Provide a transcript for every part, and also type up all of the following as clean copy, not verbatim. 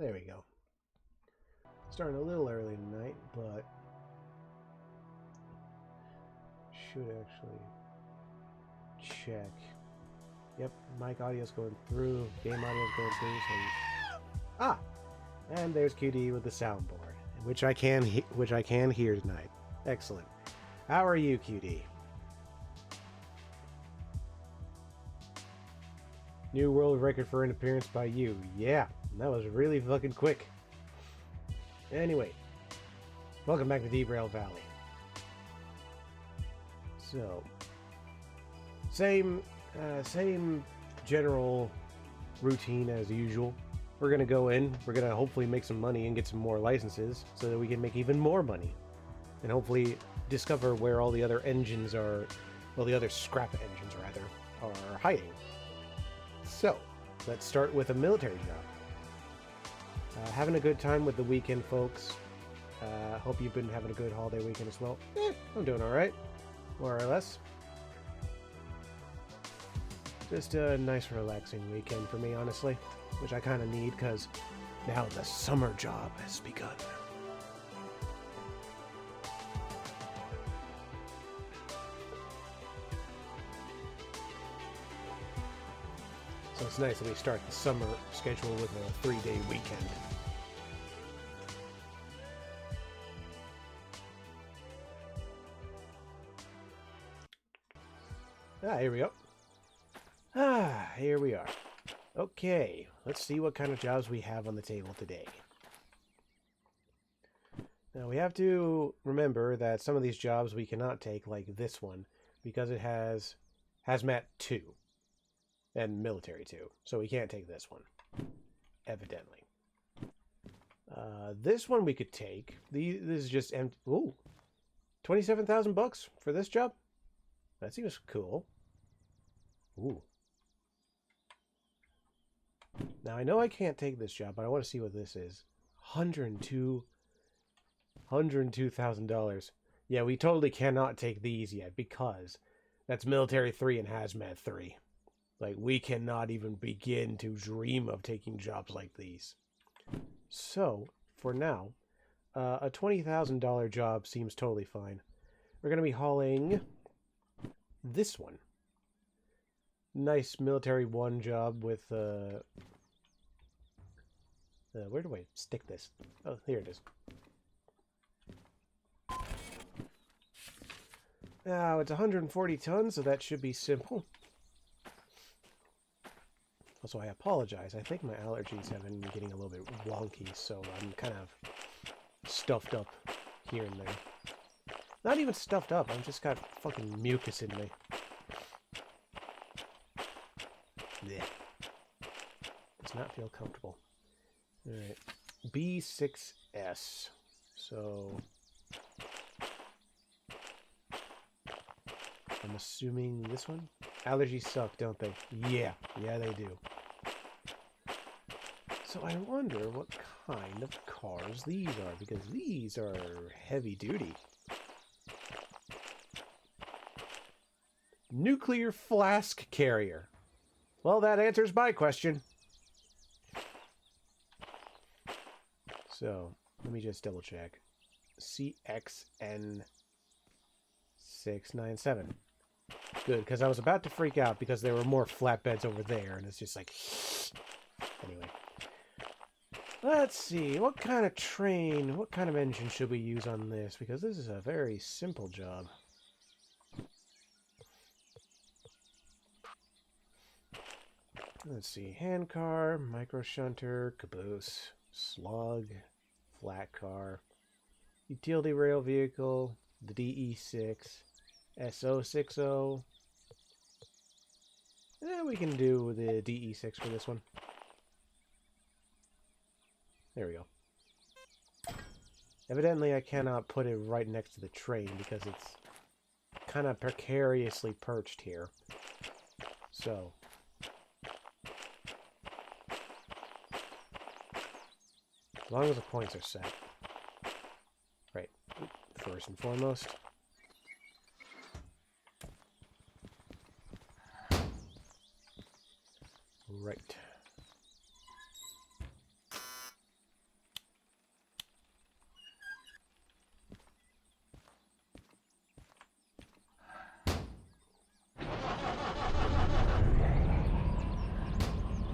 There we go. Starting a little early tonight, but should actually check. Yep, mic audio's going through, game audio's going through, so... And there's QD with the soundboard, which I can hear tonight. Excellent. How are you, QD? New world record for an appearance by you. Yeah, that was really fucking quick. Anyway, welcome back to Derail Valley. So, same general routine as usual. We're gonna go in, we're gonna hopefully make some money and get some more licenses so that we can make even more money. And hopefully discover where all the other engines are, well, the other scrap engines rather, are hiding. So, let's start with a military job. Having a good time with the weekend, folks. Hope you've been having a good holiday weekend as well. I'm doing alright, more or less. Just a nice relaxing weekend for me, honestly, which I kind of need because now the summer job has begun. So it's nice that we start the summer schedule with a 3-day weekend. Here we go. Here we are. Okay, let's see what kind of jobs we have on the table today. Now we have to remember that some of these jobs we cannot take, like this one, because it has Hazmat 2 and Military 2. So we can't take this one, evidently. This one we could take. This is just empty. Ooh, 27,000 bucks for this job? That seems cool. Ooh. Now, I know I can't take this job, but I want to see what this is. $102,000. Yeah, we totally cannot take these yet because that's Military 3 and Hazmat 3. Like, we cannot even begin to dream of taking jobs like these. So, for now, a $20,000 job seems totally fine. We're going to be hauling this one. Nice Military 1 job with, where do I stick this? Oh, here it is. Now, it's 140 tons, so that should be simple. Also, I apologize. I think my allergies have been getting a little bit wonky, so I'm kind of stuffed up here and there. Not even stuffed up, I've just got fucking mucus in me. Yeah. Does not feel comfortable. Alright. B6S. So... I'm assuming this one? Allergies suck, don't they? Yeah. Yeah, they do. So I wonder what kind of cars these are, because these are heavy duty. Nuclear flask carrier. Well, that answers my question. So, let me just double check. CXN697. Good, because I was about to freak out because there were more flatbeds over there, and it's just like... Anyway. Let's see, what kind of train, what kind of engine should we use on this? Because this is a very simple job. Let's see, handcar, micro shunter, caboose, slug, flat car, utility rail vehicle, the DE6, SO60. Yeah, we can do the DE6 for this one. There we go. Evidently, I cannot put it right next to the train because it's kind of precariously perched here. So... as long as the points are set. Right. First and foremost. Right.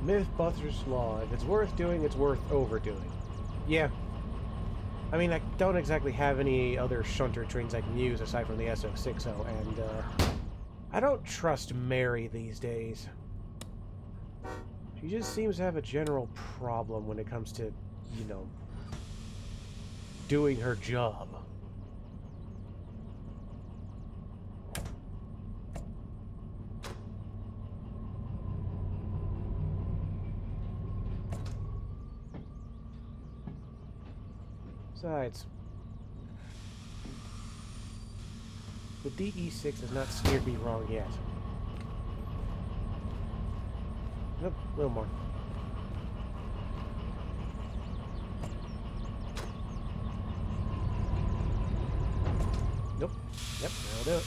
Mythbusters Law. If it's worth doing, it's worth overdoing. Yeah. I mean, I don't exactly have any other shunter trains I can use aside from the SO60, and I don't trust Mary these days. She just seems to have a general problem when it comes to, you know, doing her job. Besides, the DE6 has not steered me wrong yet. Nope, a little more. Nope. Yep, that'll do it.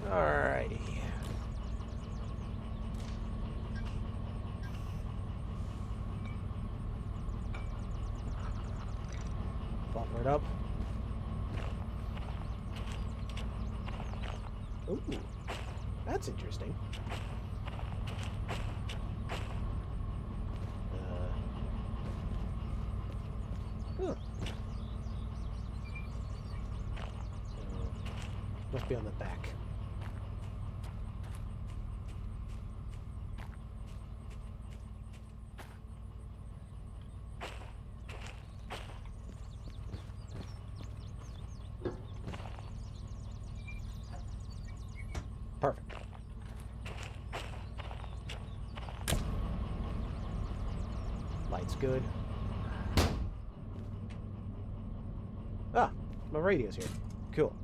Alrighty. Bump it up. Ooh, that's interesting. Huh. Must be on the back. Perfect. Light's good. Ah, my radio's here. Cool.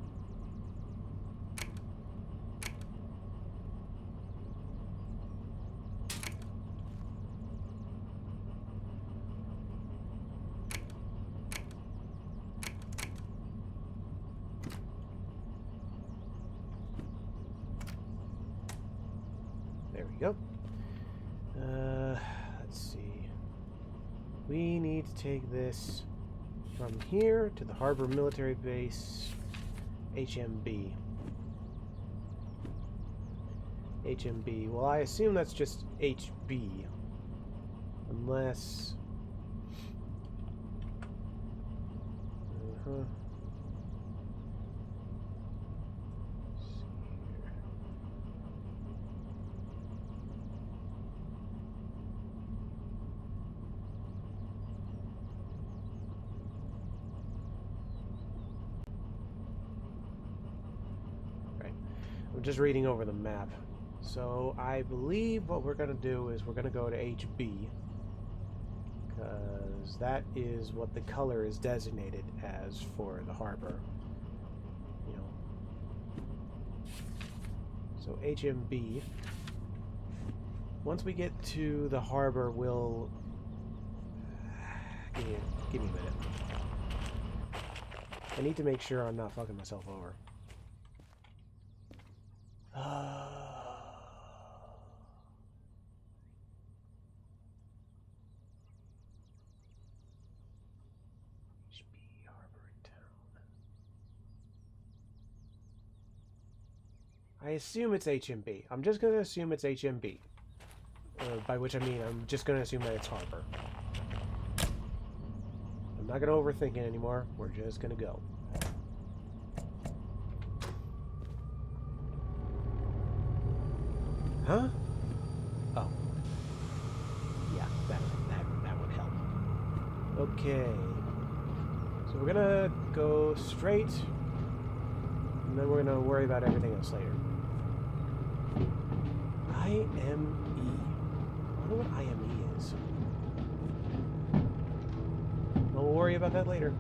There we go. Let's see. We need to take this from here to the Harbor Military Base, HMB. HMB. Well, I assume that's just HB. Unless... I'm just reading over the map. So I believe what we're going to do is we're going to go to HB, because that is what the color is designated as for the harbor. You know. So HMB. Once we get to the harbor, we'll... Give me a minute. I need to make sure I'm not fucking myself over. I assume it's HMB. I'm just going to assume it's HMB. By which I mean I'm just going to assume that it's harbor. I'm not going to overthink it anymore. We're just going to go. Huh? Oh. Yeah, that would help. Okay. So we're gonna go straight, and then we're gonna worry about everything else later. IME. I wonder what IME is. Well, we'll worry about that later.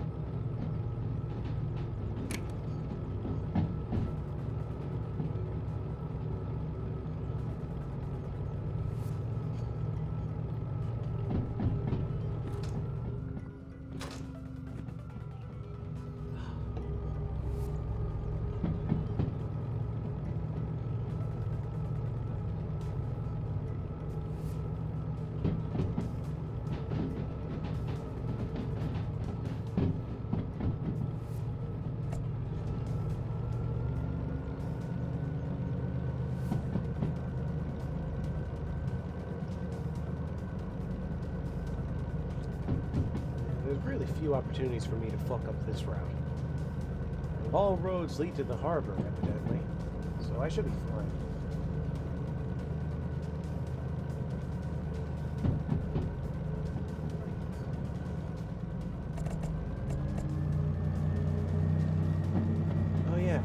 really few opportunities for me to fuck up this route. And all roads lead to the harbor, evidently, so I should be fine. Oh yeah,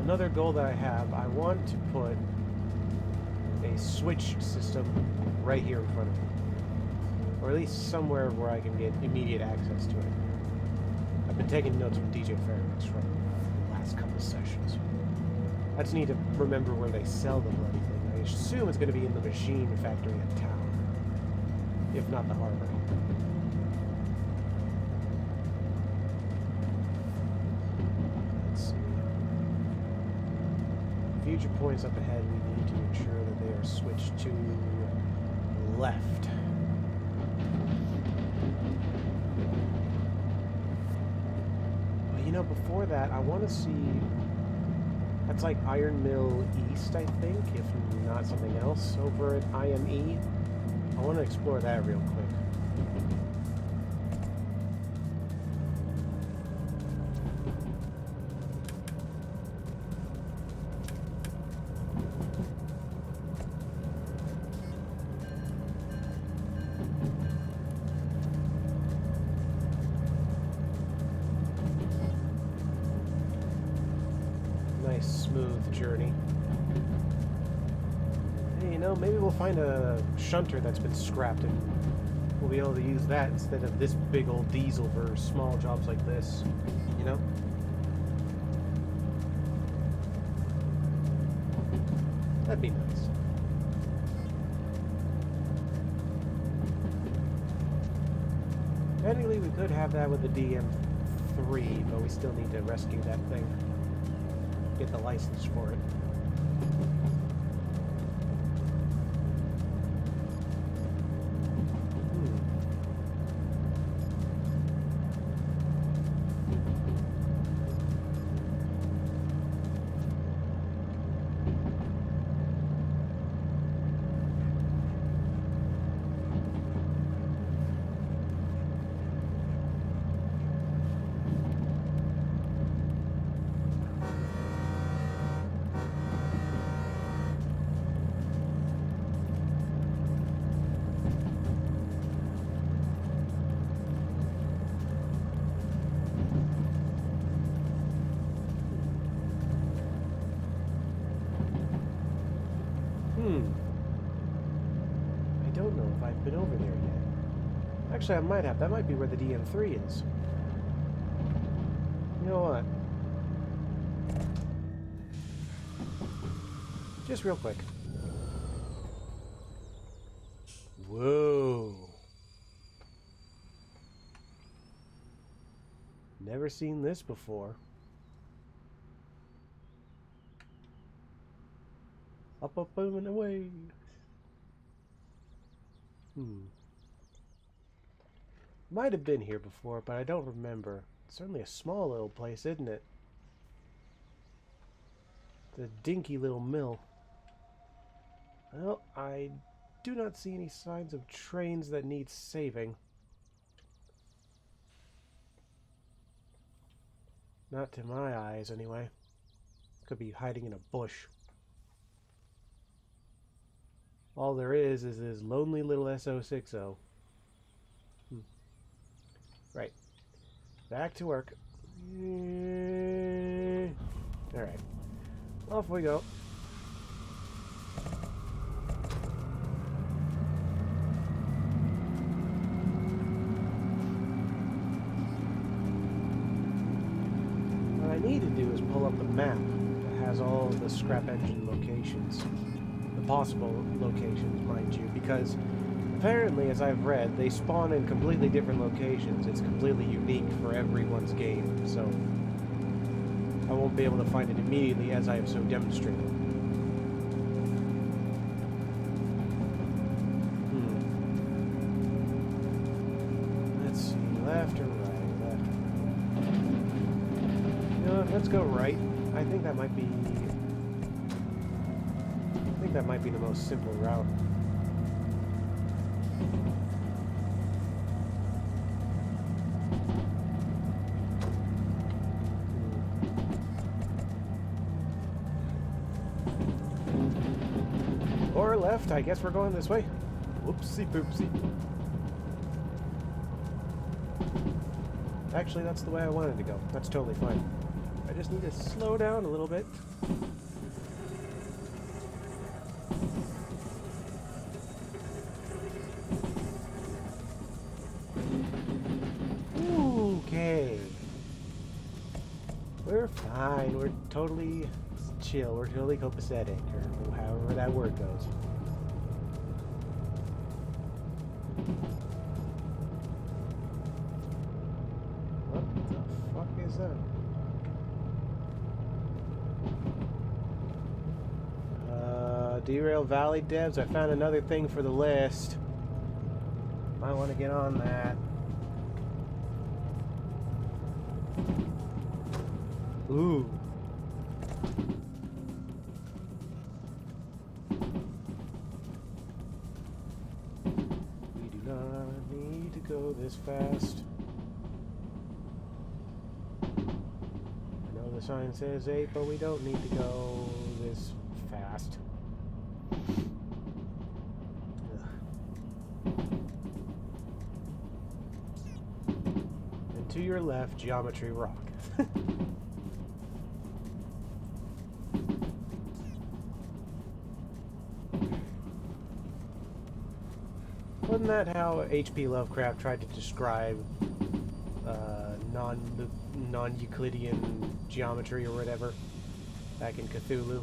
another goal that I have, I want to put a switch system right here in front of me. Or at least somewhere where I can get immediate access to it. I've been taking notes from DJ Fairbanks from the last couple sessions. I just need to remember where they sell the bloody thing. I assume it's going to be in the machine factory in town. If not the harbor. Let's see. Future points up ahead, we need to ensure that they are switched to left. But you know, before that, I want to see... That's like Iron Mill East, I think, if not something else, over at IME. I want to explore that real quick. Smooth journey. Hey, you know, maybe we'll find a shunter that's been scrapped and we'll be able to use that instead of this big old diesel for small jobs like this, you know? That'd be nice. Technically, we could have that with the DM3, but we still need to rescue that thing. Get the license for it. I don't know if I've been over there yet. Actually, I might have. That might be where the DM3 is. You know what? Just real quick. Whoa. Never seen this before. Up, up, boom, and away. Might have been here before, but I don't remember. It's certainly a small little place, isn't it? The dinky little mill. Well, I do not see any signs of trains that need saving. Not to my eyes, anyway. Could be hiding in a bush. All there is this lonely little SO60. Right. Back to work. Alright. Off we go. What I need to do is pull up the map that has all of the scrap engine locations. Possible locations, mind you, because apparently, as I've read, they spawn in completely different locations. It's completely unique for everyone's game, so I won't be able to find it immediately as I have so demonstrated. Let's see, left or right, left or right. You know what, let's go right. I think that might be... that might be the most simple route. left. I guess we're going this way. Whoopsie poopsie. Actually, that's the way I wanted to go. That's totally fine. I just need to slow down a little bit. Okay. We're fine. We're totally chill. We're totally copacetic, or however that word goes. What the fuck is that? Derail Valley devs. I found another thing for the list. Might want to get on that. Ooh. We do not need to go this fast. I know the sign says 8, but we don't need to go this fast. And to your left, Geometry Rock. Wasn't that how H.P. Lovecraft tried to describe non-Euclidean geometry or whatever back in Cthulhu?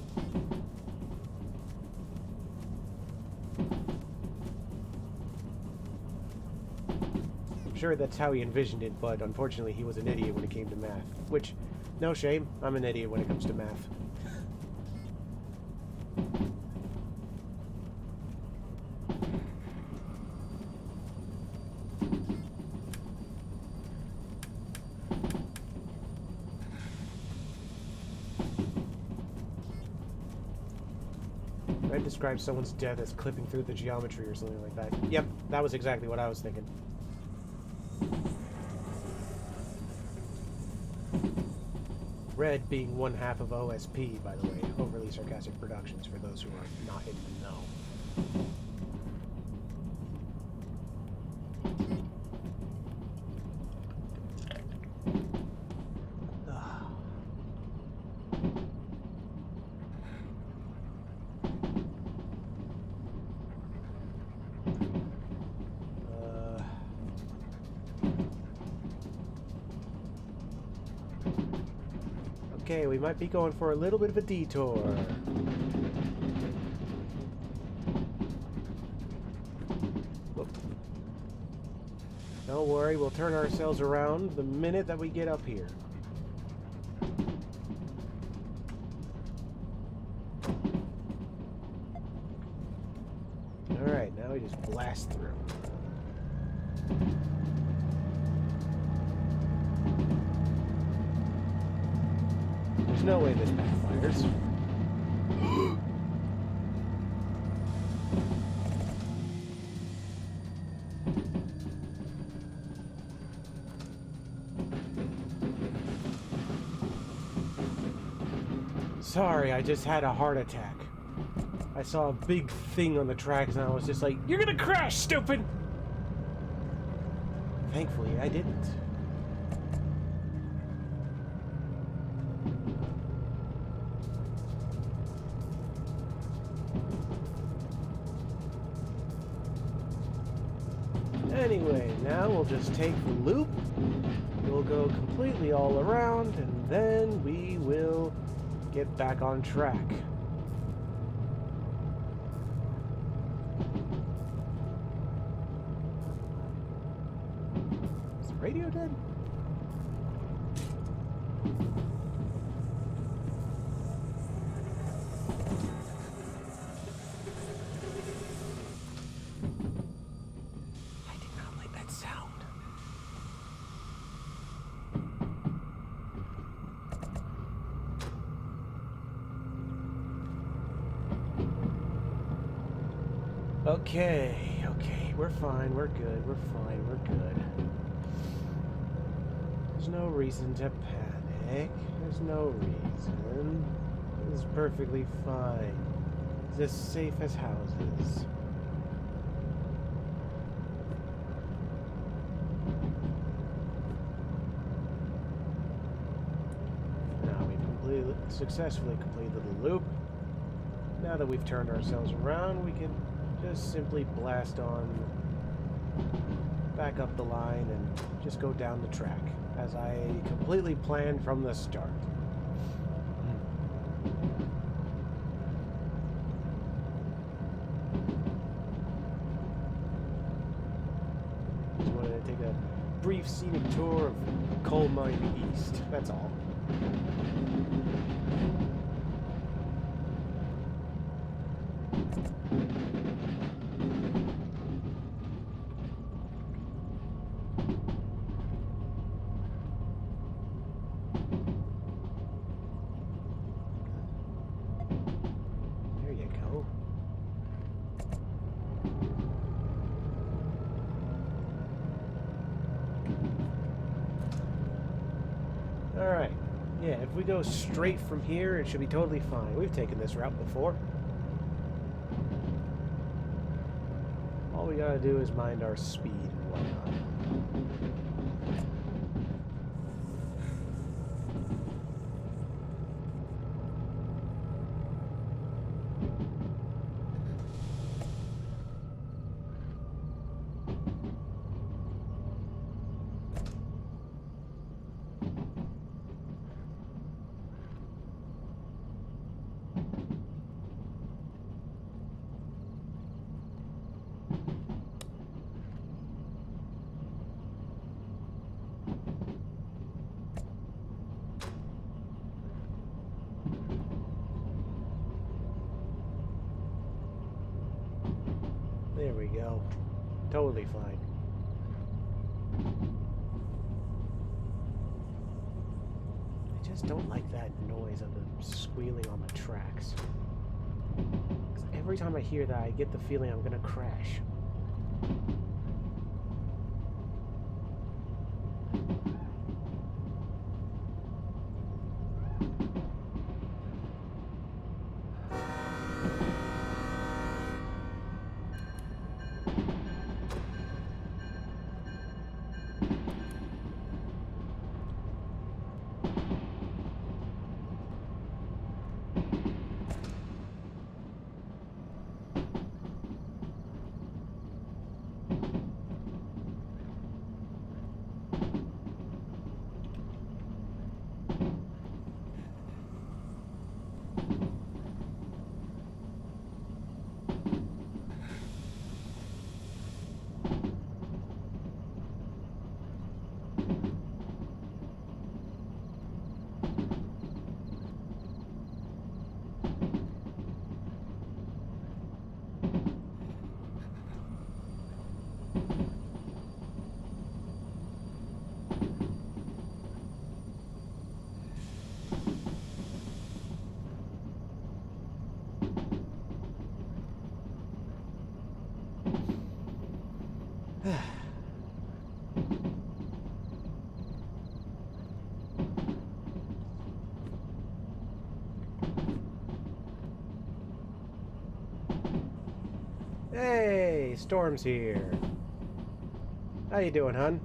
I'm sure that's how he envisioned it, but unfortunately he was an idiot when it came to math. Which, no shame, I'm an idiot when it comes to math. I described someone's death as clipping through the geometry or something like that. Yep, that was exactly what I was thinking. Red being one half of OSP, by the way, Overly Sarcastic Productions, for those who are not in the know. Okay, we might be going for a little bit of a detour. Whoop. Don't worry, we'll turn ourselves around the minute that we get up here. Alright, now we just blast through. There's no way this backfires. Sorry, I just had a heart attack. I saw a big thing on the tracks and I was just like, "You're gonna crash, stupid!" Thankfully, I didn't. Anyway, now we'll just take the loop. We'll go completely all around, and then we will get back on track. Is the radio dead? Okay, we're fine, we're good, we're fine, we're good. There's no reason to panic. There's no reason. This is perfectly fine. It's as safe as houses. Now we've successfully completed the loop. Now that we've turned ourselves around, we can just simply blast on back up the line and just go down the track, as I completely planned from the start. Just wanted to take a brief scenic tour of Coal Mine East, that's all. Alright, yeah, if we go straight from here, it should be totally fine. We've taken this route before. All we gotta do is mind our speed and whatnot. There we go. Totally fine. I just don't like that noise of the squealing on the tracks. 'Cause every time I hear that, I get the feeling I'm gonna crash. Hey, Storm's here. How you doing, hun?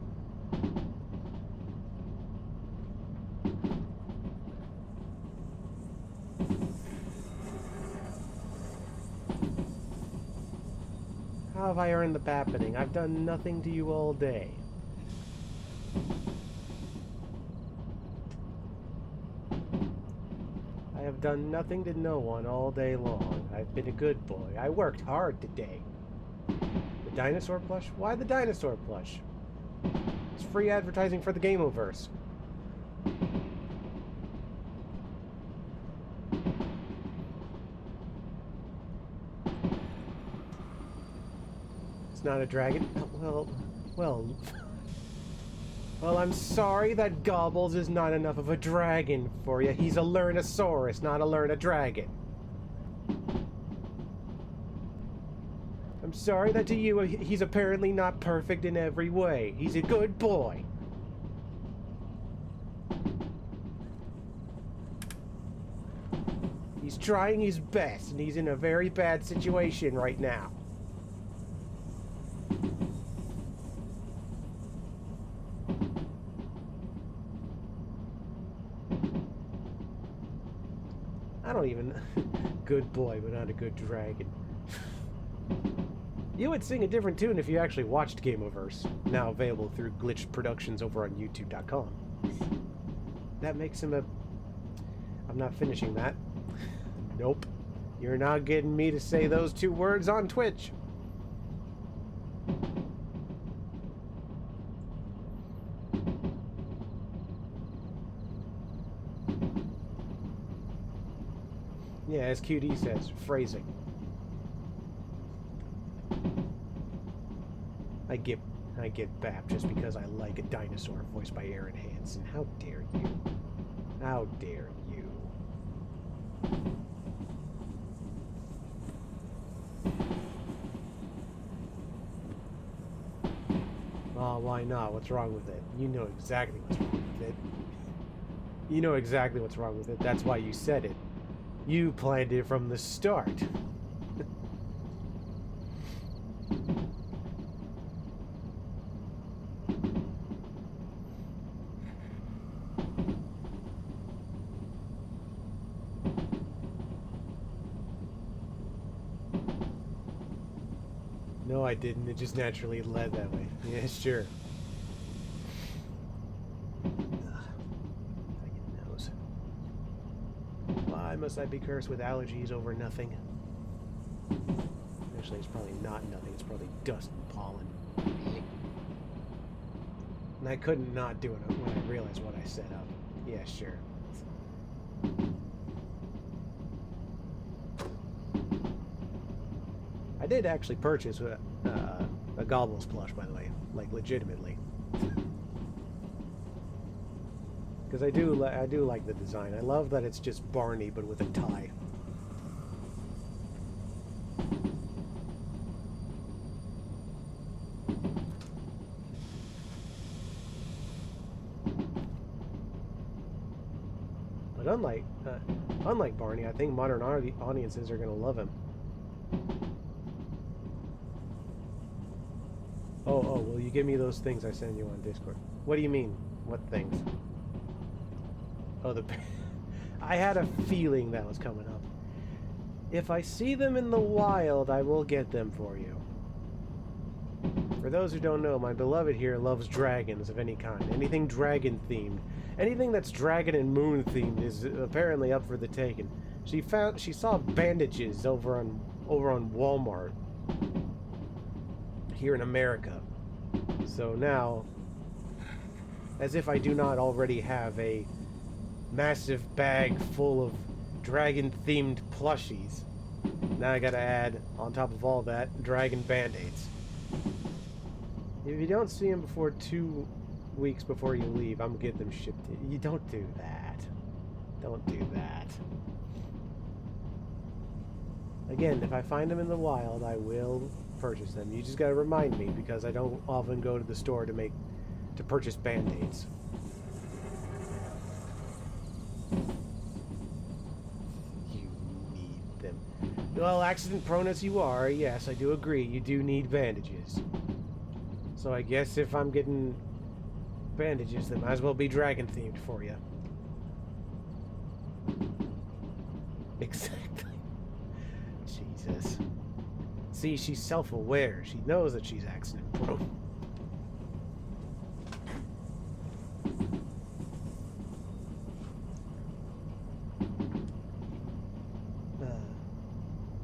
How have I earned the bappening? I've done nothing to you all day. I have done nothing to no one all day long. I've been a good boy. I worked hard today. The dinosaur plush? Why the dinosaur plush? It's free advertising for the Gameoverse. It's not a dragon? Well, I'm sorry that Gobbles is not enough of a dragon for you. He's a Lernosaurus, not a Lernadragon. I'm sorry that to you, he's apparently not perfect in every way. He's a good boy. He's trying his best, and he's in a very bad situation right now. I don't even... Good boy, but not a good dragon. You would sing a different tune if you actually watched Gameoverse, now available through Glitched Productions over on YouTube.com. That makes him a... I'm not finishing that. Nope. You're not getting me to say those two words on Twitch. Yeah, as QD says, phrasing. I get bapped just because I like a dinosaur voiced by Aaron Hansen. How dare you? How dare you? Oh, why not? What's wrong with it? You know exactly what's wrong with it. You know exactly what's wrong with it. That's why you said it. You planned it from the start. No, I didn't. It just naturally led that way. Yeah, sure. Why must I be cursed with allergies over nothing? Actually, it's probably not nothing. It's probably dust and pollen. And I couldn't not do it when I realized what I set up. Yeah, sure. I did actually purchase a Gobbles plush, by the way. Like, legitimately. Because I do like the design. I love that it's just Barney, but with a tie. But unlike Barney, I think modern audiences are going to love him. Oh, will you give me those things I send you on Discord? What do you mean? What things? Oh, I had a feeling that was coming up. If I see them in the wild, I will get them for you. For those who don't know, my beloved here loves dragons of any kind. Anything dragon themed. Anything that's dragon and moon themed is apparently up for the taking. She saw bandages over on Walmart here in America. So now, as if I do not already have a massive bag full of dragon-themed plushies, now I gotta add, on top of all that, dragon band-aids. If you don't see them before 2 weeks before you leave, I'm gonna get them shipped to you. You don't do that. Don't do that. Again, if I find them in the wild, I will purchase them. You just gotta remind me, because I don't often go to the store to purchase band-aids. You need them. Well, accident-prone as you are, yes, I do agree, you do need bandages. So I guess if I'm getting bandages, they might as well be dragon-themed for you. Exactly. Jesus. See, she's self-aware. She knows that she's accident-prone.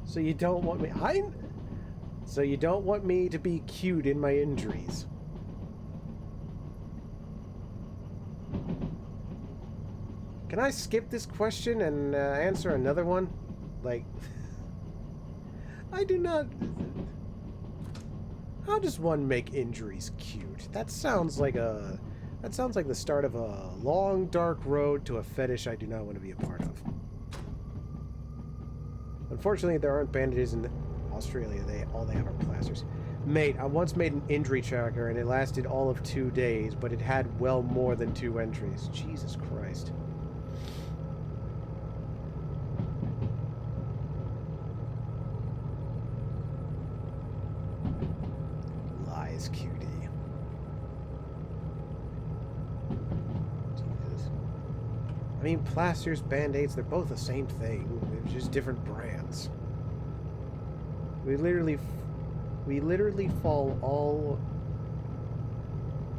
So you don't want me... So you don't want me to be cute in my injuries. Can I skip this question and answer another one? Like... I do not... How does one make injuries cute? That sounds like the start of a long, dark road to a fetish I do not want to be a part of. Unfortunately, there aren't bandages in Australia. All they have are plasters. Mate, I once made an injury tracker and it lasted all of 2 days, but it had well more than 2 entries. Jesus Christ. I mean, plasters, band-aids, they're both the same thing. They're just different brands. We literally fall all...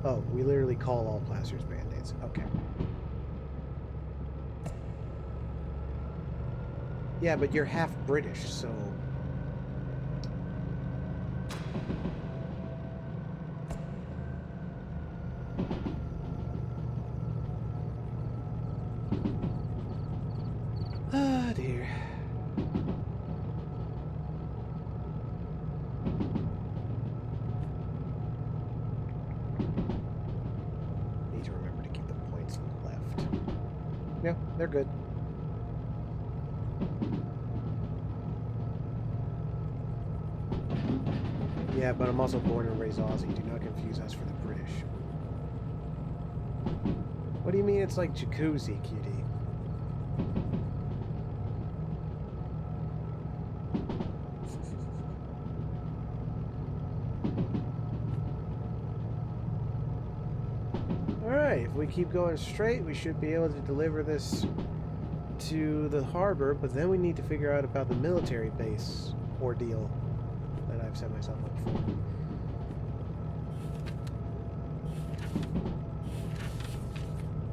Oh, we literally call all plasters band-aids. Okay. Yeah, but you're half British, so... Ah, dear. Need to remember to keep the points left. No, they're good. Yeah, but I'm also born and raised Aussie. Do not confuse us for the British. What do you mean it's like jacuzzi, cutie? Alright, if we keep going straight, we should be able to deliver this to the harbor, but then we need to figure out about the military base ordeal that I've set myself up for.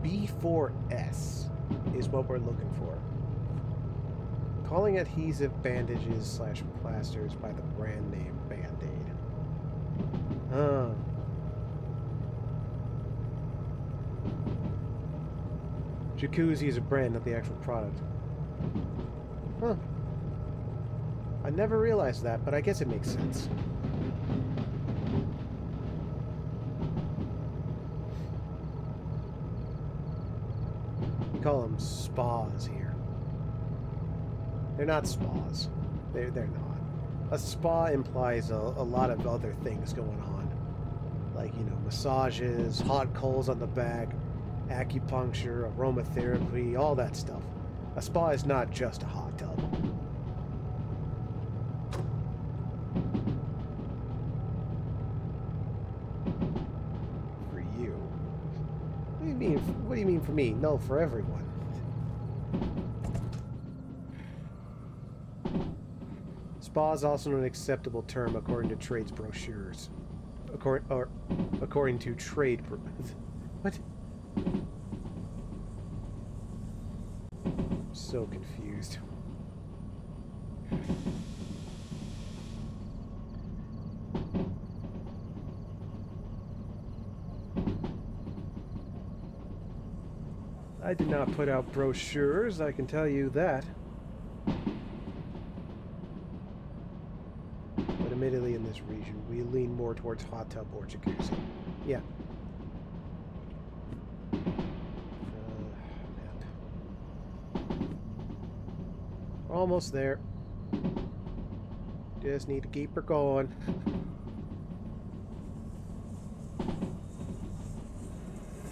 B4S is what we're looking for. Calling adhesive bandages slash plasters by the brand name Band-Aid. Huh. Jacuzzi is a brand, not the actual product. Huh. I never realized that, but I guess it makes sense. We call them spas here. They're not spas. They're not. A spa implies a lot of other things going on. Like, you know, massages, hot coals on the back, acupuncture, aromatherapy, all that stuff. A spa is not just a hot tub. For you. What do you mean? What do you mean for me? No, for everyone. Spa is also an acceptable term according to trades brochures. According to trade... What? I'm so confused. I did not put out brochures, I can tell you that. But admittedly in this region, we lean more towards hot tub or jacuzzi. Yeah. Almost there. Just need to keep her going.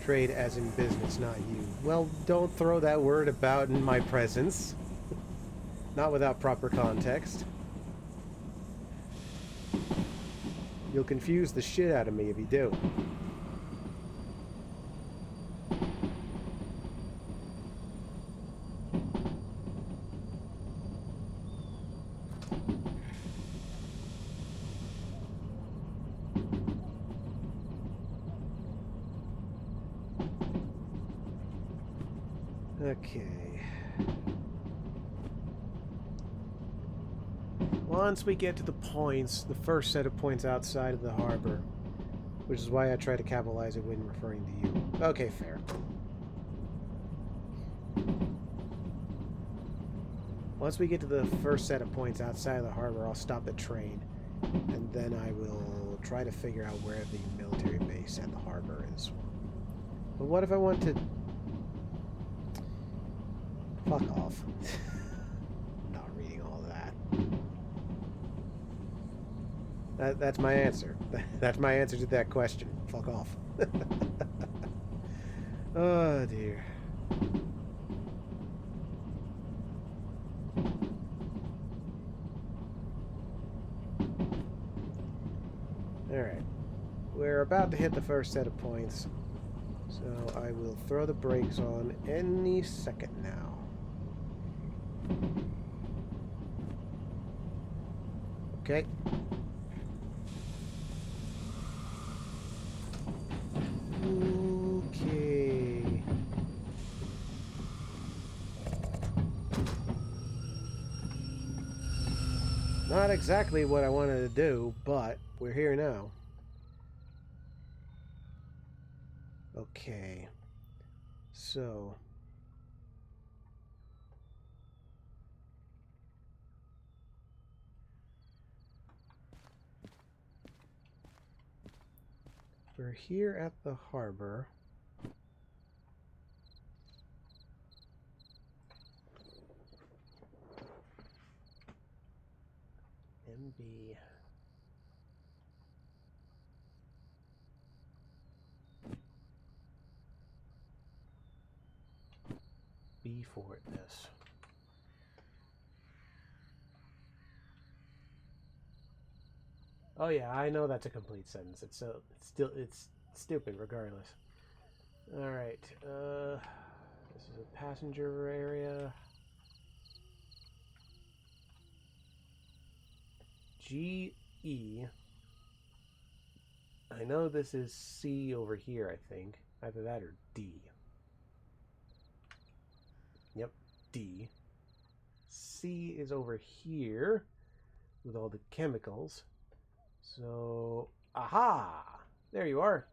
Trade as in business, not you. Well, don't throw that word about in my presence. Not without proper context. You'll confuse the shit out of me if you do. Okay. Once we get to the points, the first set of points outside of the harbor, which is why I try to capitalize it when referring to you. Okay, fair. Once we get to the first set of points outside of the harbor, I'll stop the train, and then I will try to figure out where the military base at the harbor is. But what if I want to... Fuck off. Not reading all that. That's my answer. That's my answer to that question. Fuck off. Oh, dear. Alright. We're about to hit the first set of points. So I will throw the brakes on any second now. Okay. Okay. Not exactly what I wanted to do, but we're here now. Okay. So... we're here at the harbor. MB... B4S. Oh yeah, I know that's a complete sentence. It's stupid regardless. All right. This is a passenger area. GE. I know this is C over here, I think. Either that or D. Yep, D. C is over here with all the chemicals. So, aha! There you are.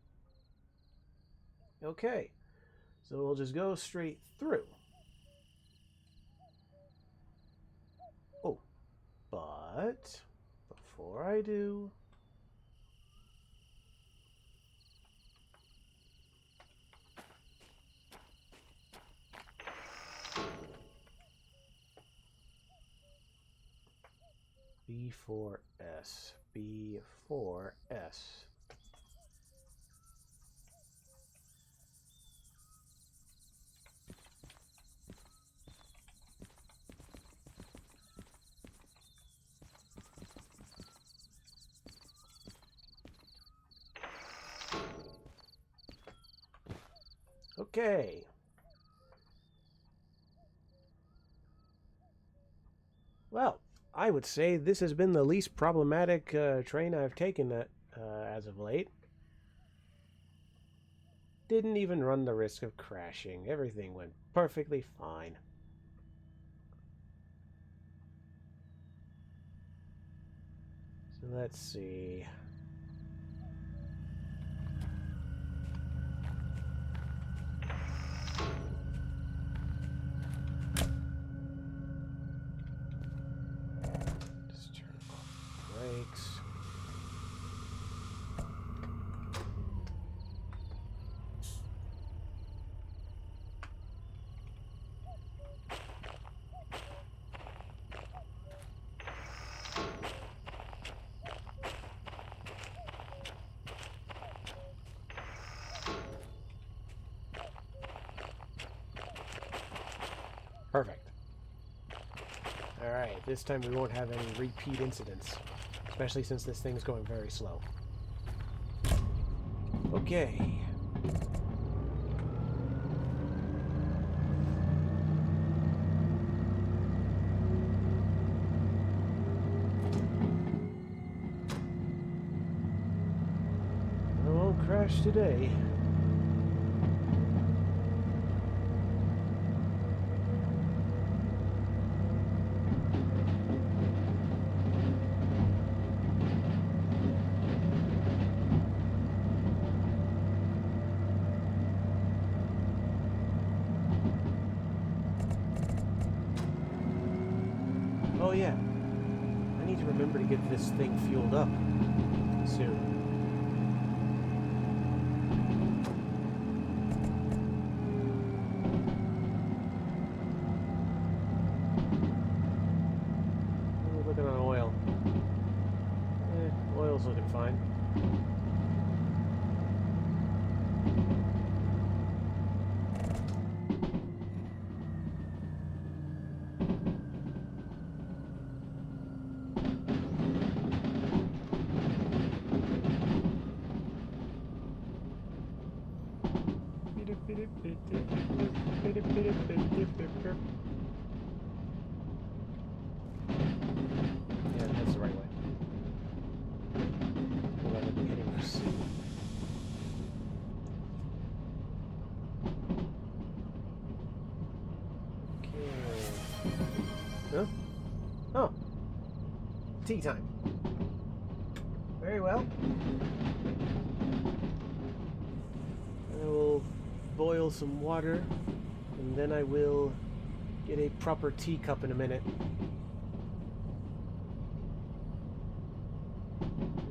Okay. So we'll just go straight through. Oh, but before I do... B4S. B4S. Okay. Well, I would say this has been the least problematic train I've taken as of late. Didn't even run the risk of crashing. Everything went perfectly fine. So let's see. Just turn off the brakes. Perfect. Alright, this time we won't have any repeat incidents. Especially since this thing's going very slow. Okay. I won't crash today. Oh yeah, I need to remember to get this thing fueled up soon. We're looking on oil. Oil's looking fine. Yeah, that's the right way. We'll end up hitting the sea. Okay. Huh? Oh. Tea time. Very well. I will boil some water, and then I will get a proper teacup in a minute.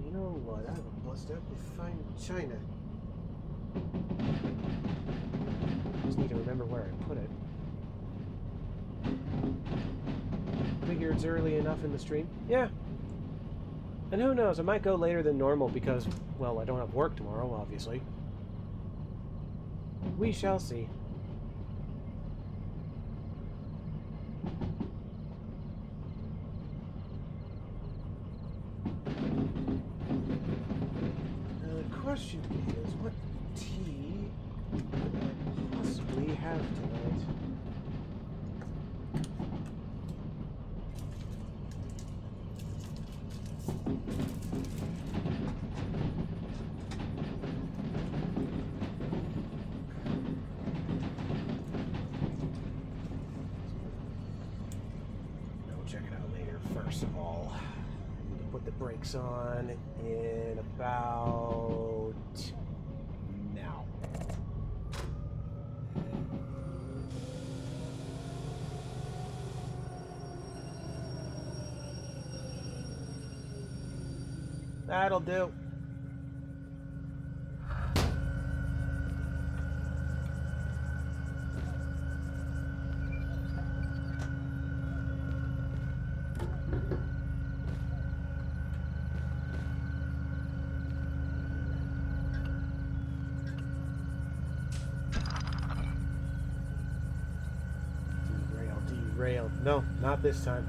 You know what? I would bust out the fine china. Just need to remember where I put it. Figure it's early enough in the stream. Yeah. And who knows, I might go later than normal because, well, I don't have work tomorrow, obviously. We shall see. The question is, what tea could I possibly have tonight? Check it out later. First of all, I need to put the brakes on in about now. That'll do. Derail. No, not this time.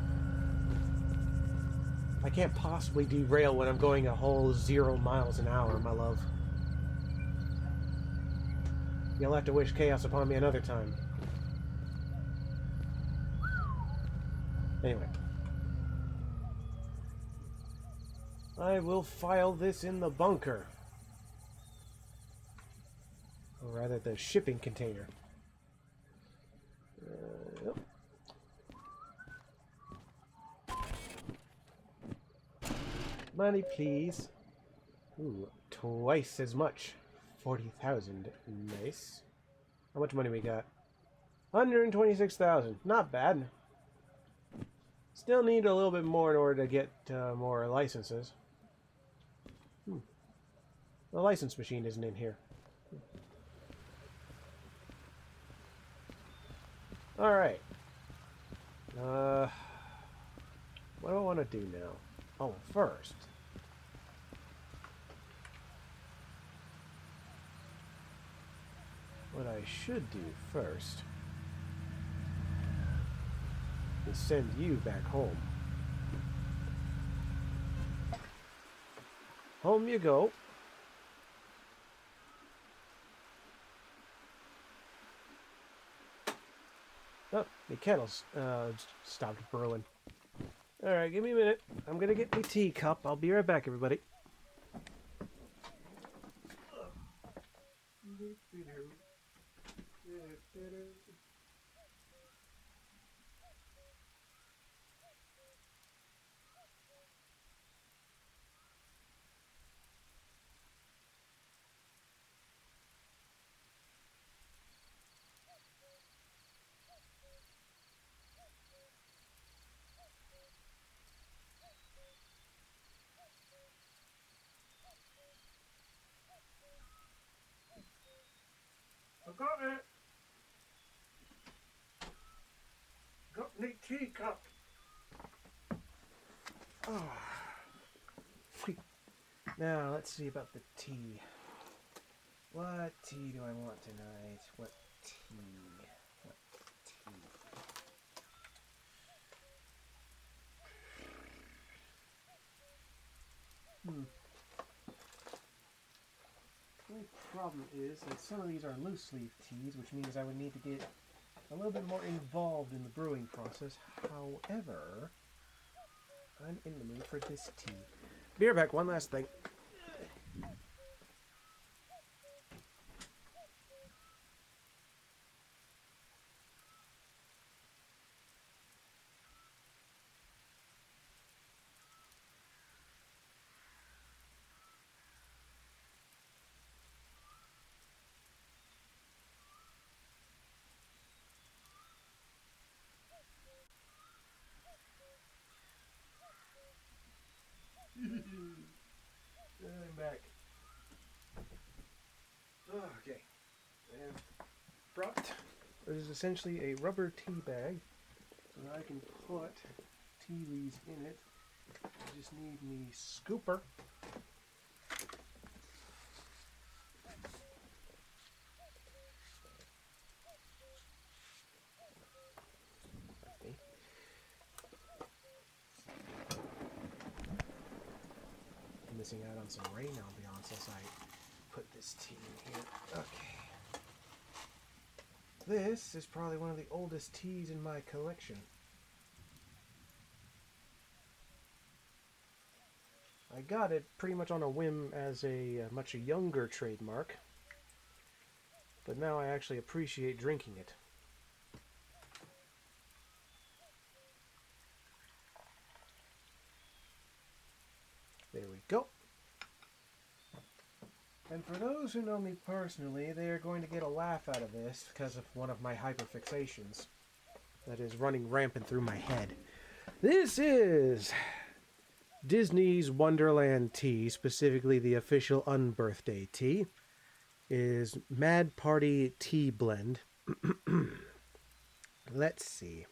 I can't possibly derail when I'm going a whole 0 miles an hour, my love. You'll have to wish chaos upon me another time. Anyway. I will file this in the bunker. Or rather, the shipping container. Yep. Money, please. Ooh, twice as much. 40,000. Nice. How much money we got? 126,000. Not bad. Still need a little bit more in order to get more licenses. The license machine isn't in here. Alright. What do I want to do now? Oh, first. What I should do first is send you back home. Home you go. Oh, the kettle's stopped brewing. Alright, give me a minute. I'm gonna get my teacup. I'll be right back, everybody. I got it. Got my teacup. Oh. Now, let's see about the tea. What tea do I want tonight? What tea? What tea? only problem is that some of these are loose leaf teas, which means I would need to get a little bit more involved in the brewing process. However, I'm in the mood for this tea. Be right back, one last thing. I'm back. Okay. And brought what is essentially a rubber tea bag so that I can put tea leaves in it. I just need me scooper. Okay. I'm missing out on some rain ambiance as I put this tea in here. Okay. This is probably one of the oldest teas in my collection. I got it pretty much on a whim as a much younger trademark, but now I actually appreciate drinking it. There we go. And for those who know me personally, they are going to get a laugh out of this because of one of my hyperfixations that is running rampant through my head. This is Disney's Wonderland tea, specifically the official unbirthday tea, is Mad Party Tea Blend. Let's see.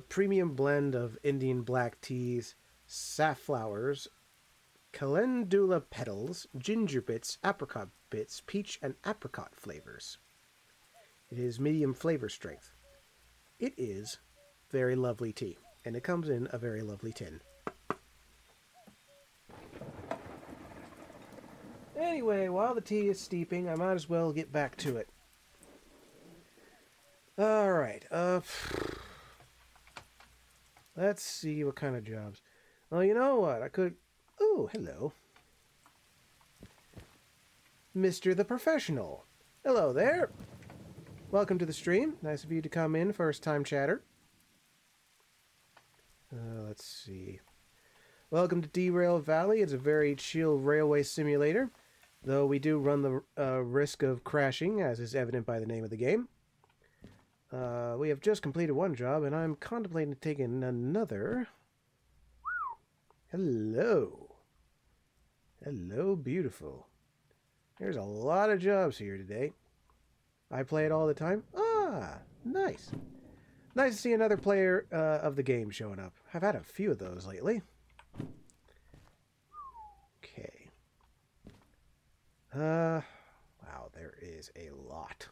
Premium blend of Indian black teas, safflowers, calendula petals, ginger bits, apricot bits, peach, and apricot flavors. It is medium flavor strength. It is very lovely tea, and it comes in a very lovely tin. Anyway, while the tea is steeping, I might as well get back to it. Alright, let's see what kind of jobs. Well, you know what, I could... Oh, hello. Mr. the Professional. Hello there. Welcome to the stream. Nice of you to come in, first time chatter. Let's see. Welcome to Derail Valley. It's a very chill railway simulator, though we do run the risk of crashing, as is evident by the name of the game. We have just completed one job, and I'm contemplating taking another. Hello. Hello, beautiful. There's a lot of jobs here today. I play it all the time. Ah, nice. Nice to see another player of the game showing up. I've had a few of those lately. Okay. Wow, there is a lot.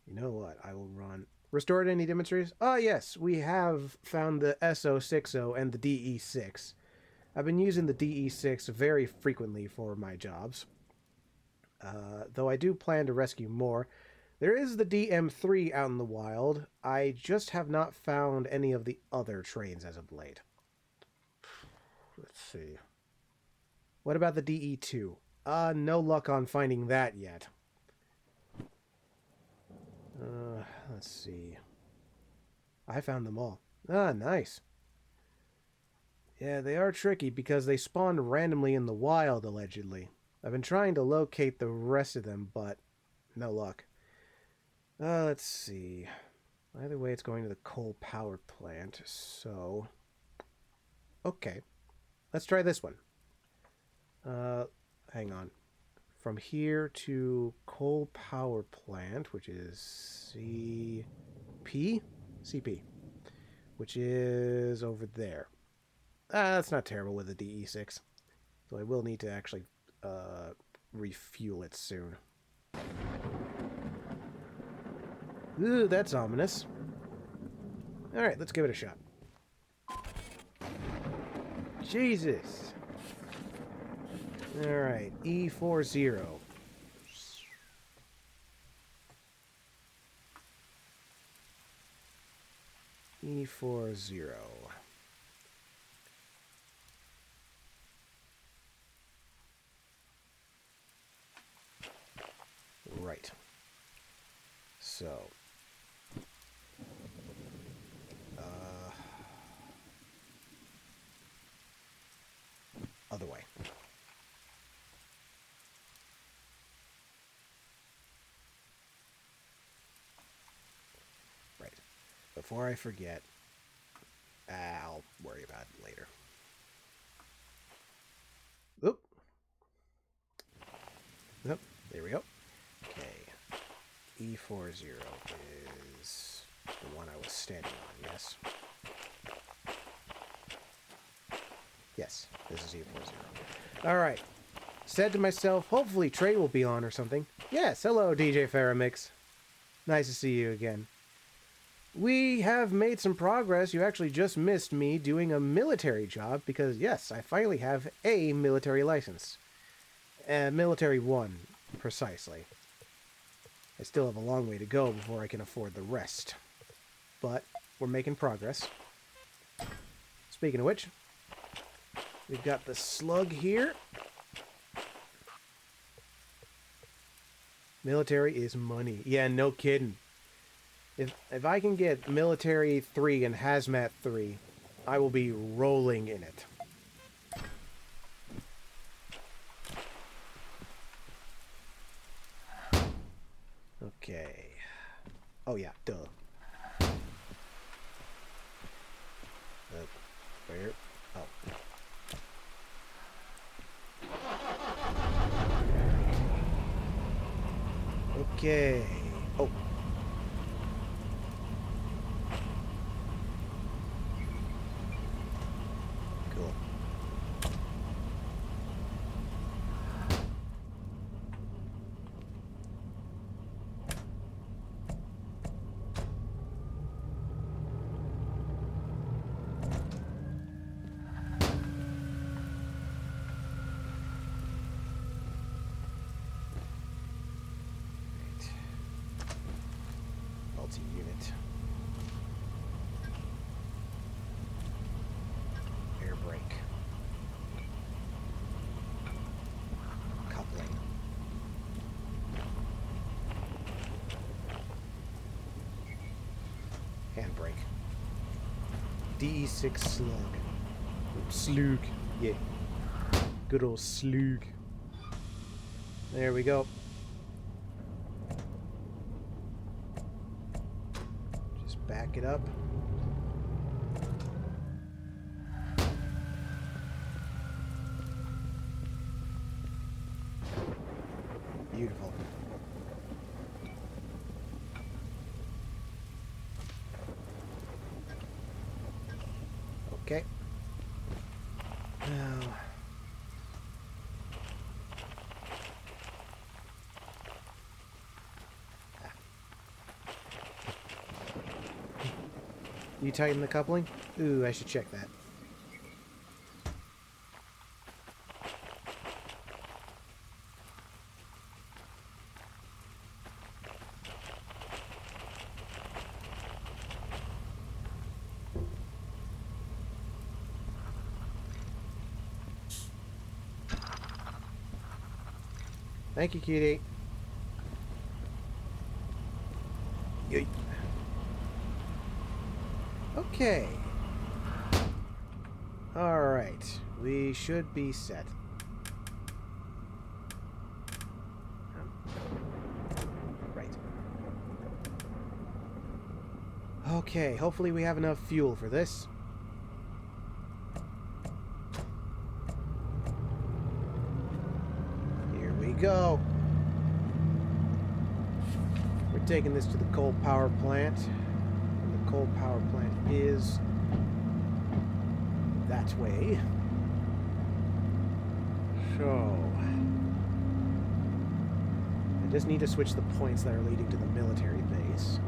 You know what? I will run. Restored any demonstrators? Ah, yes. We have found the SO60 and the DE6. I've been using the DE6 very frequently for my jobs. Though I do plan to rescue more. There is the DM3 out in the wild. I just have not found any of the other trains as of late. Let's see. What about the DE2? No luck on finding that yet. Let's see. I found them all. Ah, nice. Yeah, they are tricky because they spawn randomly in the wild, allegedly. I've been trying to locate the rest of them, but no luck. Let's see. Either way, it's going to the coal power plant, so... Okay. Let's try this one. Hang on. From here to coal power plant, which is CP? CP. Which is over there. That's not terrible with the DE6. So I will need to actually refuel it soon. Ooh, that's ominous. Alright, let's give it a shot. Alright, E40. E40. Right. So. Other way. Right. Before I forget, I'll worry about it later. Oop. Nope. There we go. Okay. E40 is the one I was standing on, yes? Yes, this is E40. Alright. Said to myself, hopefully Trey will be on or something. Yes, hello DJ Faramix. Nice to see you again. We have made some progress. You actually just missed me doing a military job because, yes, I finally have a military license. Military 1, precisely. I still have a long way to go before I can afford the rest. But we're making progress. Speaking of which, we've got the slug here. Military is money. Yeah, no kidding. If I can get military 3 and hazmat 3, I will be rolling in it. Okay. Oh yeah, duh. Where? Oh. Okay. Oh. Cool. Multi-unit. Air brake. Coupling. Handbrake. DE6 slug. Slug. Yeah. Good old slug. There we go. Just back it up. Beautiful. Okay. Now, you tighten the coupling? Ooh, I should check that. Thank you, cutie. Yoink. Okay. Alright. We should be set. Right. Okay, hopefully we have enough fuel for this. Here we go. We're taking this to the coal power plant. And the coal power plant is that way. So I just need to switch the points that are leading to the military base.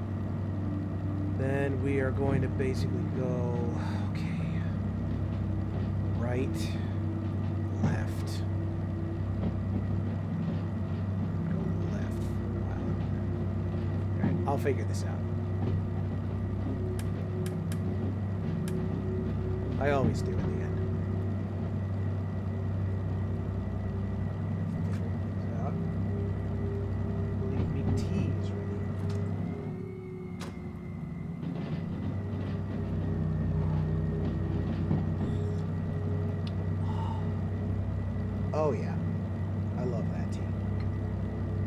Then we are going to basically go, okay, right, left, I'll figure this out. I always do in the end. Believe me, tea is ready. Oh yeah, I love that tea.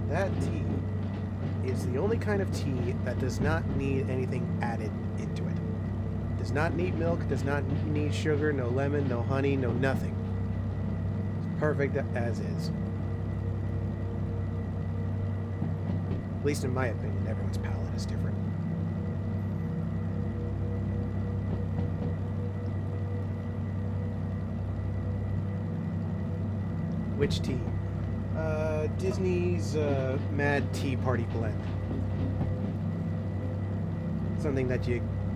That tea is the only kind of tea that does not need anything added into it. Does not need milk, does not need sugar, no lemon, no honey, no nothing. It's perfect as is. At least in my opinion, everyone's palate is different. Which tea? Disney's Mad Tea Party Blend. Something that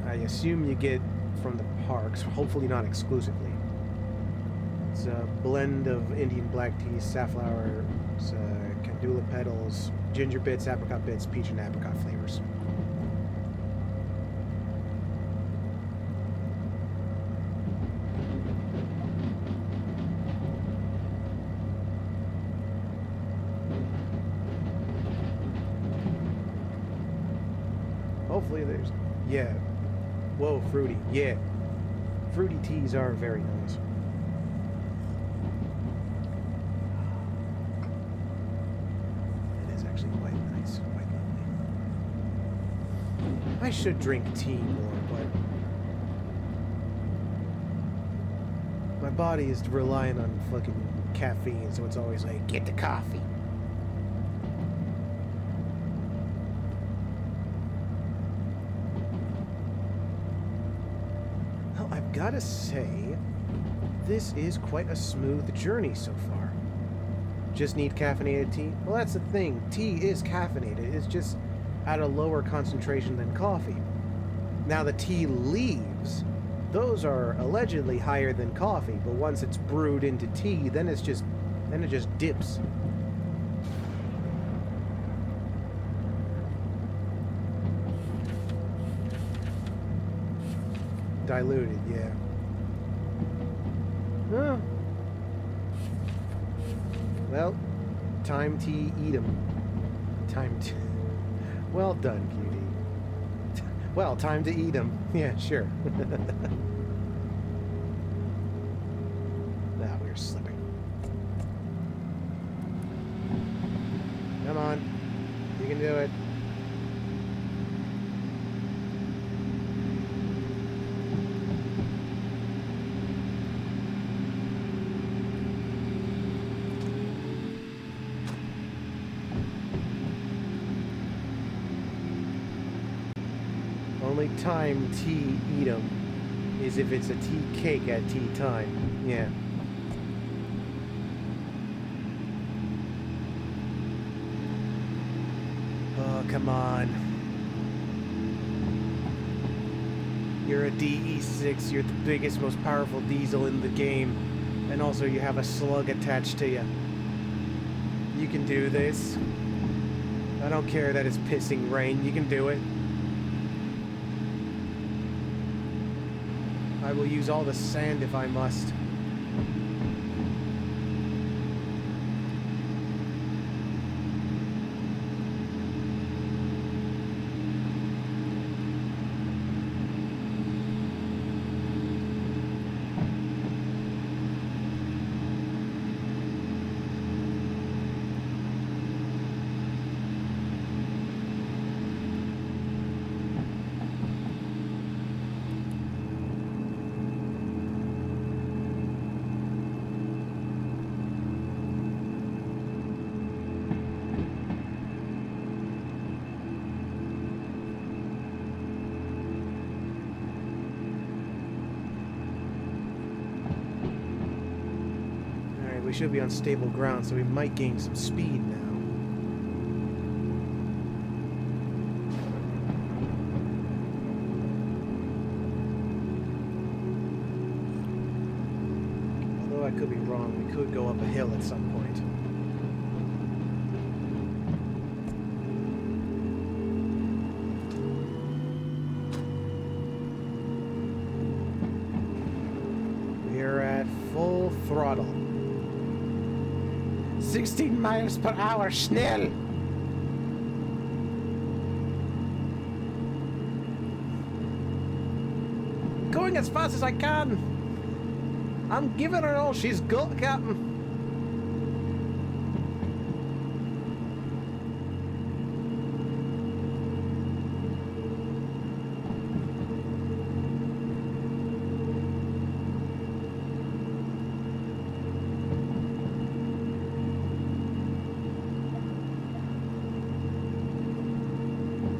I assume you get from the parks, hopefully not exclusively. It's a blend of Indian black tea, safflower, candula petals, ginger bits, apricot bits, peach and apricot flavors. Hopefully there's... Yeah. Whoa, fruity. Yeah. Fruity teas are very nice. It is actually quite nice. Quite lovely. I should drink tea more, but... my body is relying on fucking caffeine, so it's always like, get the coffee. Gotta say, this is quite a smooth journey so far. Just need caffeinated tea? Well, that's the thing. Tea is caffeinated. It's just at a lower concentration than coffee. Now, the tea leaves, those are allegedly higher than coffee, but once it's brewed into tea, then it just dips. Diluted, yeah. Oh. Well, time to eat 'em. Time to... Well done, cutie. Well, time to eat 'em. Yeah, sure. Ah, we're slipping. Come on. You can do it. Only time tea eat 'em is if it's a tea cake at tea time. Yeah. Oh, come on. You're a DE6, you're the biggest, most powerful diesel in the game. And also you have a slug attached to you. You can do this. I don't care that it's pissing rain, you can do it. I will use all the sand if I must. We should be on stable ground, so we might gain some speed now. Although I could be wrong, we could go up a hill at some point. 16 miles per hour, schnell! Going as fast as I can! I'm giving her all she's got, Captain!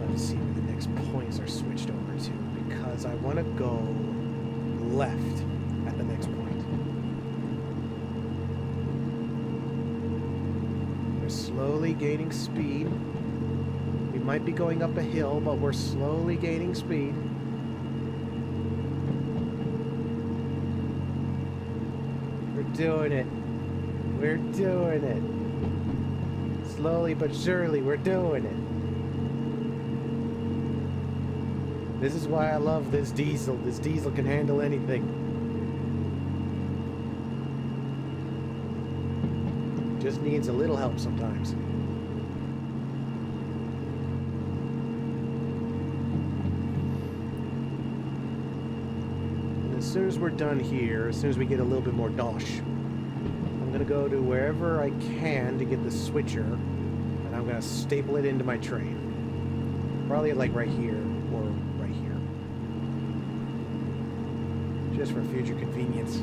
Let's see where the next points are switched over to, because I want to go left at the next point. We're slowly gaining speed. We might be going up a hill, but we're slowly gaining speed. We're doing it. We're doing it. Slowly but surely, we're doing it. This is why I love this diesel. This diesel can handle anything. Just needs a little help sometimes. And as soon as we're done here, as soon as we get a little bit more dosh, I'm gonna go to wherever I can to get the switcher, and I'm gonna staple it into my train. Probably like right here, or right here. Just for future convenience.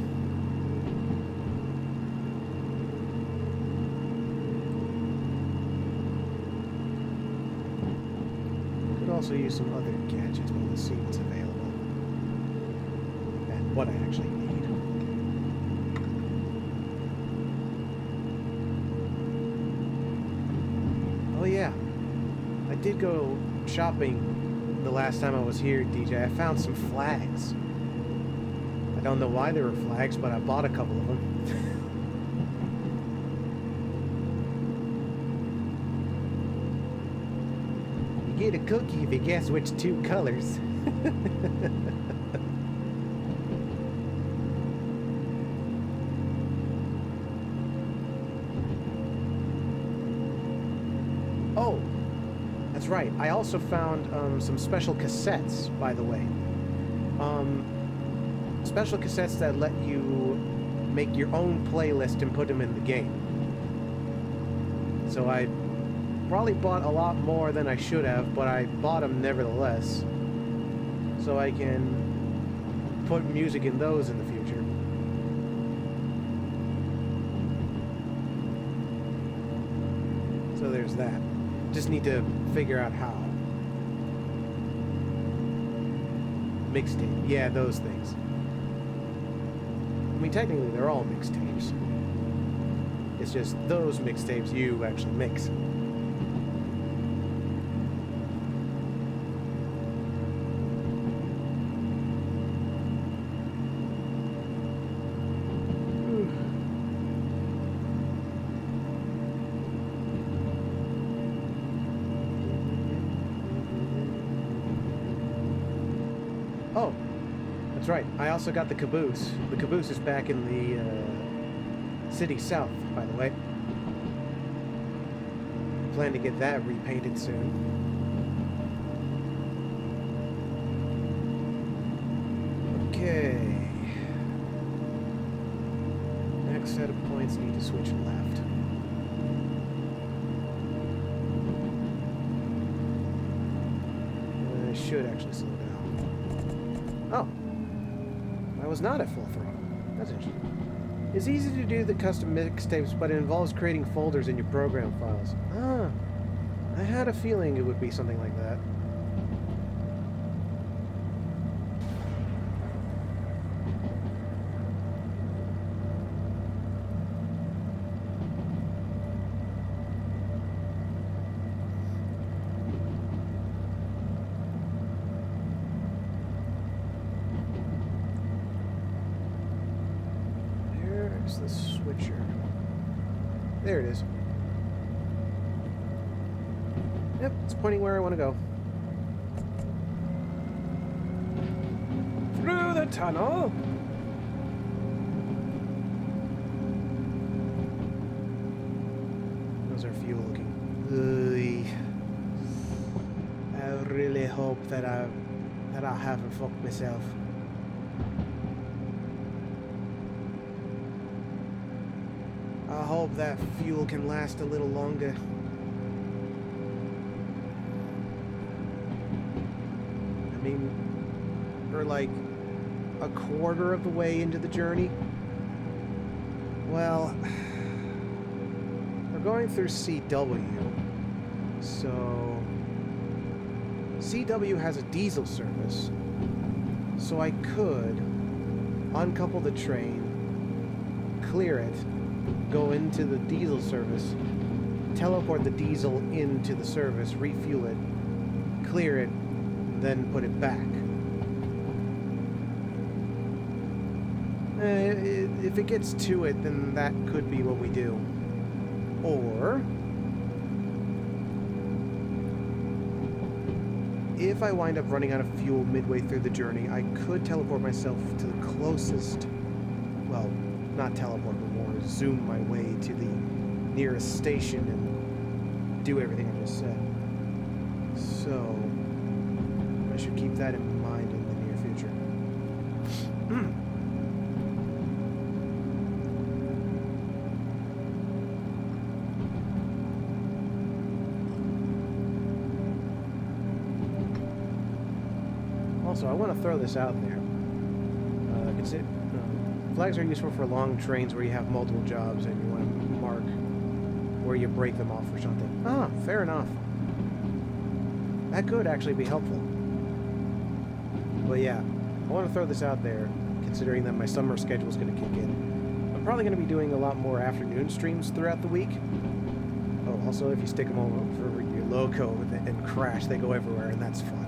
Could also use some other gadgets, but we'll see what's available. And what I actually need. Oh yeah, I did go shopping the last time I was here, DJ. I found some flags. I don't know why they were flags, but I bought a couple of them. You get a cookie if you guess which two colors. Oh, that's right. I also found some special cassettes, by the way. Special cassettes that let you make your own playlist and put them in the game. So I probably bought a lot more than I should have, but I bought them nevertheless. So I can put music in those in the future. So there's that. Just need to figure out how. Mixtape. Yeah, those things. I mean, technically, they're all mixtapes. It's just those mixtapes you actually mix. Oh, that's right. I also got the caboose. The caboose is back in the city south, by the way. Plan to get that repainted soon. Okay. Next set of points need to switch left. I should actually slow down. Oh, I was not at full throttle. That's interesting. It's easy to do the custom mixtapes, but it involves creating folders in your program files. Ah, I had a feeling it would be something like that. The switcher. There it is. Yep, it's pointing where I want to go. Through the tunnel. hope that I haven't fucked myself. I hope that fuel can last a little longer. I mean, we're like a quarter of the way into the journey. Well, we're going through CW, so CW has a diesel service, so I could uncouple the train, clear it, go into the diesel service, teleport the diesel into the service, refuel it, clear it, then put it back. If it gets to it, then that could be what we do. Or if I wind up running out of fuel midway through the journey, I could teleport myself to the closest, well, not teleport, but more zoom my way to the nearest station and do everything I just said. So I should keep that in mind in the near future. Also, I want to throw this out there. Flags are useful for long trains where you have multiple jobs and you want to mark where you break them off or something. Ah, fair enough. That could actually be helpful. But yeah, I want to throw this out there, considering that my summer schedule is going to kick in. I'm probably going to be doing a lot more afternoon streams throughout the week. Oh, also, if you stick them over your loco and crash, they go everywhere, and that's fun.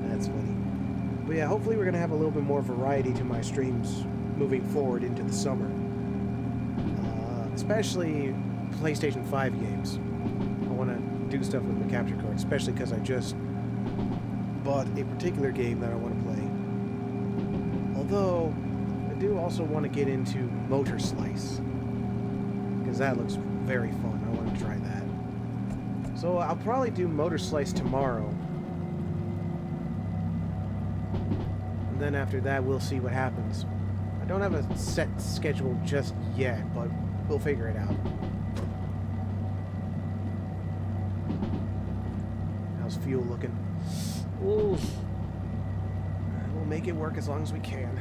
That's funny. But yeah, hopefully we're going to have a little bit more variety to my streams moving forward into the summer. Especially PlayStation 5 games. I want to do stuff with the capture card, especially because I just bought a particular game that I want to play. Although, I do also want to get into Motor Slice, because that looks very fun. I want to try that. So I'll probably do Motor Slice tomorrow. And then after that, we'll see what happens. I don't have a set schedule just yet, but we'll figure it out. How's fuel looking? Ooh. We'll make it work as long as we can.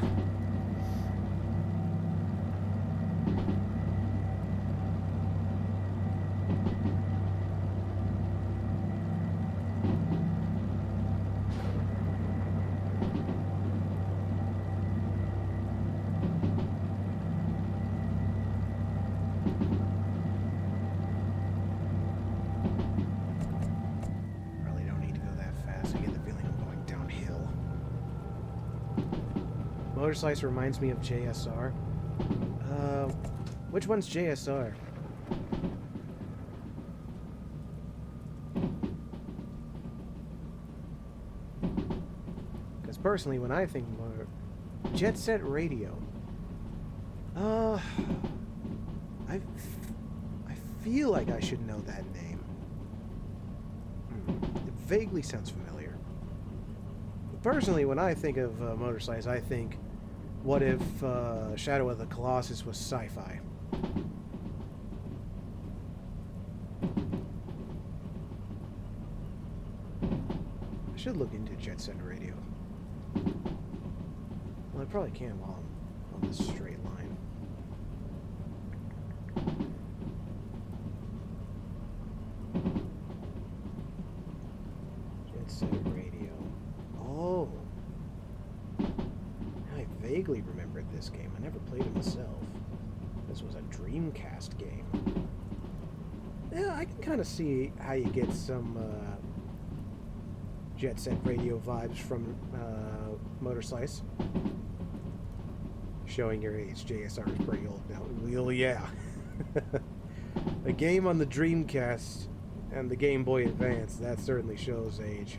Motor Slice reminds me of JSR. Which one's JSR? Because personally, when I think motor... Jet Set Radio. I feel like I should know that name. It vaguely sounds familiar. Personally, when I think of Motor Slice, I think, what if Shadow of the Colossus was sci-fi? I should look into Jet Set Radio. Well, I probably can while I'm on this straight line. Jet Set Radio. Oh. I vaguely remembered this game. I never played it myself. This was a Dreamcast game. Yeah, I can kind of see how you get some Jet Set Radio vibes from Motor Slice. Showing your age, JSR is pretty old now. Well, yeah. A game on the Dreamcast and the Game Boy Advance, that certainly shows age.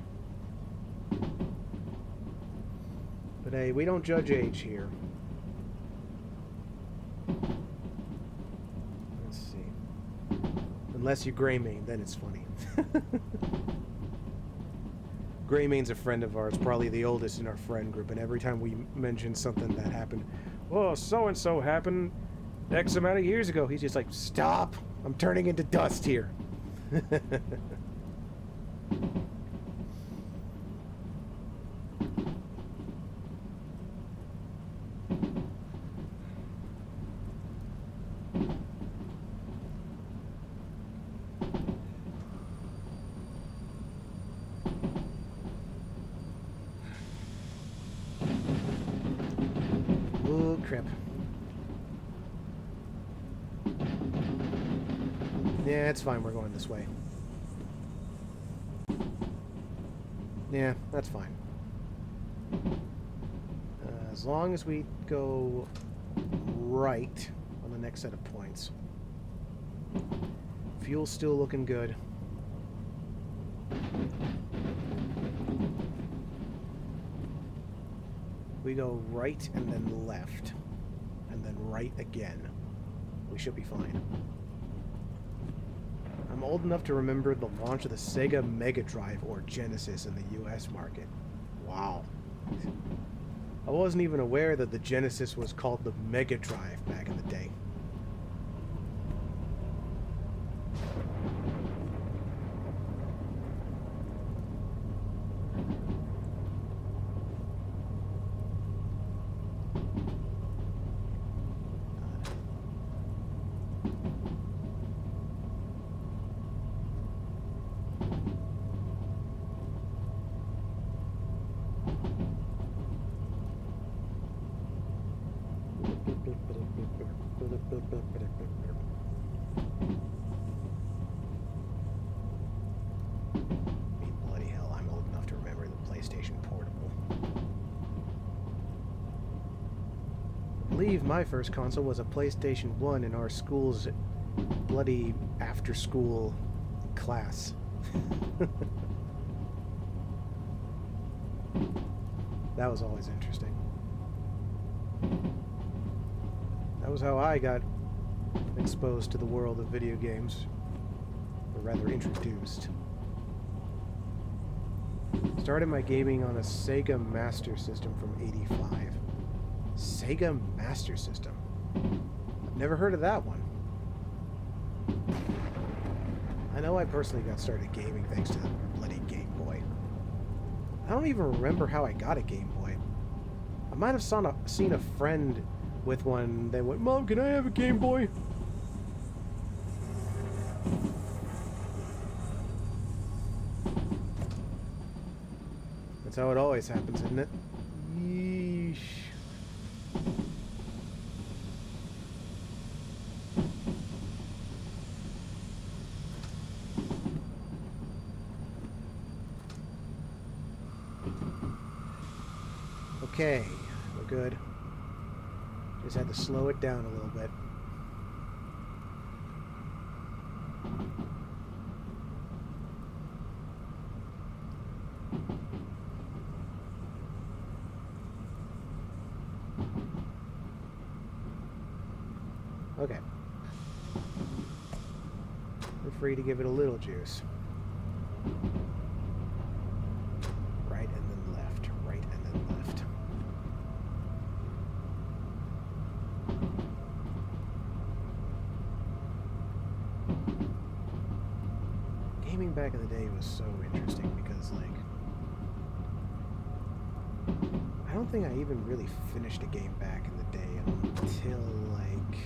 But hey, we don't judge age here. Let's see. Unless you Greymane, then it's funny. Greymane's a friend of ours, probably the oldest in our friend group, and every time we mention something that happened, oh, so-and-so happened X amount of years ago, he's just like, stop! I'm turning into dust here. Oh, crap. Yeah, it's fine. We're going this way. Yeah, that's fine. As long as we go right on the next set of points. Fuel's still looking good. We go right and then left. And then right again. We should be fine. I'm old enough to remember the launch of the Sega Mega Drive or Genesis in the US market. Wow. I wasn't even aware that the Genesis was called the Mega Drive back in the day. Bloody hell, I'm old enough to remember the PlayStation Portable. I believe my first console was a PlayStation 1 in our school's bloody after-school class. That was always interesting. That was how I got exposed to the world of video games. Or rather, introduced. Started my gaming on a Sega Master System from '85. Sega Master System? I've never heard of that one. I know I personally got started gaming thanks to the bloody Game Boy. I don't even remember how I got a Game Boy. I might have seen a friend with one that went, "Mom, can I have a Game Boy?" That's how it always happens, isn't it? Yeesh. Okay, we're good. Just had to slow it down a little bit. Okay. We're free to give it a little juice. Right and then left, right and then left. Gaming back in the day was so interesting because, like, I don't think I even really finished a game back in the day until, like,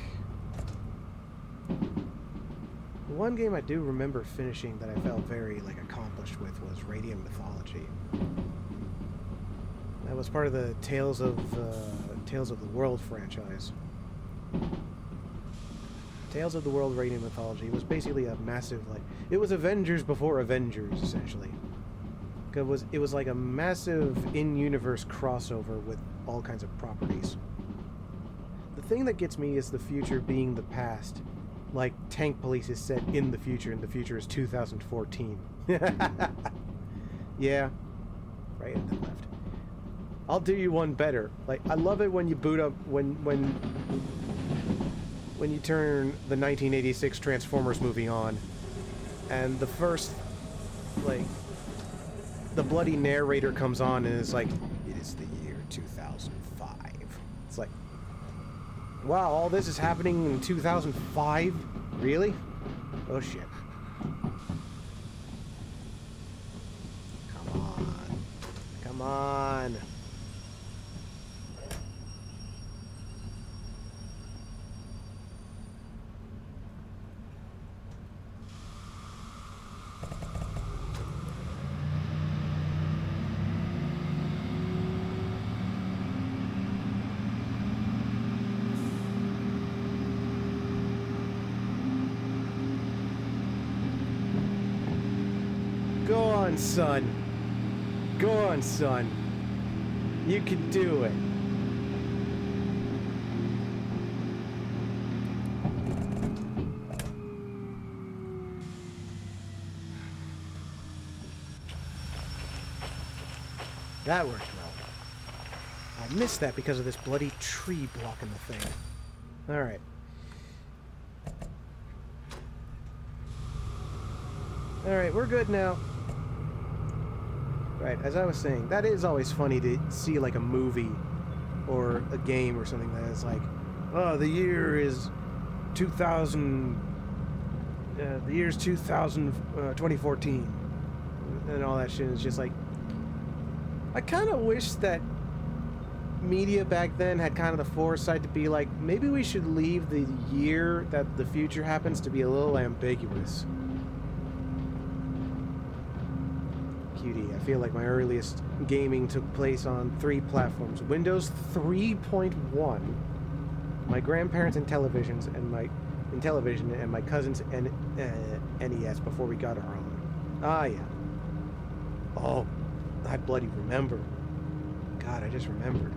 the one game I do remember finishing that I felt very, like, accomplished with was Radiant Mythology. That was part of the Tales of the World franchise. Tales of the World Radiant Mythology was basically a massive, like, it was Avengers before Avengers, essentially. It was like a massive in-universe crossover with all kinds of properties. The thing that gets me is the future being the past. Like, Tank Police is set in the future, and the future is 2014. Yeah. Right and then left. I'll do you one better. Like, I love it when you boot up, when you turn the 1986 Transformers movie on, and the first, like, the bloody narrator comes on and is like, it is the year 2005. It's like, wow, all this is happening in 2005? Really? Oh shit. Come on. Come on. Go on, son. Go on, son. You can do it. That worked well. I missed that because of this bloody tree blocking the thing. Alright. Alright, we're good now. Right, as I was saying, that is always funny to see like a movie or a game or something that is like, oh, the year is 2000, the year's 2014, and all that shit. Is just like, I kind of wish that media back then had kind of the foresight to be like, maybe we should leave the year that the future happens to be a little ambiguous. I feel like my earliest gaming took place on 3 platforms: Windows 3.1, my grandparents' televisions, and my cousin's NES before we got our own. Ah, yeah. Oh, I bloody remember. God, I just remembered.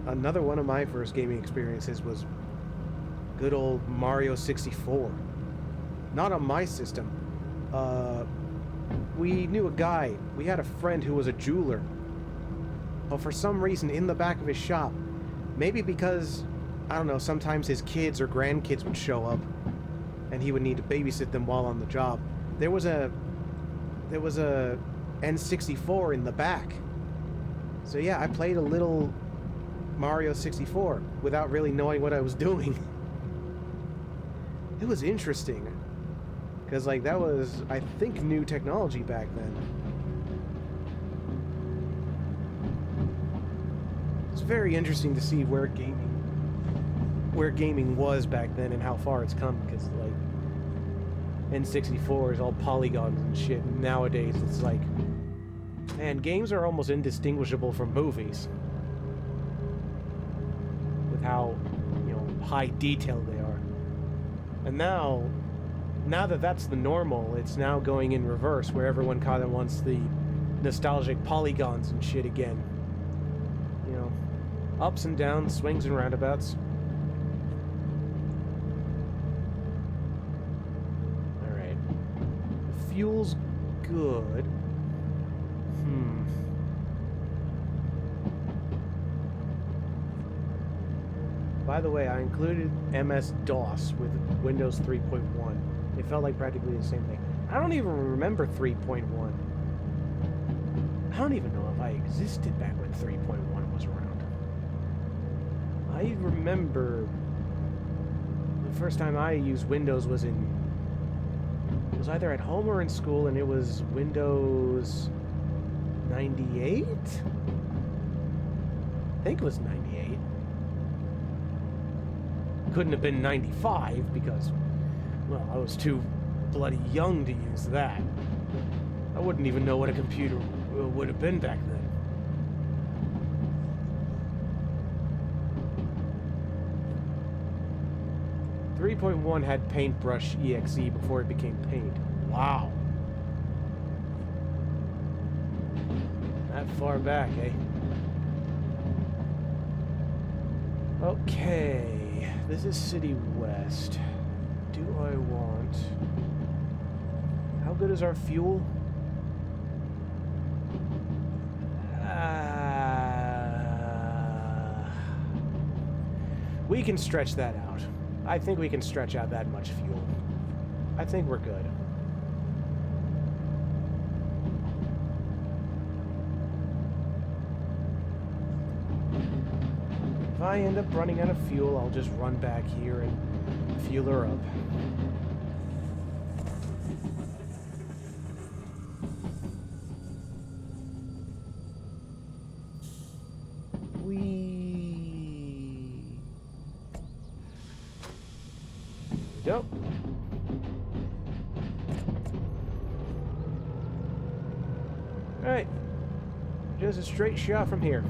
Another one of my first gaming experiences was good old Mario 64. Not on my system. We knew a guy. We had a friend who was a jeweler. But for some reason, in the back of his shop, maybe because, I don't know, sometimes his kids or grandkids would show up, and he would need to babysit them while on the job. There was a N64 in the back. So yeah, I played a little Mario 64 without really knowing what I was doing. It was interesting. Because, like, that was, I think, new technology back then. It's very interesting to see where gaming was back then and how far it's come. Because, like, N64 is all polygons and shit. And nowadays, it's like, man, games are almost indistinguishable from movies. With how, you know, high detail they are. And now that that's the normal, it's now going in reverse, where everyone kind of wants the nostalgic polygons and shit again. You know, ups and downs, swings and roundabouts. Alright. The fuel's good. By the way, I included MS-DOS with Windows 3.1. It felt like practically the same thing. I don't even remember 3.1. I don't even know if I existed back when 3.1 was around. I remember the first time I used Windows was either at home or in school, and it was Windows 98? I think it was 98. Couldn't have been 95 because, well, I was too bloody young to use that. I wouldn't even know what a computer would have been back then. .1 had Paintbrush EXE before it became Paint. Wow. That far back, eh? Okay, this is City West. Do I want... How good is our fuel? We can stretch that out. I think we can stretch out that much fuel. I think we're good. If I end up running out of fuel, I'll just run back here and fuel her up. Yep. Alright. Just a straight shot from here.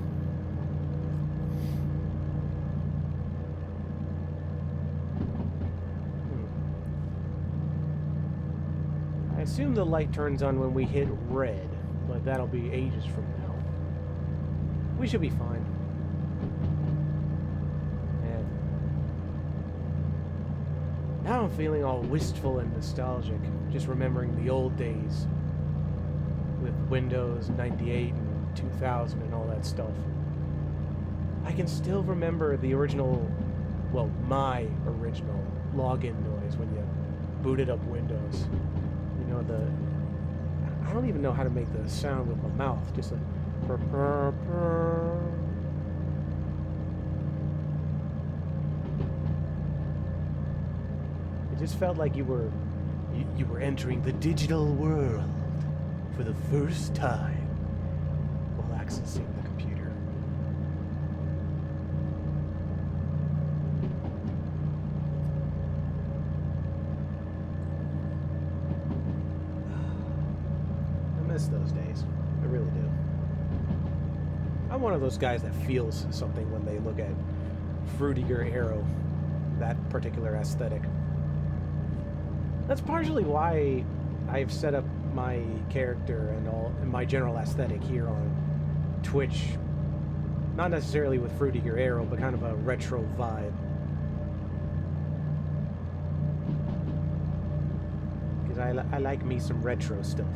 I assume the light turns on when we hit red, but that'll be ages from now. We should be fine. Now I'm feeling all wistful and nostalgic, just remembering the old days with Windows 98 and 2000 and all that stuff. I can still remember the original, well, my original login noise when you booted up Windows. You know, I don't even know how to make the sound with my mouth, just like purr, purr, purr. It just felt like you were entering the digital world for the first time while accessing the computer. I miss those days. I really do. I'm one of those guys that feels something when they look at Fruitiger Arrow, that particular aesthetic. That's partially why I've set up my character and my general aesthetic here on Twitch. Not necessarily with Fruitiger Arrow, but kind of a retro vibe. Because I like me some retro stuff.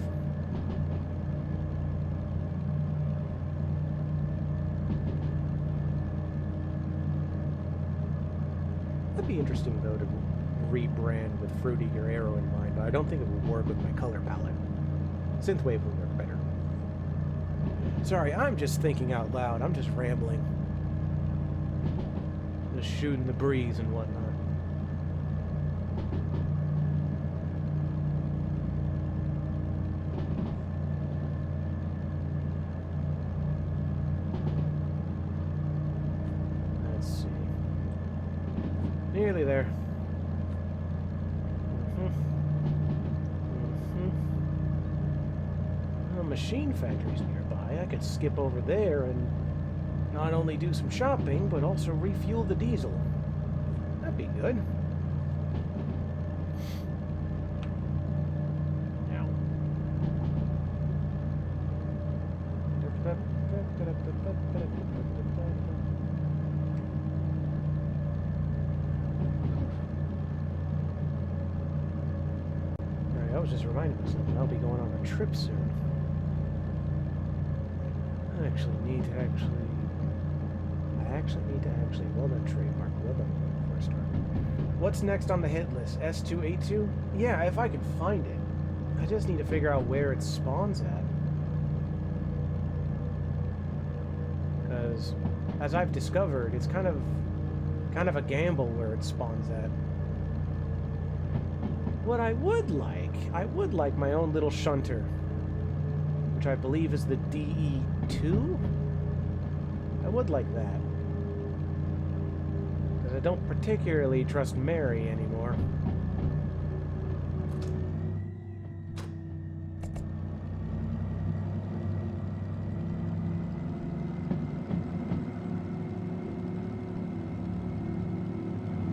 That'd be interesting though to rebrand with Fruitiger Arrow in mind, but I don't think it would work with my color palette. Synthwave would work better. Sorry, I'm just thinking out loud. I'm just rambling. Just shooting the breeze and whatnot. Let's see. Nearly there. Machine factories nearby. I could skip over there and not only do some shopping, but also refuel the diesel. That'd be good. Now. Alright, I was just reminding myself I'll be going on a trip soon. I actually need to actually, well done trademark, well done first start. What's next on the hit list? S282? Yeah, if I can find it. I just need to figure out where it spawns at. Because, as I've discovered, it's kind of a gamble where it spawns at. What I would like my own little shunter, which I believe is the DE2. I would like that. Because I don't particularly trust Mary anymore.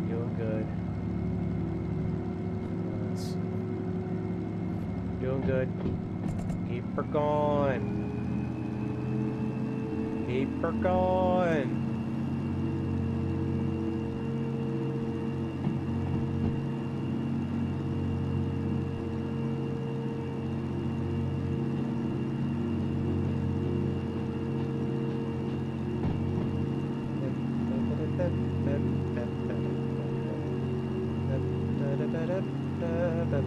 Doing good. Let's see. Doing good. Keep her going. Keep her going. We're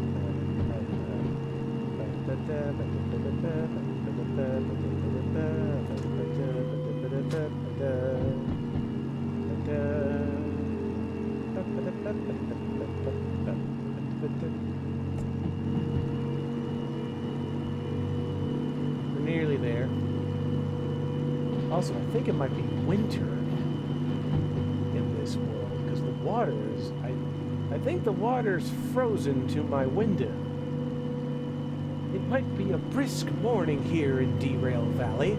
nearly there. Also, I think it might be winter in this world because the water's. I think the water's frozen to my window. It might be a brisk morning here in Derail Valley.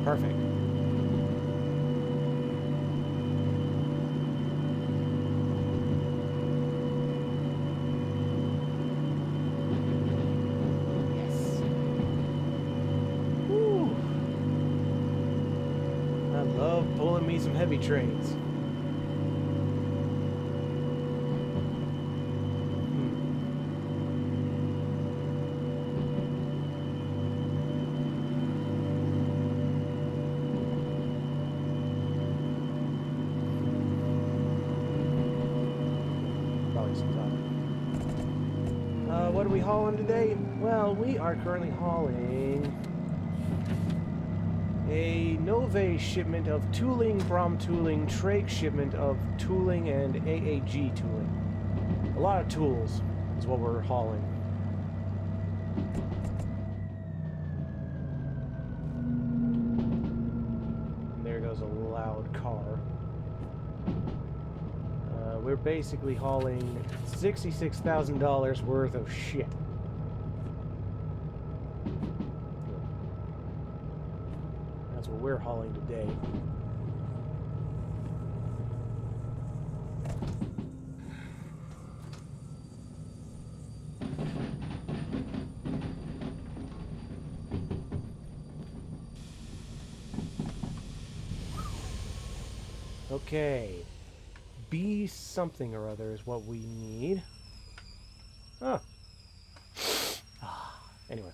Perfect. Yes. Woo. I love pulling me some heavy trains. What are we hauling today? Well, we are currently hauling a Nove shipment of tooling, Brom tooling, Trake shipment of tooling, and AAG tooling. A lot of tools is what we're hauling. And there goes a loud car. We're basically hauling $66,000 worth of shit. That's what we're hauling today. Okay. B something or other is what we need. Oh. Anyway.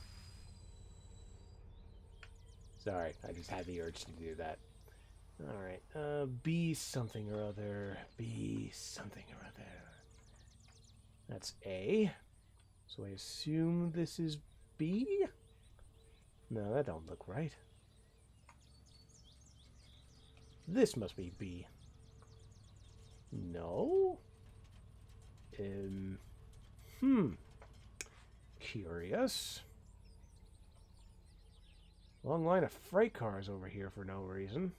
Sorry, I just had the urge to do that. Alright, B something or other. B something or other. That's A. So I assume this is B? No, that don't look right. This must be B. No? Curious. Long line of freight cars over here for no reason.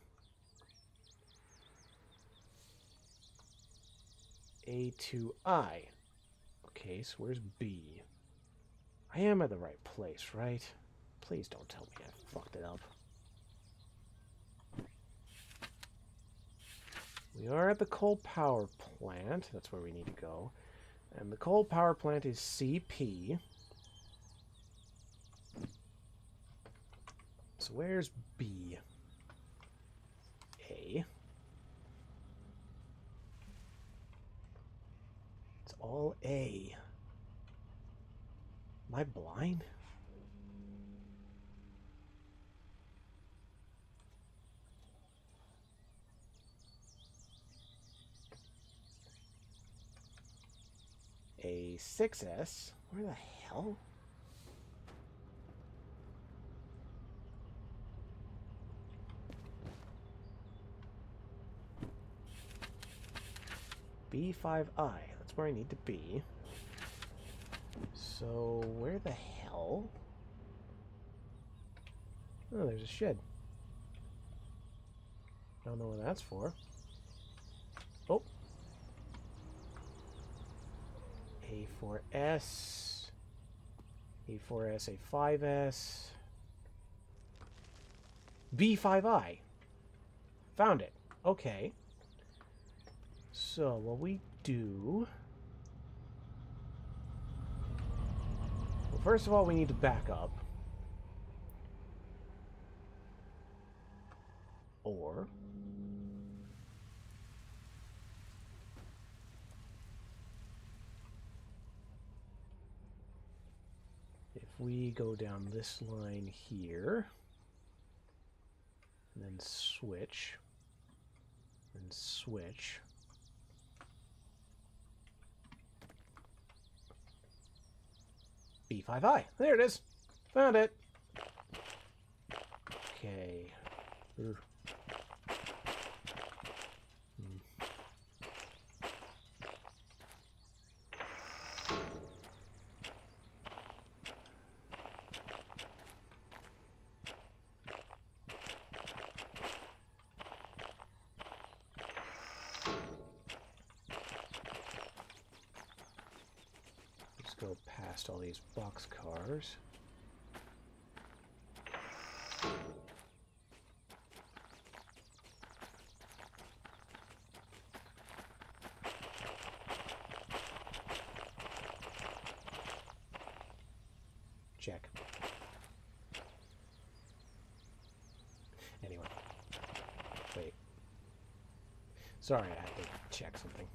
A to I. Okay, so where's B? I am at the right place, right? Please don't tell me I fucked it up. We are at the coal power plant. That's where we need to go. And the coal power plant is CP. So where's B? A. It's all A. Am I blind? A 6S? Where the hell? B5I. That's where I need to be. So, where the hell? Oh, there's a shed. Don't know what that's for. A4S, A4S, A5S, B5I. Found it. Okay. So what we do... Well, first of all, we need to back up. Or... if we go down this line here, and then switch, and switch... B5I. There it is. Found it. Okay. Go past all these boxcars. Check. Anyway. Wait. Sorry, I had to check something.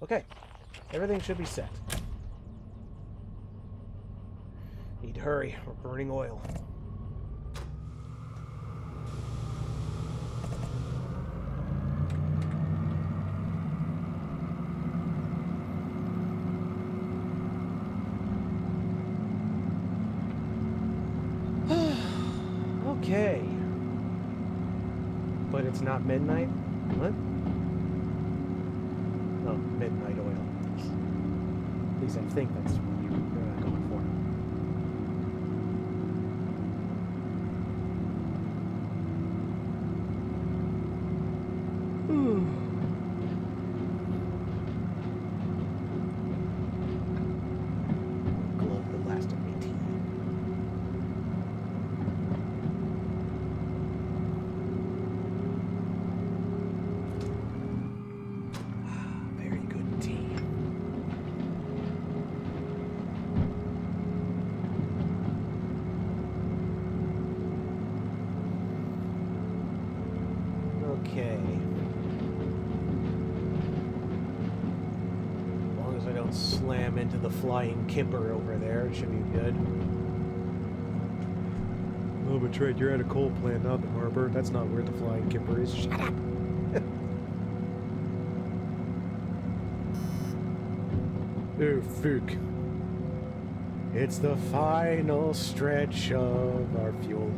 Okay, everything should be set. Need to hurry, we're burning oil. Okay. But it's not midnight? What? Oh, midnight oil. At least I think that's what you're going for. Glove that lasted me tea. Okay. As long as I don't slam into the flying kipper over there, it should be good. Oh, but Trent, you're at a coal plant, not the harbor. That's not where the flying kipper is. Shut up! Oh, fuck. It's the final stretch of our fuel.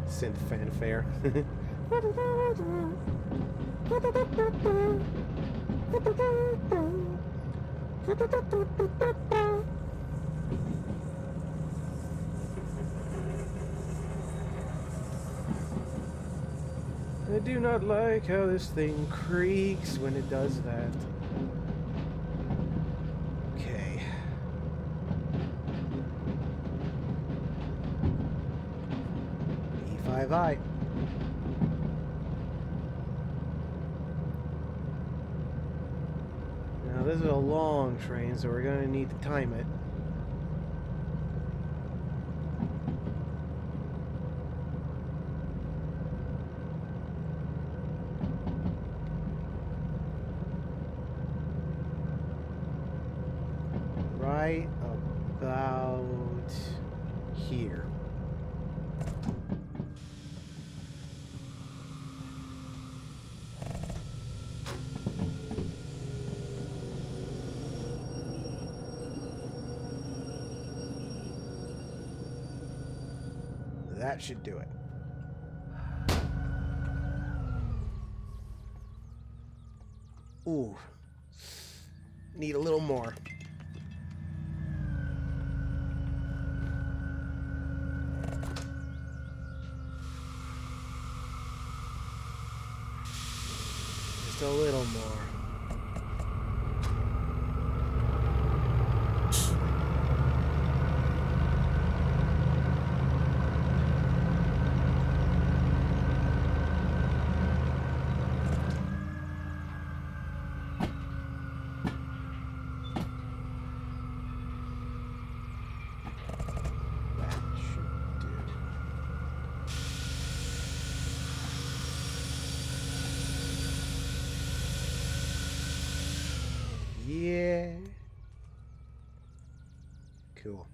Synth fanfare. I do not like how this thing creaks when it does that. Okay. E5I. Now this is a long train, so we're going to need to time it. Right about here. That should do it. Ooh. Need a little more. Just a little more. Yeah. Cool.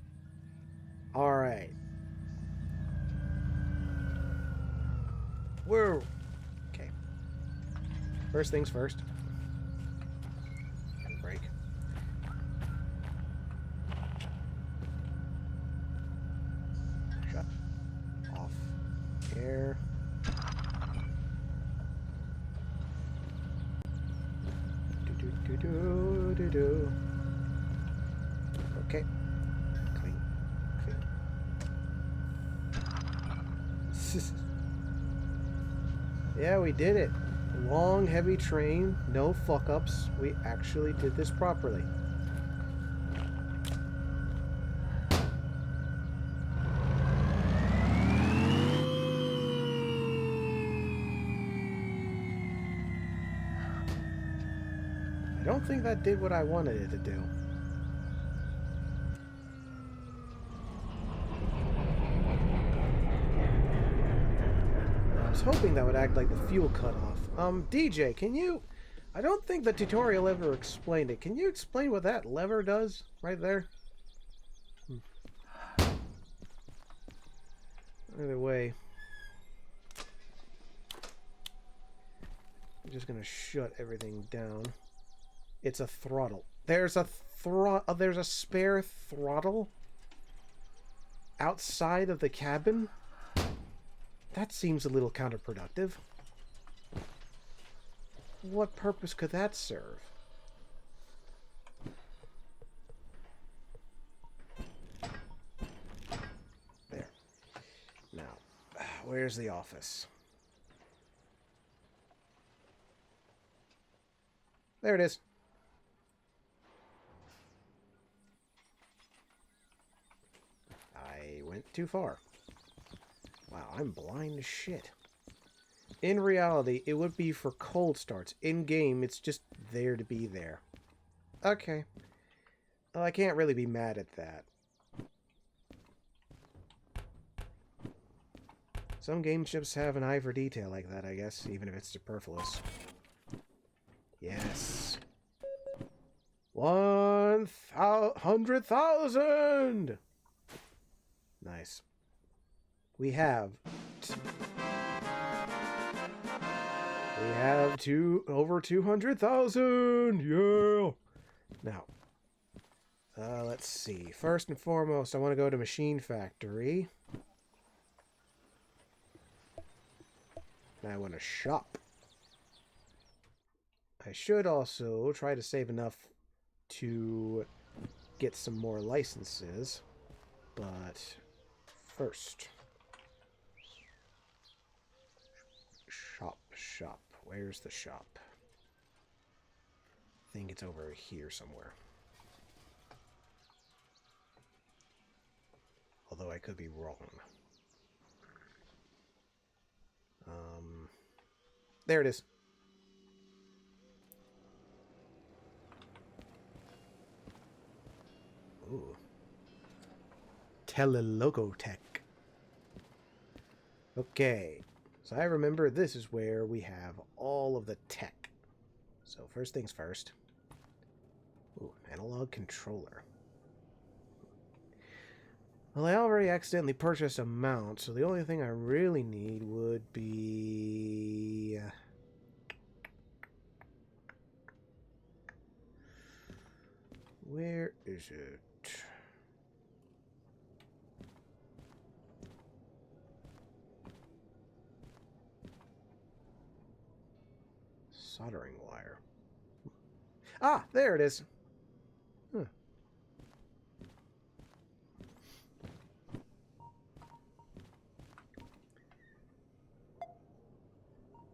All right. We're okay. First things first. Break. Shut off. Air. Do. Okay. Clean. Yeah, we did it. Long, heavy train. No fuck-ups. We actually did this properly. I don't think that did what I wanted it to do. I was hoping that would act like the fuel cutoff. DJ, can you... I don't think the tutorial ever explained it. Can you explain what that lever does right there? Either way. I'm just gonna shut everything down. It's a throttle. There's a there's a spare throttle outside of the cabin? That seems a little counterproductive. What purpose could that serve? There. Now, where's the office? There it is. I went too far. Wow, I'm blind as shit. In reality, it would be for cold starts. In-game, it's just there to be there. Okay. Well, I can't really be mad at that. Some game ships have an eye for detail like that, I guess, even if it's superfluous. Yes. 100,000! Nice. We have over 200,000. Yeah. Now, let's see. First and foremost, I want to go to Machine Factory. And I want to shop. I should also try to save enough to get some more licenses. But first, shop. Where's the shop? I think it's over here somewhere. Although I could be wrong. There it is. Ooh. Telelogotech. Okay. So I remember this is where we have all of the tech. So first things first. Ooh, analog controller. Well, I already accidentally purchased a mount, so the only thing I really need would be... where is it? Soldering wire. Ah, there it is.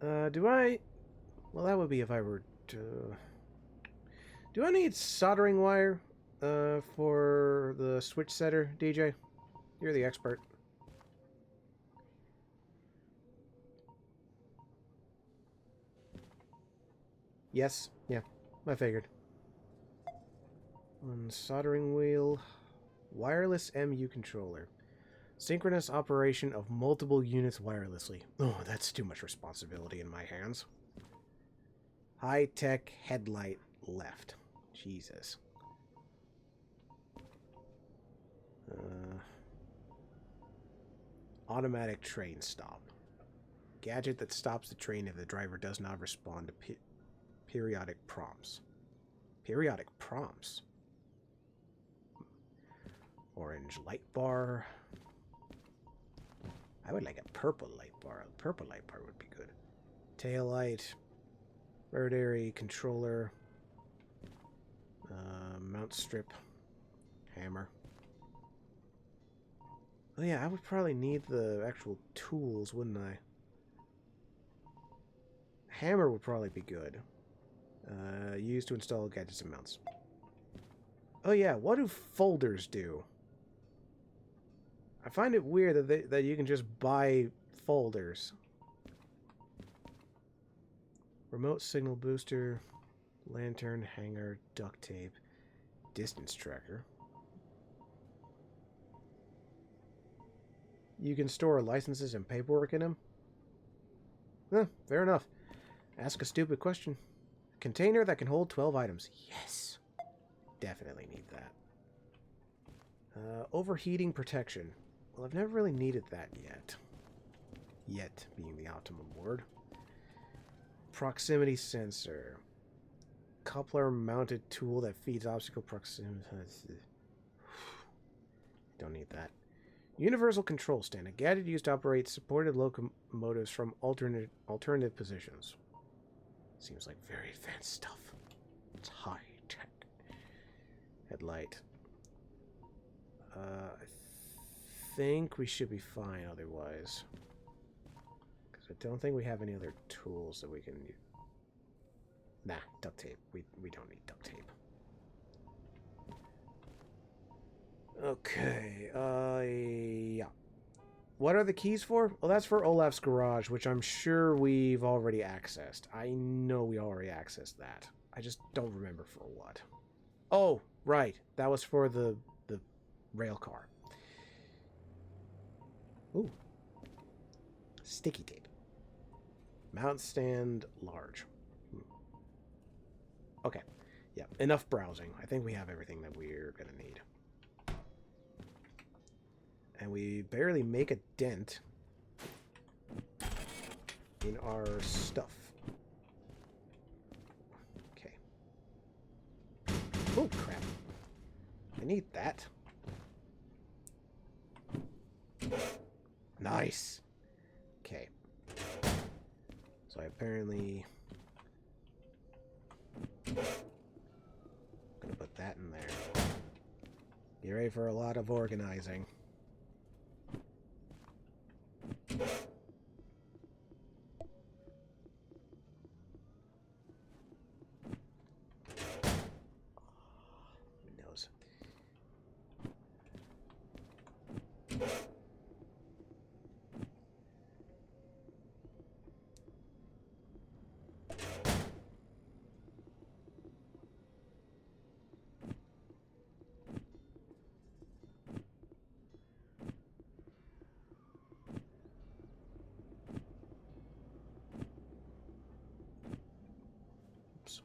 Huh. Do I... Well, that would be if I were to... Do I need soldering wire for the switch setter, DJ? You're the expert. Yes. Yeah, I figured. On soldering wheel, wireless MU controller. Synchronous operation of multiple units wirelessly. Oh, that's too much responsibility in my hands. High-tech headlight left. Jesus. Automatic train stop. Gadget that stops the train if the driver does not respond to periodic prompts. Periodic prompts? Orange light bar. I would like a purple light bar. A purple light bar would be good. Tail light. Rotary controller. Mount strip. Hammer. Oh yeah, I would probably need the actual tools, wouldn't I? Hammer would probably be good. Used to install gadgets and mounts. Oh yeah, what do folders do? I find it weird that you can just buy folders. Remote signal booster, lantern, hanger, duct tape, distance tracker. You can store licenses and paperwork in them? Fair enough. Ask a stupid question. A container that can hold 12 items. Yes. Definitely need that. Overheating protection. Well, I've never really needed that yet. Yet being the optimum word. Proximity sensor. Coupler mounted tool that feeds obstacle proximity. Don't need that. Universal control stand. A gadget used to operate supported locomotives from alternative positions. Seems like very advanced stuff. It's high tech. Headlight. I think we should be fine otherwise. Because I don't think we have any other tools that we can use. Nah, duct tape. We don't need duct tape. Okay, yeah. What are the keys for? Well, that's for Olaf's garage, which I'm sure we've already accessed. I know we already accessed that. I just don't remember for what. Oh, right. That was for the rail car. Ooh. Sticky tape. Mount stand large. Okay. Yeah, enough browsing. I think we have everything that we're going to need. And we barely make a dent in our stuff. Okay. Oh, crap. I need that. Nice. Okay. So I apparently... I'm gonna put that in there. Get ready for a lot of organizing. Windows. Oops.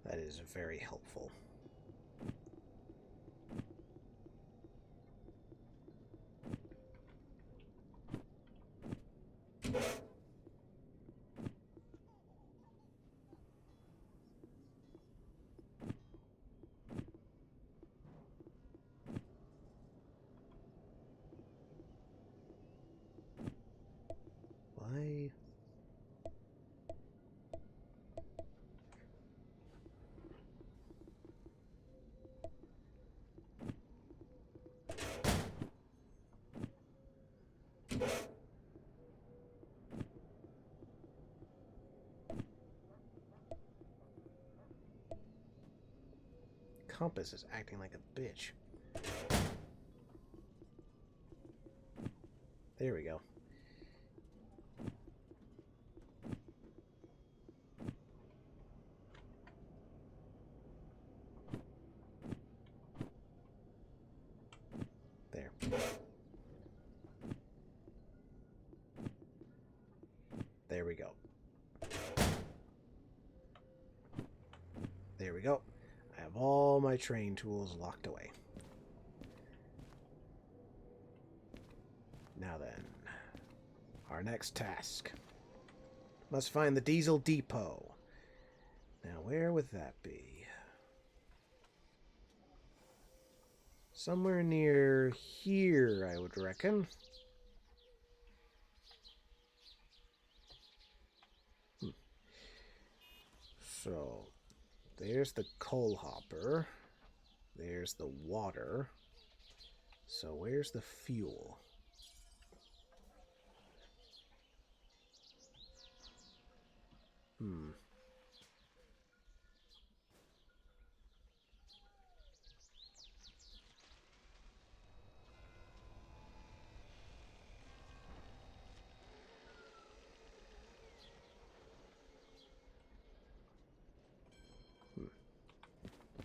That is very helpful. Why? compass is acting like a bitch. There we go. There. There we go. There we go. I have all my train tools locked away. Now then, our next task. Must find the diesel depot. Now, where would that be? Somewhere near here, I would reckon. So, there's the coal hopper. There's the water. So, where's the fuel?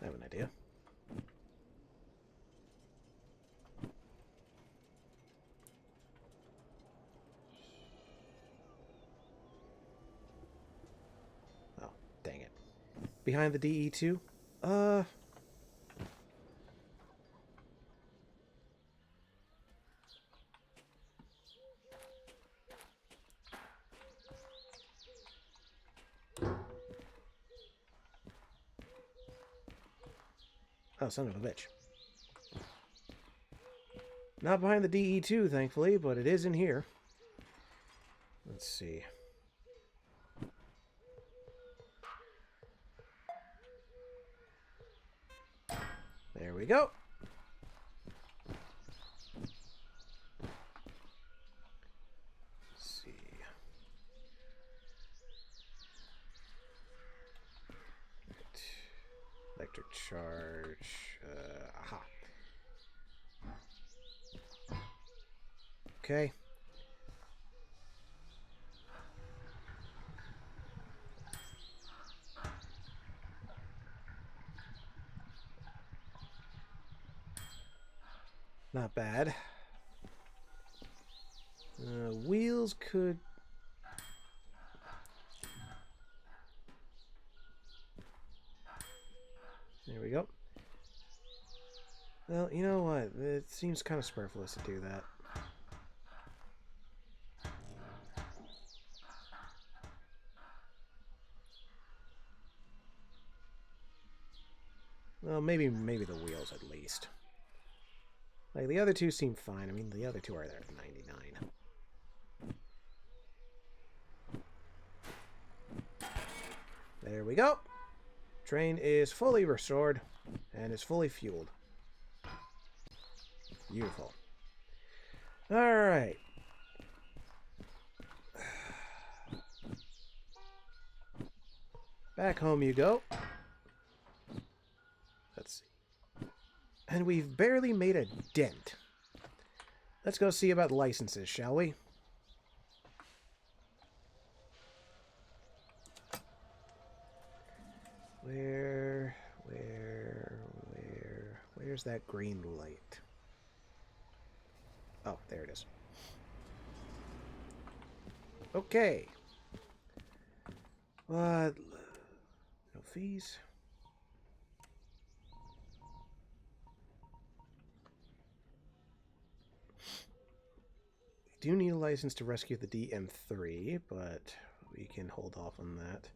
I have an idea. Oh, dang it. Behind the DE2? Oh, son of a bitch. Not behind the DE2, thankfully, but it is in here. Let's see. There we go. Let's see. Electric charge. Aha. Okay. Not bad. Wheels could... There we go. Well, you know what? It seems kind of superfluous to do that. Well, maybe the wheels at least. Like, the other two seem fine. I mean, the other two are there at 99. There we go. Train is fully restored and is fully fueled. Beautiful. Alright. Back home you go. Let's see. And we've barely made a dent. Let's go see about licenses, shall we? Where's that green light? Oh, there it is. Okay. No fees. We do need a license to rescue the DM3, but we can hold off on that.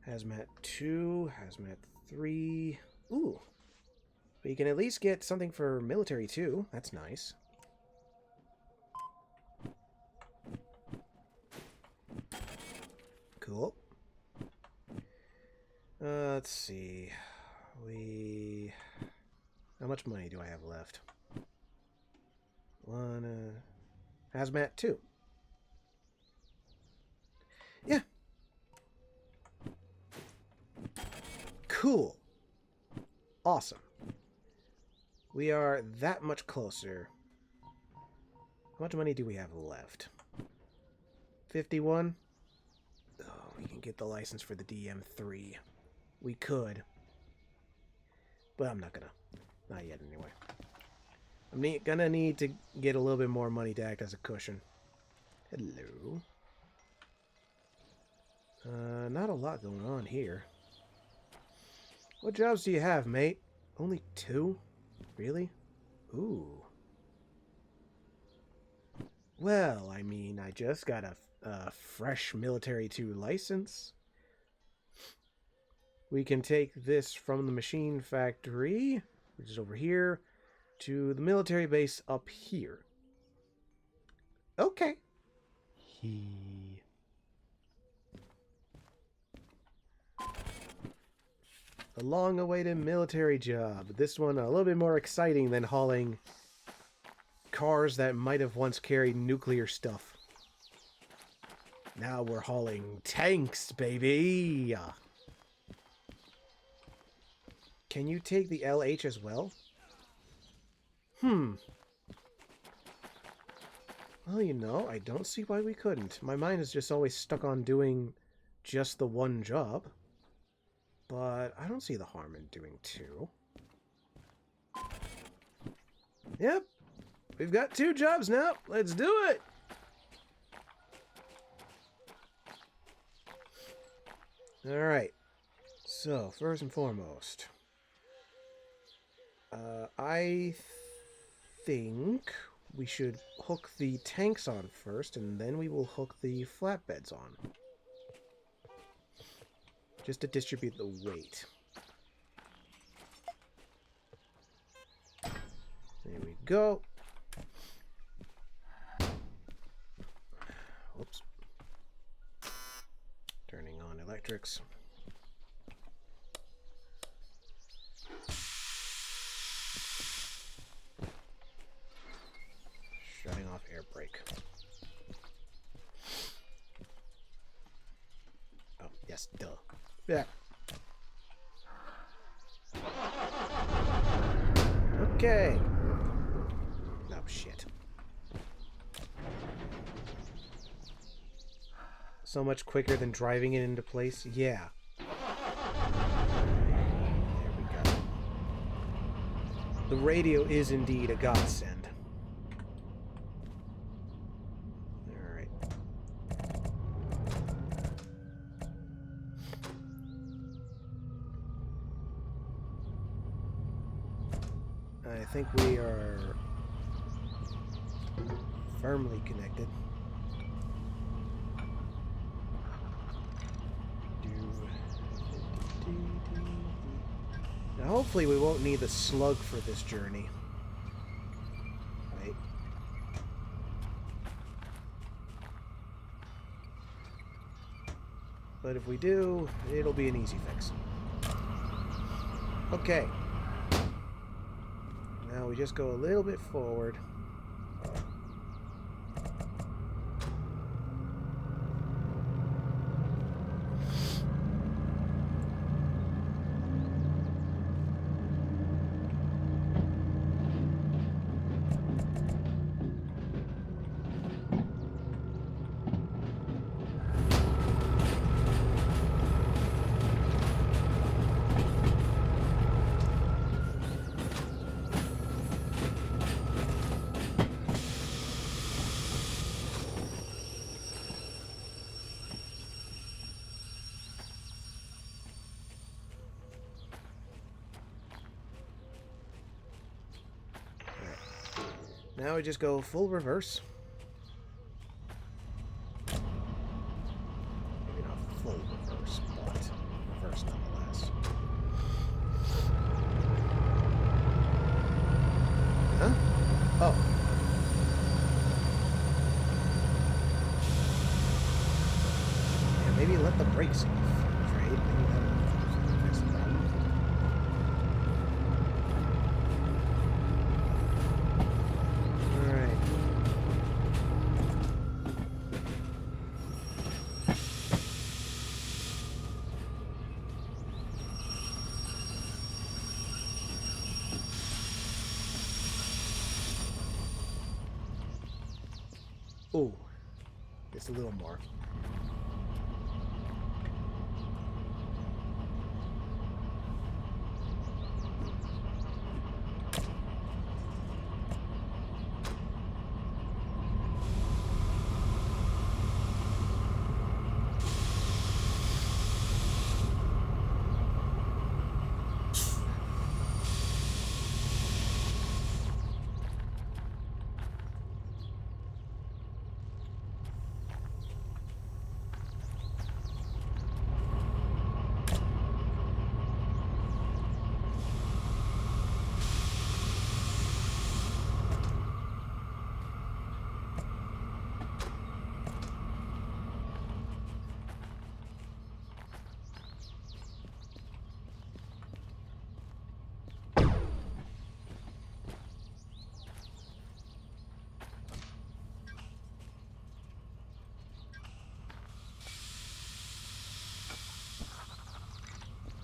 Hazmat 2, Hazmat 3. Ooh. We can at least get something for military 2. That's nice. Cool. Let's see. How much money do I have left? Hazmat 2. Yeah. Cool. Awesome. We are that much closer. How much money do we have left? 51? Oh, we can get the license for the DM3. We could. But I'm not gonna. Not yet, anyway. I'm gonna need to get a little bit more money to act as a cushion. Hello. Not a lot going on here. What jobs do you have, mate? Only 2? Really? Ooh. Well, I mean, I just got a fresh Military 2 license. We can take this from the machine factory, which is over here, to the military base up here. Okay. A long-awaited military job. This one a little bit more exciting than hauling cars that might have once carried nuclear stuff. Now we're hauling tanks, baby! Can you take the LH as well? Well, you know, I don't see why we couldn't. My mind is just always stuck on doing just the one job. But I don't see the harm in doing 2. Yep. We've got 2 jobs now. Let's do it. Alright. So, first and foremost. I think we should hook the tanks on first, and then we will hook the flatbeds on. Just to distribute the weight. There we go. Whoops. Turning on electrics. Shutting off air brake. Oh, yes, duh. Yeah. Okay. Oh, shit. So much quicker than driving it into place? Yeah. There we go. The radio is indeed a godsend. Alright. I think we are firmly connected. Now hopefully we won't need the slug for this journey. Right. But if we do, it'll be an easy fix. Okay. Now we just go a little bit forward. Now we just go full reverse. Maybe not full reverse, but reverse nonetheless. Huh? Oh. Yeah, maybe let the brakes off. Trade. Maybe that'll fix the problem. Oh, just a little more.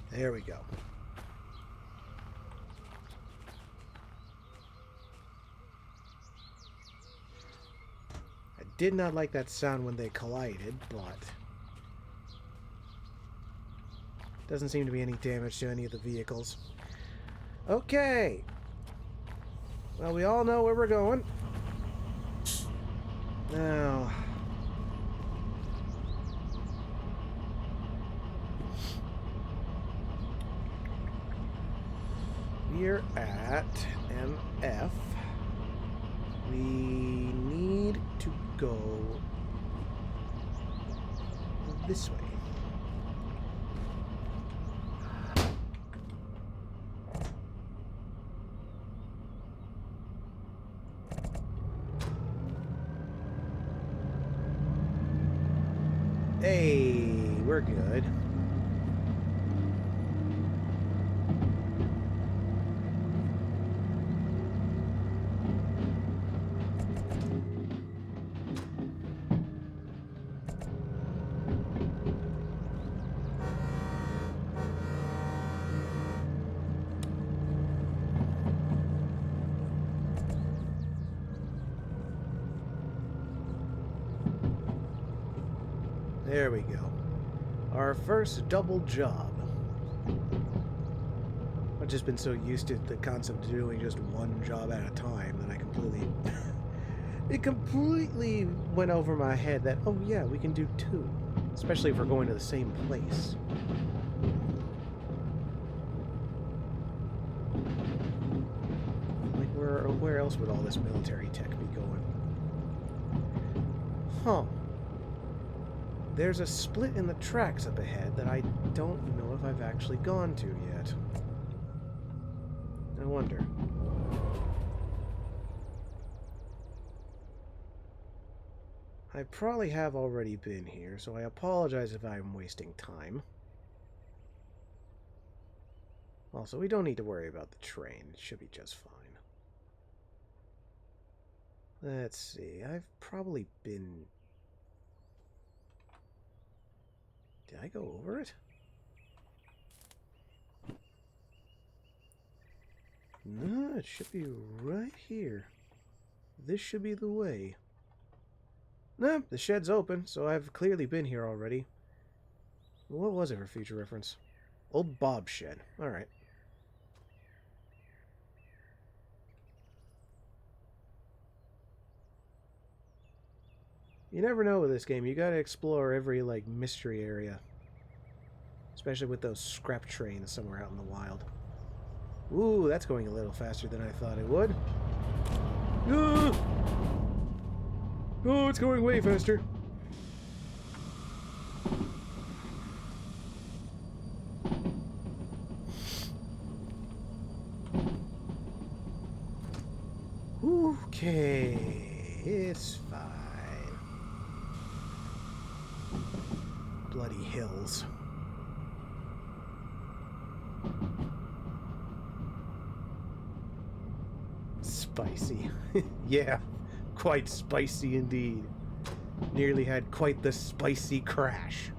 There we go. I did not like that sound when they collided, but doesn't seem to be any damage to any of the vehicles. Okay. Well, we all know where we're going. Now, we're at MF. We need to go this way. Hey, we're good. There we go. Our first double job. I've just been so used to the concept of doing just one job at a time that I completely... it completely went over my head that, oh yeah, we can do two. Especially if we're going to the same place. Like, where else would all this military tech be going? Huh. There's a split in the tracks up ahead that I don't know if I've actually gone to yet. I wonder. I probably have already been here, so I apologize if I'm wasting time. Also, we don't need to worry about the train. It should be just fine. Let's see. I've probably been... Did I go over it? No, it should be right here. This should be the way. No, the shed's open, so I've clearly been here already. What was it for future reference? Old Bob's shed. Alright. You never know with this game. You gotta explore every, like, mystery area. Especially with those scrap trains somewhere out in the wild. Ooh, that's going a little faster than I thought it would. Oh, it's going way faster. Okay, it's fine. Bloody hills. Spicy. Yeah, quite spicy indeed. Nearly had quite the spicy crash.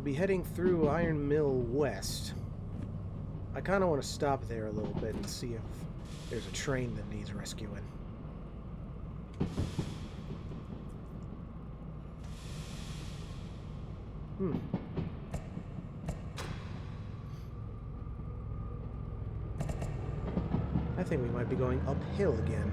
be heading through Iron Mill West. I kind of want to stop there a little bit and see if there's a train that needs rescuing. I think we might be going uphill again.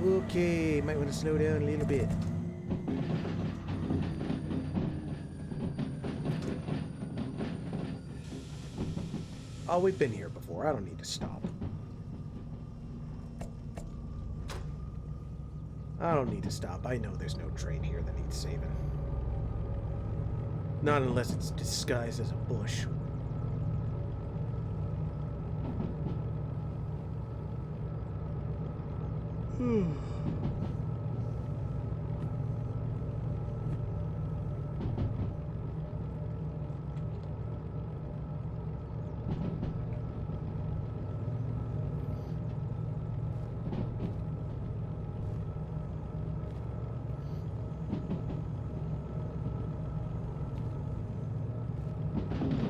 Okay, might want to slow down a little bit. Oh, we've been here before. I don't need to stop. I don't need to stop. I know there's no train here that needs saving. Not unless it's disguised as a bush.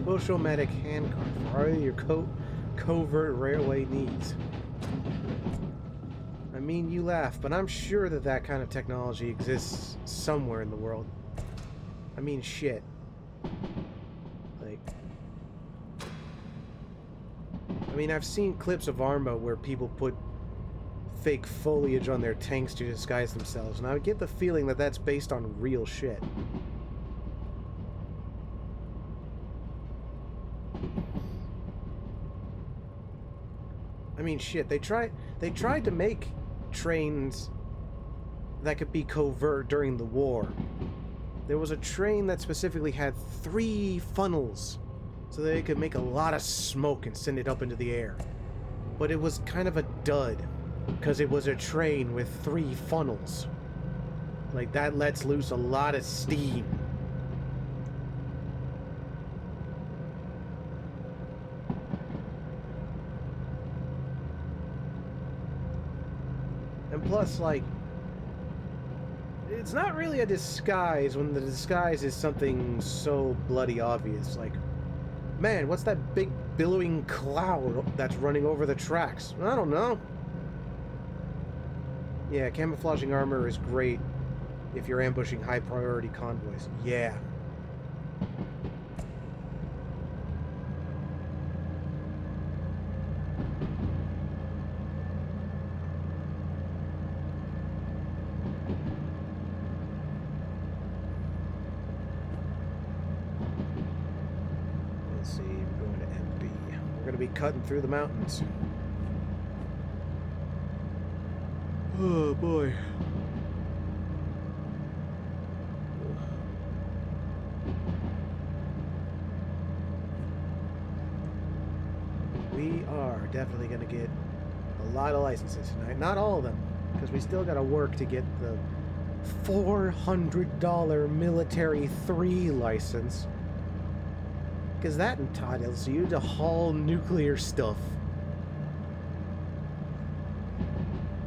Bush-o-matic handcart for all your covert railway needs. I mean, you laugh, but I'm sure that that kind of technology exists somewhere in the world. I mean, shit. Like... I mean, I've seen clips of Arma where people put fake foliage on their tanks to disguise themselves, and I would get the feeling that that's based on real shit. I mean, shit, they tried to make trains that could be covert during the war. There was a train that specifically had 3 funnels so that it could make a lot of smoke and send it up into the air. But it was kind of a dud because it was a train with 3 funnels. Like, that lets loose a lot of steam. And plus, like, it's not really a disguise when the disguise is something so bloody obvious. Like, man, what's that big billowing cloud that's running over the tracks? I don't know. Yeah, camouflaging armor is great if you're ambushing high priority convoys. Yeah. Cutting through the mountains. Oh boy. We are definitely going to get a lot of licenses tonight. Not all of them, because we still got to work to get the $400 military 3 license. Because that entitles you to haul nuclear stuff.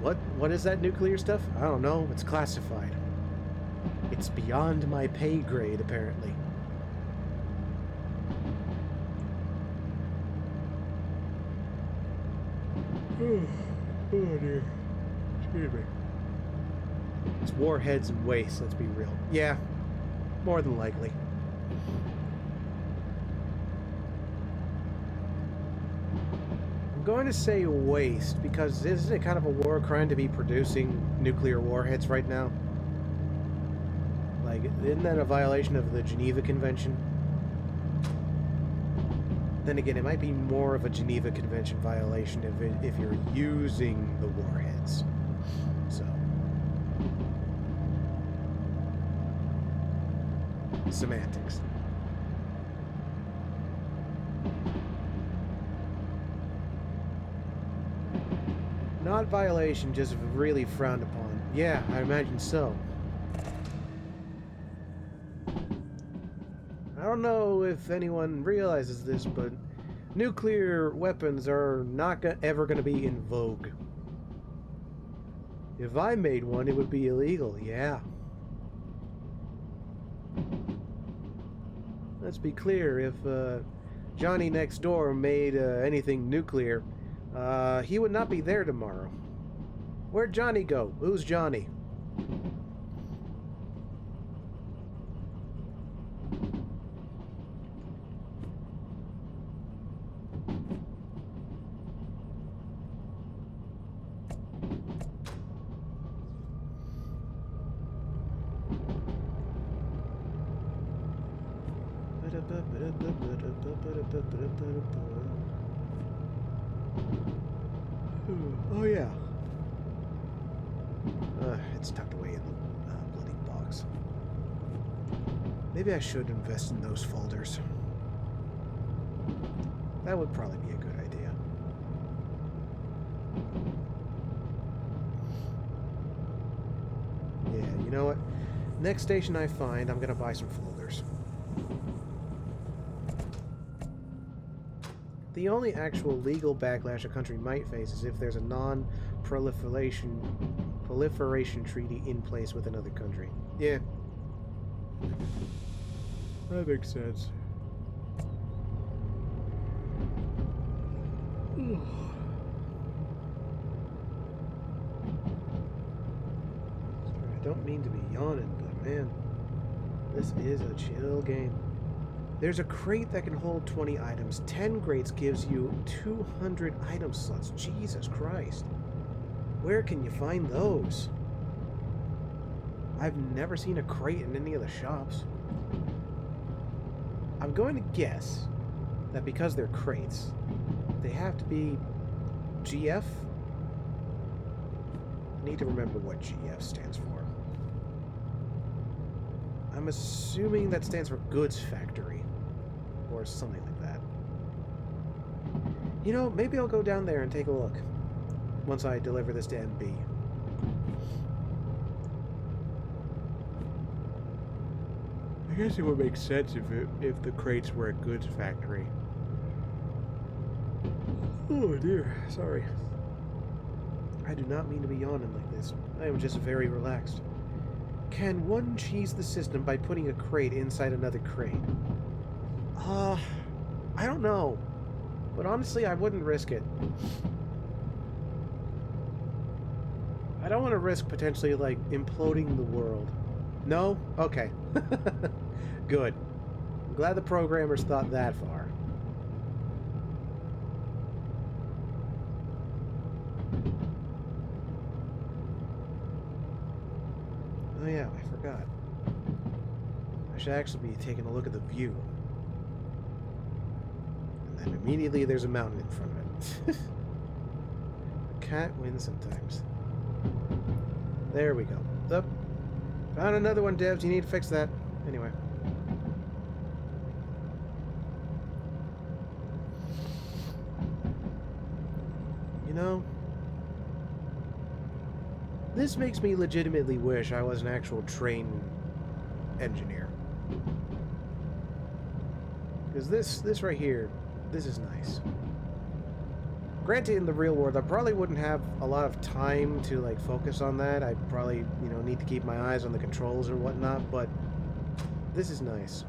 What is that nuclear stuff? I don't know. It's classified. It's beyond my pay grade, apparently. Oh dear. Excuse me. It's warheads and waste, let's be real. Yeah, more than likely. Going to say waste because isn't it kind of a war crime to be producing nuclear warheads right now? Like, isn't that a violation of the Geneva Convention? Then again, it might be more of a Geneva Convention violation if you're using the warheads. So, semantics. violation just really frowned upon. Yeah, I imagine so. I don't know if anyone realizes this, but nuclear weapons are not ever going to be in vogue. If I made one, it would be illegal, yeah. Let's be clear, if Johnny next door made anything nuclear, he would not be there tomorrow. Where'd Johnny go? Who's Johnny? Oh yeah. It's tucked away in the bloody box. Maybe I should invest in those folders. That would probably be a good idea. Yeah, you know what? Next station I find, I'm gonna buy some folders. The only actual legal backlash a country might face is if there's a non-proliferation treaty in place with another country. Yeah. That makes sense. Sorry, I don't mean to be yawning, but man, this is a chill game. There's a crate that can hold 20 items. 10 crates gives you 200 item slots. Jesus Christ. Where can you find those? I've never seen a crate in any of the shops. I'm going to guess that because they're crates, they have to be GF? I need to remember what GF stands for. I'm assuming that stands for Goods Factory. Or something like that. You know, maybe I'll go down there and take a look. Once I deliver this to MB. I guess it would make sense if the crates were at Goods Factory. Oh dear, sorry. I do not mean to be yawning like this. I am just very relaxed. Can one cheese the system by putting a crate inside another crate? I don't know. But honestly, I wouldn't risk it. I don't want to risk potentially, like, imploding the world. No? Okay. Good. I'm glad the programmers thought that far. Oh yeah, I forgot. I should actually be taking a look at the view. And immediately there's a mountain in front of it. A cat wins sometimes. There we go. Up. Found another one, devs. You need to fix that. Anyway. You know, this makes me legitimately wish I was an actual train engineer. Because this right here, this is nice. Granted, in the real world, I probably wouldn't have a lot of time to, like, focus on that. I'd probably, you know, need to keep my eyes on the controls or whatnot, but this is nice.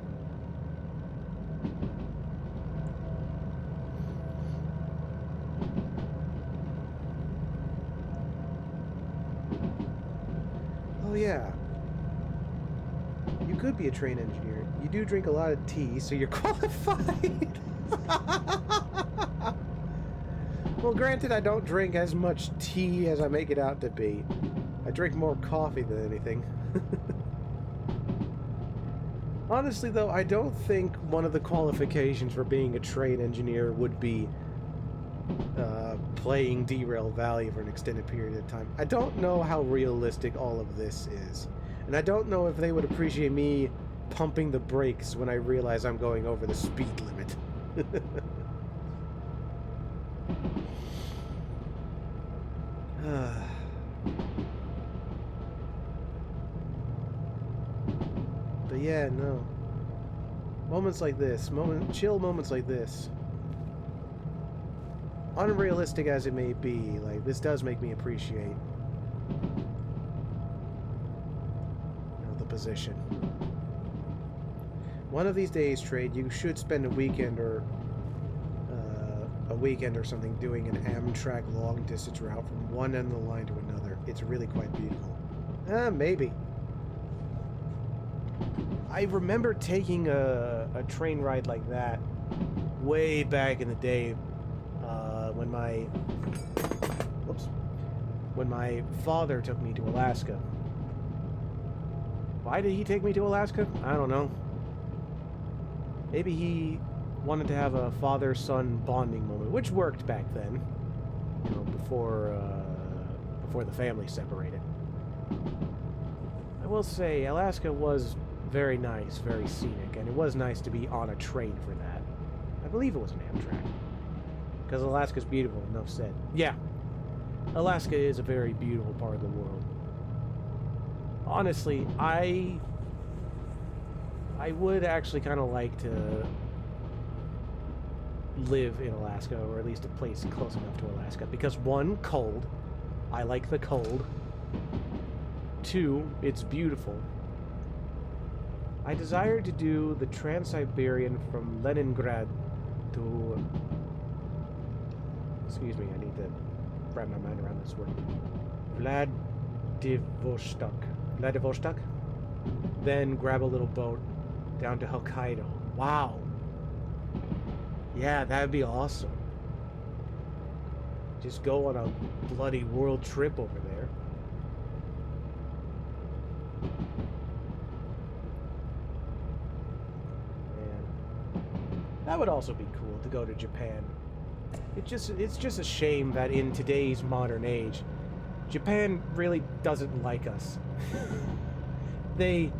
Oh, yeah. You could be a train engineer. You do drink a lot of tea, so you're qualified. Well, granted, I don't drink as much tea as I make it out to be. I drink more coffee than anything. Honestly, though, I don't think one of the qualifications for being a train engineer would be playing Derail Valley for an extended period of time. I don't know how realistic all of this is. And I don't know if they would appreciate me pumping the brakes when I realize I'm going over the speed limit. But yeah, no. Moments like this, chill moments like this, unrealistic as it may be, like, this does make me appreciate, the position. One of these days, Trade, you should spend a weekend or something doing an Amtrak long distance route from one end of the line to another. It's really quite beautiful. Maybe. I remember taking a train ride like that way back in the day, when my father took me to Alaska. Why did he take me to Alaska? I don't know. Maybe he wanted to have a father-son bonding moment, which worked back then, before the family separated. I will say, Alaska was very nice, very scenic, and it was nice to be on a train for that. I believe it was an Amtrak. Because Alaska's beautiful, enough said. Yeah, Alaska is a very beautiful part of the world. Honestly, I would actually kind of like to live in Alaska, or at least a place close enough to Alaska, because one, cold. I like the cold. Two, it's beautiful. I desire to do the Trans-Siberian from Leningrad to... Excuse me, I need to wrap my mind around this word. Vladivostok? Then grab a little boat down to Hokkaido. Wow. Yeah, that'd be awesome. Just go on a bloody world trip over there. That would also be cool, to go to Japan. It's just a shame that in today's modern age, Japan really doesn't like us. They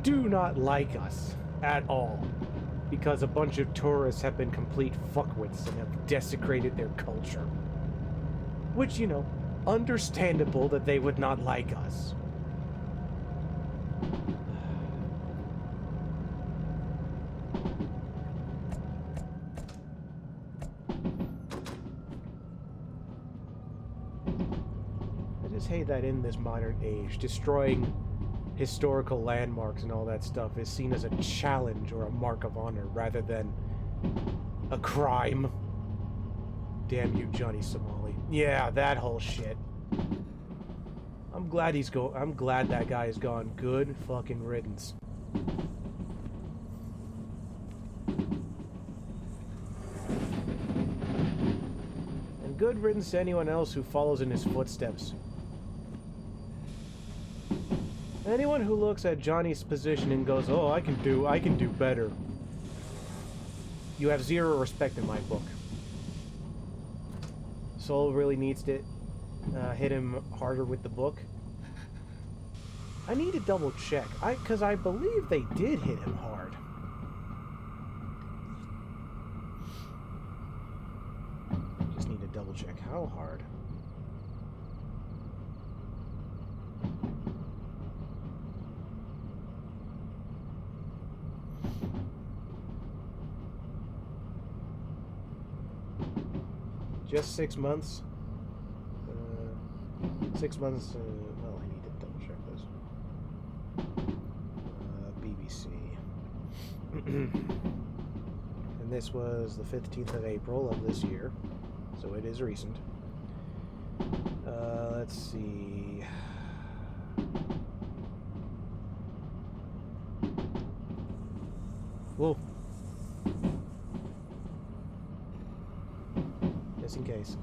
do not like us at all, because a bunch of tourists have been complete fuckwits and have desecrated their culture. Which, understandable that they would not like us. Hate that in this modern age, destroying historical landmarks and all that stuff is seen as a challenge or a mark of honor rather than a crime. Damn you, Johnny Somali. Yeah, that whole shit. I'm glad that guy is gone. Good fucking riddance. And good riddance to anyone else who follows in his footsteps. Anyone who looks at Johnny's position and goes, "Oh, I can do better," you have zero respect in my book. Soul really needs to hit him harder with the book. I need to double check, because I believe they did hit him hard. Just need to double check how hard. Just 6 months. 6 months. Well, I need to double check this. BBC. And this was the 15th of April of this year, so it is recent. Let's see. Whoa. Just in case.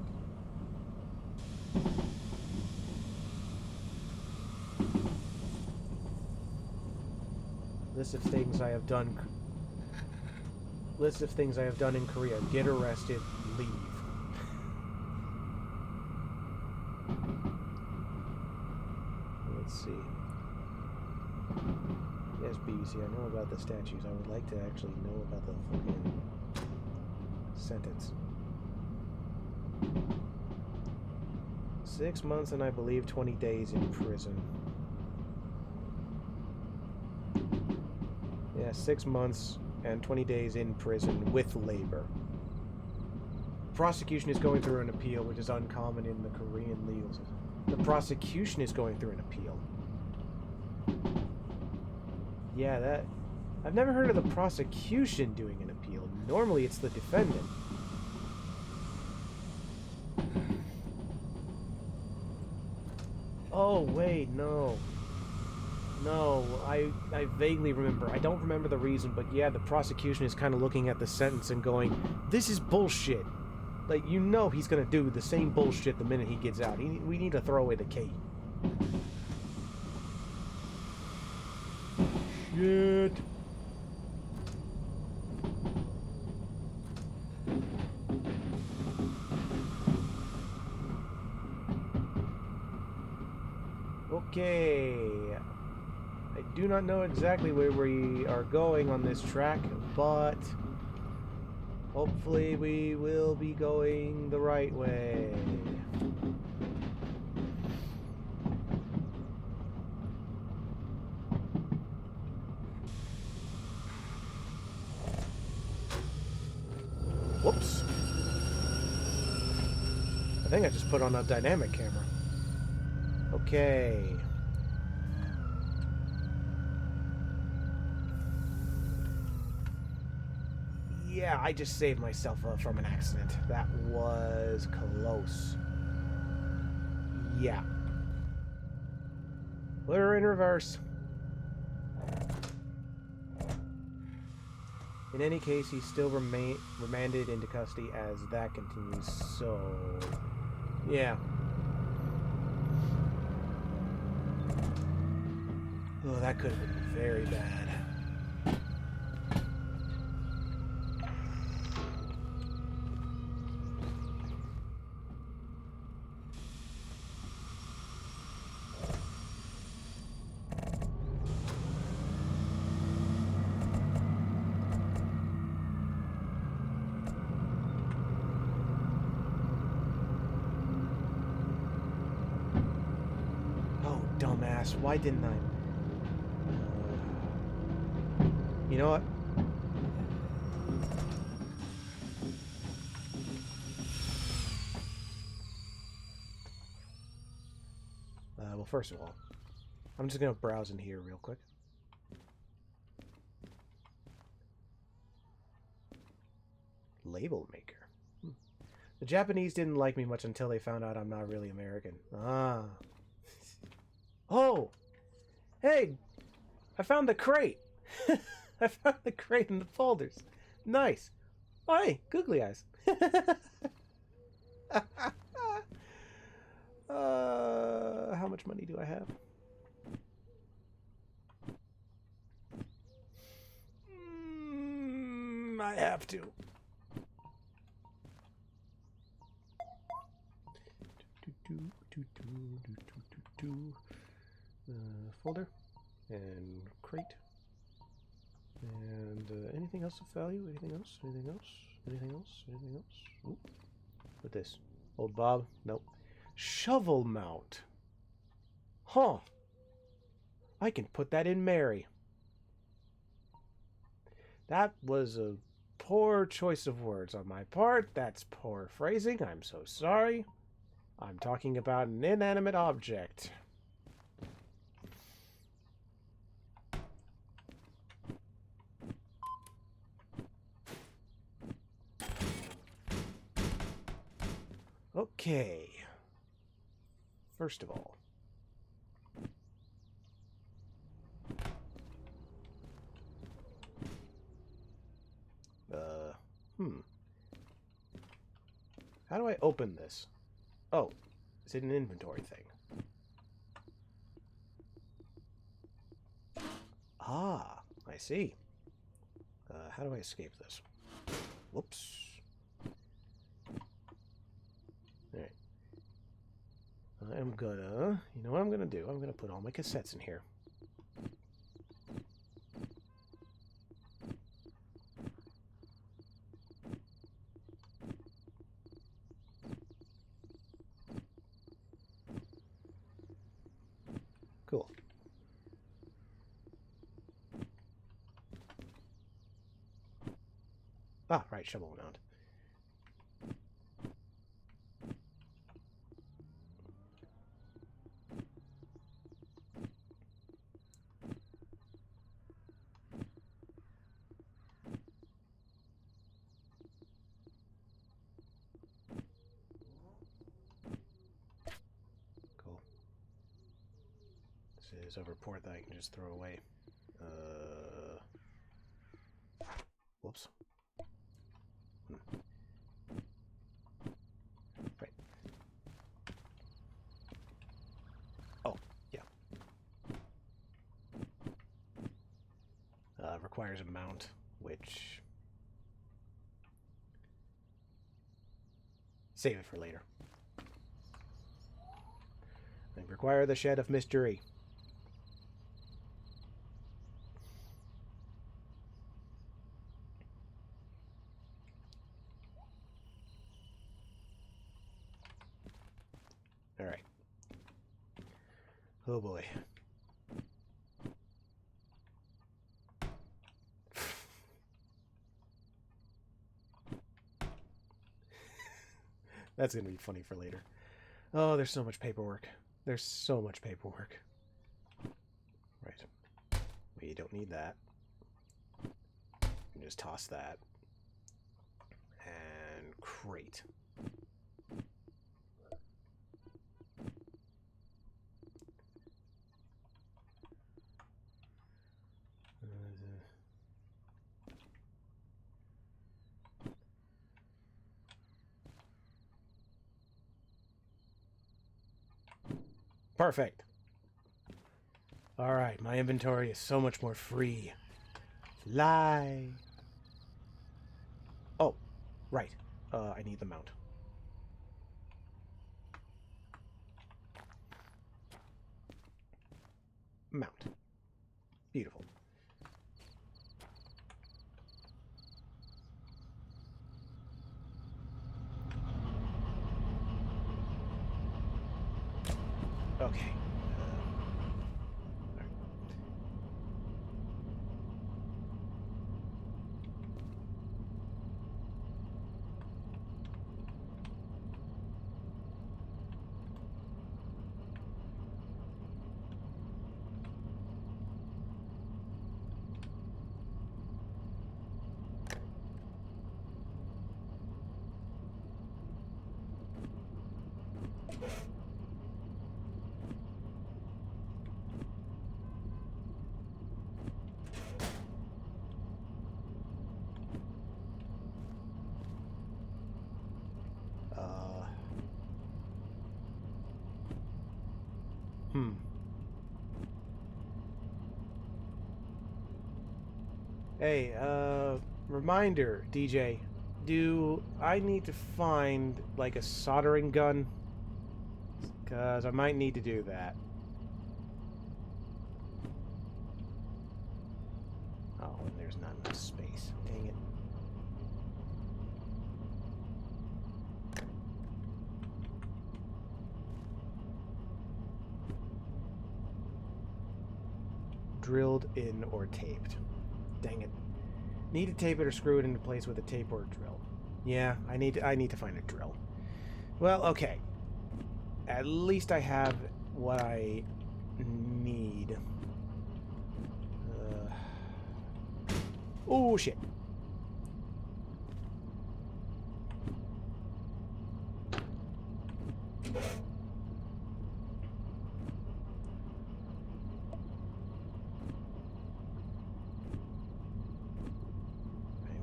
List of things I have done. List of things I have done in Korea. Get arrested. Leave. Let's see. Yes, BBC. I know about the statues. I would like to actually know about the fucking sentence. 6 months and I believe 20 days in prison. Yeah, 6 months and 20 days in prison with labor. Prosecution is going through an appeal, which is uncommon in the Korean legal system. The prosecution is going through an appeal. Yeah, that... I've never heard of the prosecution doing an appeal. Normally it's the defendant. Oh, wait, no. No, I vaguely remember. I don't remember the reason, but yeah, the prosecution is kind of looking at the sentence and going, this is bullshit. Like, you know he's gonna do the same bullshit the minute he gets out. We need to throw away the key. Shit. Okay. I do not know exactly where we are going on this track, but hopefully we will be going the right way. Whoops. I think I just put on a dynamic camera. Okay. Yeah, I just saved myself from an accident. That was close. Yeah. We're in reverse. In any case, he's still remanded into custody as that continues, so... yeah. Oh, that could have been very bad. Dumbass, why didn't I? You know what? Well, first of all, I'm just gonna browse in here real quick. Label maker. The Japanese didn't like me much until they found out I'm not really American. Ah. Oh! Hey! I found the crate! I found the crate in the folders. Nice. Oh, hey, googly eyes. How much money do I have? I have to. Folder and crate and anything else of value? Anything else? Anything else? Anything else? Anything else? Ooh. What this? Old Bob? Nope. Shovel mount. Huh. I can put that in Mary. That was a poor choice of words on my part. That's poor phrasing. I'm so sorry. I'm talking about an inanimate object. Okay. First of all, how do I open this? Oh, is it an inventory thing? Ah, I see. How do I escape this? Whoops. Alright. I'm gonna... You know what I'm gonna do? I'm gonna put all my cassettes in here. Cool. Ah, right, shovel mount. Cool. This is a report that I can just throw away. Whoops. Right. Oh, yeah. Requires a mount, which... Save it for later. I require the shed of mystery. Alright. Oh boy. That's going to be funny for later. Oh, there's so much paperwork. There's so much paperwork. Right. We don't need that. You can just toss that. And crate. Perfect. All right, my inventory is so much more free. Fly. Oh, right. I need the mount. Mount. Beautiful. Okay. Hey, reminder, DJ. Do I need to find, like, a soldering gun? Because I might need to do that. Oh, and there's not enough space. Dang it. Drilled in or taped. Dang it. Need to tape it or screw it into place with a tape or a drill. Yeah, I need to find a drill. Well, okay. At least I have what I need. Oh, shit.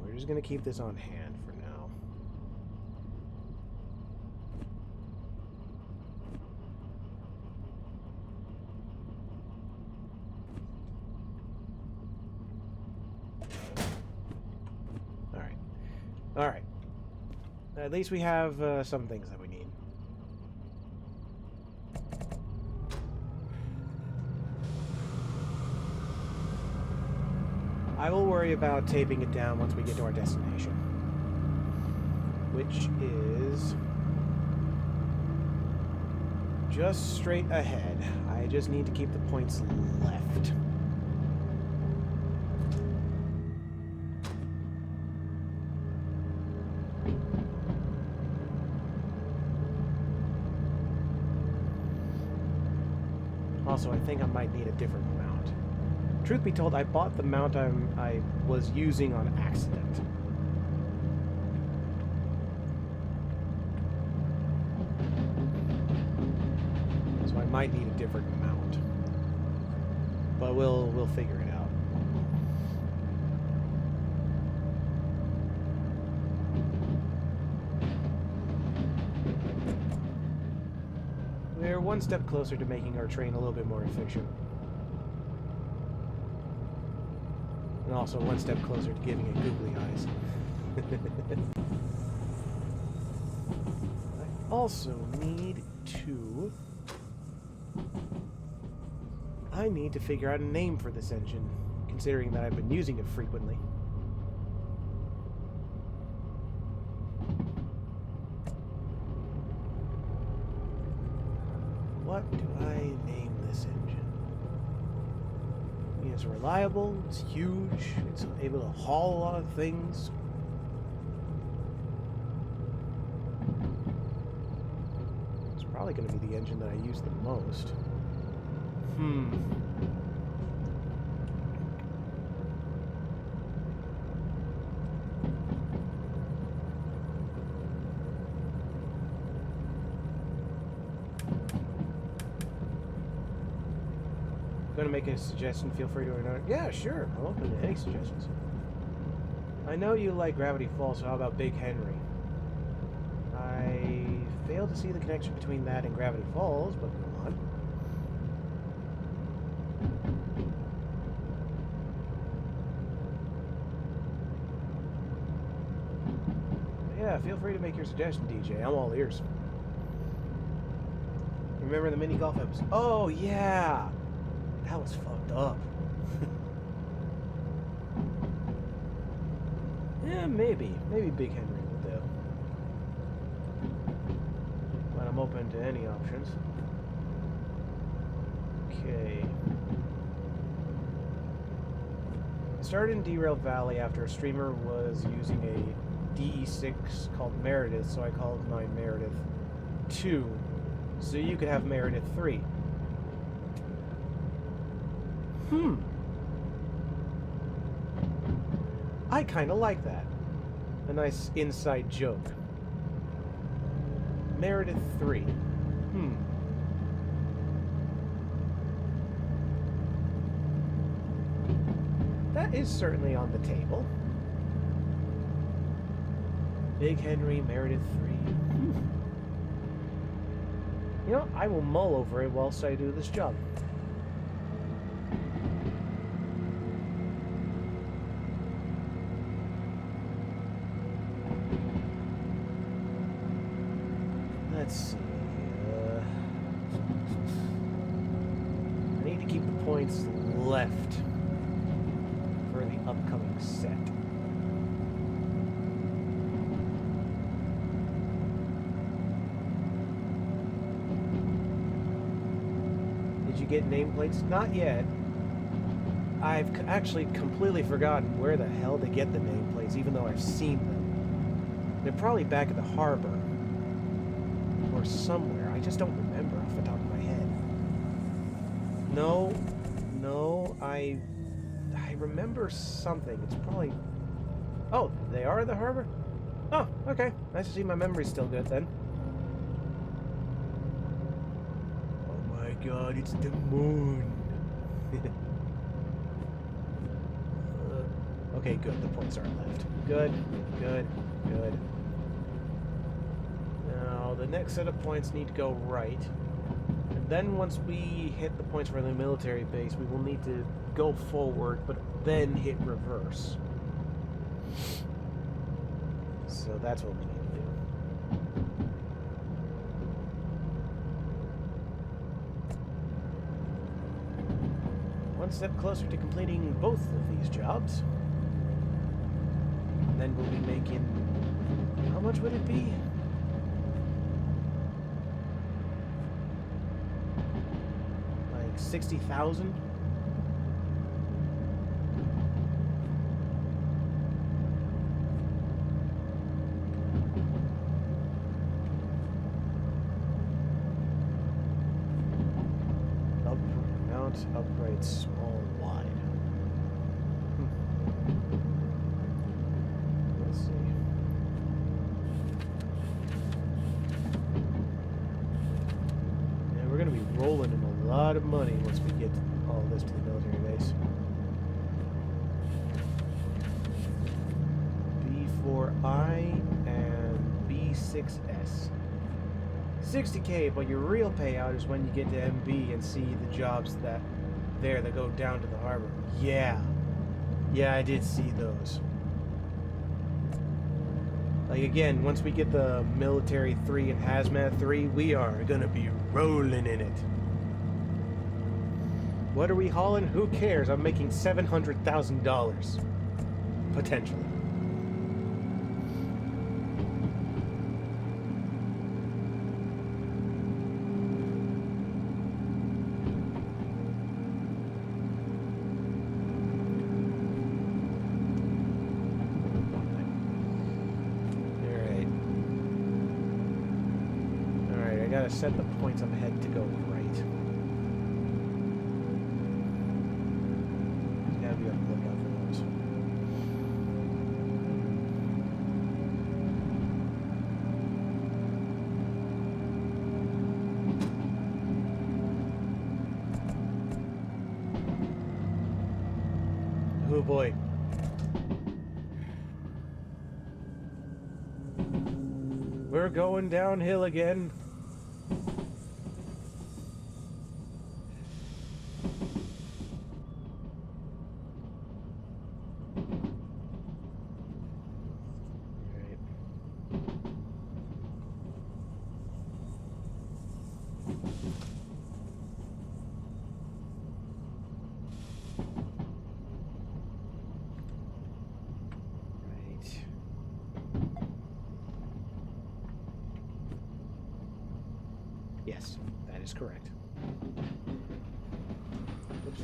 We're just going to keep this on hand for now. Alright. Alright. At least we have some things that we need. I will worry about taping it down once we get to our destination. Which is... just straight ahead. I just need to keep the points left. Also, I think I might need a different mount. Truth be told, I bought the mount I was using on accident. So I might need a different mount. But we'll figure it out. We're one step closer to making our train a little bit more efficient. And also one step closer to giving it googly eyes. I also need to... I need to figure out a name for this engine, considering that I've been using it frequently. What do I name this engine? I mean, it's reliable, it's huge, it's able to haul a lot of things. It's probably going to be the engine that I use the most. Going to make a suggestion, feel free to ignore it. Yeah, sure. I'm open to any suggestions. I know you like Gravity Falls, so how about Big Henry? I fail to see the connection between that and Gravity Falls, but go on. Yeah, feel free to make your suggestion, DJ. I'm all ears. Remember the mini golf episode? Oh, yeah! That was fucked up. Yeah, maybe. Maybe Big Henry will do. But I'm open to any options. Okay. I started in Derail Valley after a streamer was using a DE6 called Meredith, so I called mine Meredith 2, so you could have Meredith 3. I kind of like that. A nice inside joke. Meredith 3. That is certainly on the table. Big Henry, Meredith 3. You know, I will mull over it whilst I do this job. Let's see. I need to keep the points left for the upcoming set. Did you get nameplates? Not yet. I've actually completely forgotten where the hell to get the nameplates, even though I've seen them. They're probably back at the harbor. Or somewhere. I just don't remember off the top of my head. No, I remember something. It's probably... Oh, they are at the harbor? Oh, okay. Nice to see my memory's still good then. Oh my god, it's the moon. Okay, good. The points are left. Good. Now, the next set of points need to go right. And then once we hit the points for the military base, we will need to go forward, but then hit reverse. So that's what we need to do. One step closer to completing both of these jobs. And then we'll be making... How much would it be? 60,000? Mount, upgrade, small, wide. Let's see. Yeah, we're gonna be rolling in a lot of money once we get all this to the military base. B4I and B6S. 60K, but your real payout is when you get to MB and see the jobs that go down to the harbor. Yeah, I did see those. Like, again, once we get the military 3 and hazmat 3, we are gonna be rolling in it. What are we hauling? Who cares? I'm making $700,000 potentially. Gotta set the points up ahead to go right. Gotta be on the lookout for those. Oh boy. We're going downhill again. Yes, that is correct. Oops.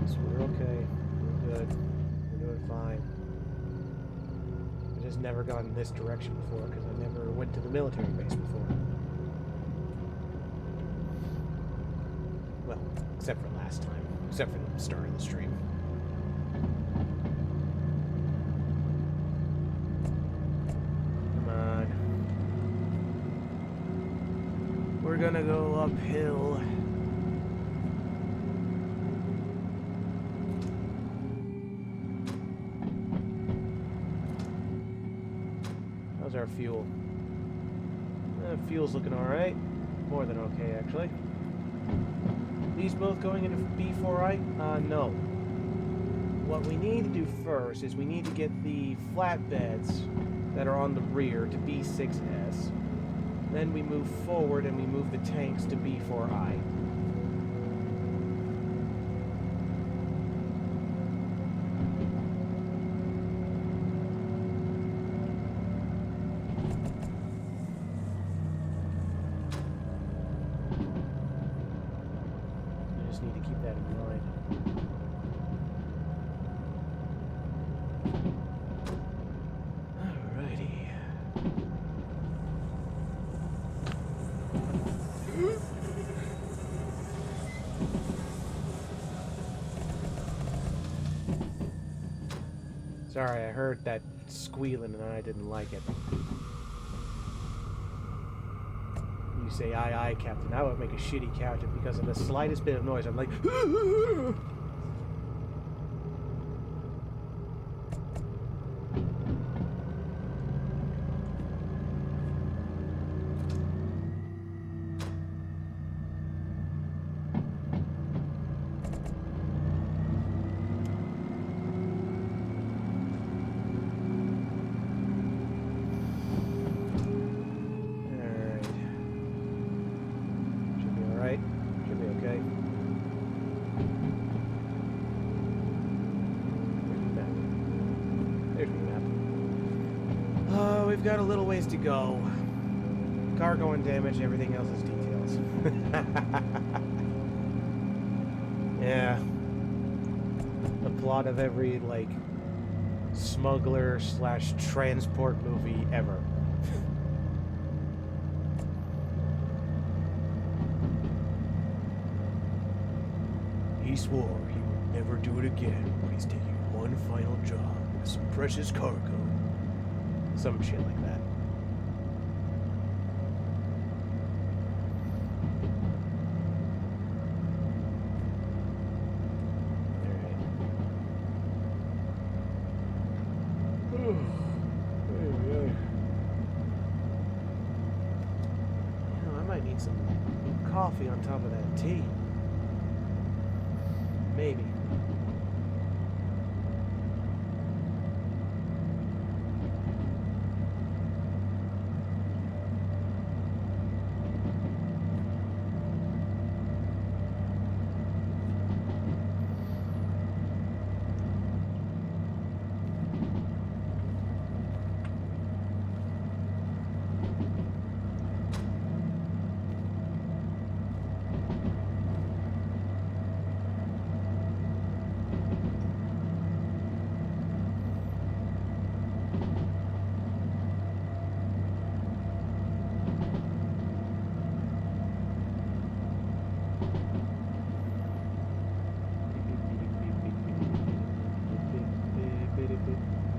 So we're okay. We're good. We're doing fine. I've just never gone in this direction before because I never went to the military base before. Well, except for last time. Except for the start of the stream. We're gonna go uphill. How's our fuel? Fuel's looking alright. More than okay, actually. These both going into B4I? No. What we need to do first is we need to get the flatbeds that are on the rear to B6S. Then we move forward and we move the tanks to B4I. You just need to keep that in mind. Sorry, I heard that squealing and I didn't like it. You say, aye, aye, Captain. I would make a shitty captain because of the slightest bit of noise. I'm like, Oh, we've got a little ways to go. Cargo and damage, everything else is details. Yeah. The plot of every, like, smuggler / transport movie ever. He swore he would never do it again, but he's taking one final job with some precious cargo. Some shit like that. Some coffee on top of that tea. Maybe.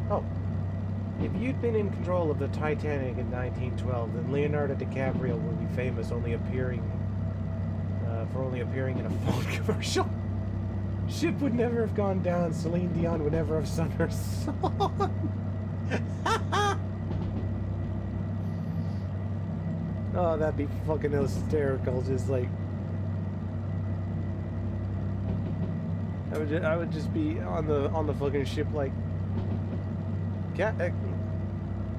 Oh, if you'd been in control of the Titanic in 1912, then Leonardo DiCaprio would be famous for only appearing in a phone commercial. Ship would never have gone down. Celine Dion would never have sung her song. Oh, that'd be fucking hysterical. Just like, I would just be on the fucking ship like,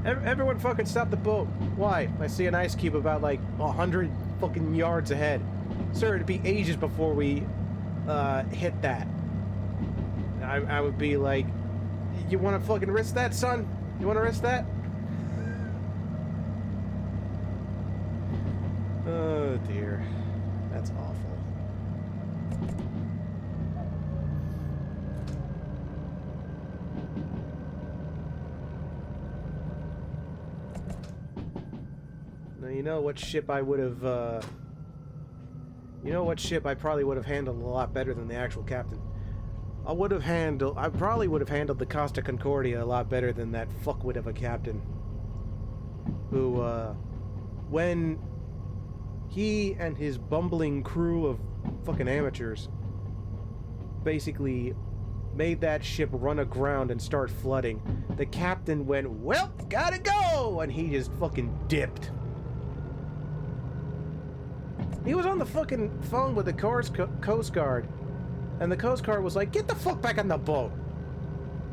everyone fucking stop the boat. Why? I see an ice cube about like 100 fucking yards ahead. Sir, it'd be ages before we hit that. I would be like, you want to fucking risk that, son? You want to risk that? Oh dear, that's awful. Now you know what ship I would have. You know what ship I probably would have handled a lot better than the actual captain. I probably would have handled the Costa Concordia a lot better than that fuckwit of a captain. Who, when he and his bumbling crew of fucking amateurs basically made that ship run aground and start flooding, the captain went, well, gotta go! And he just fucking dipped. He was on the fucking phone with the Coast Guard, and the Coast Guard was like, get the fuck back on the boat.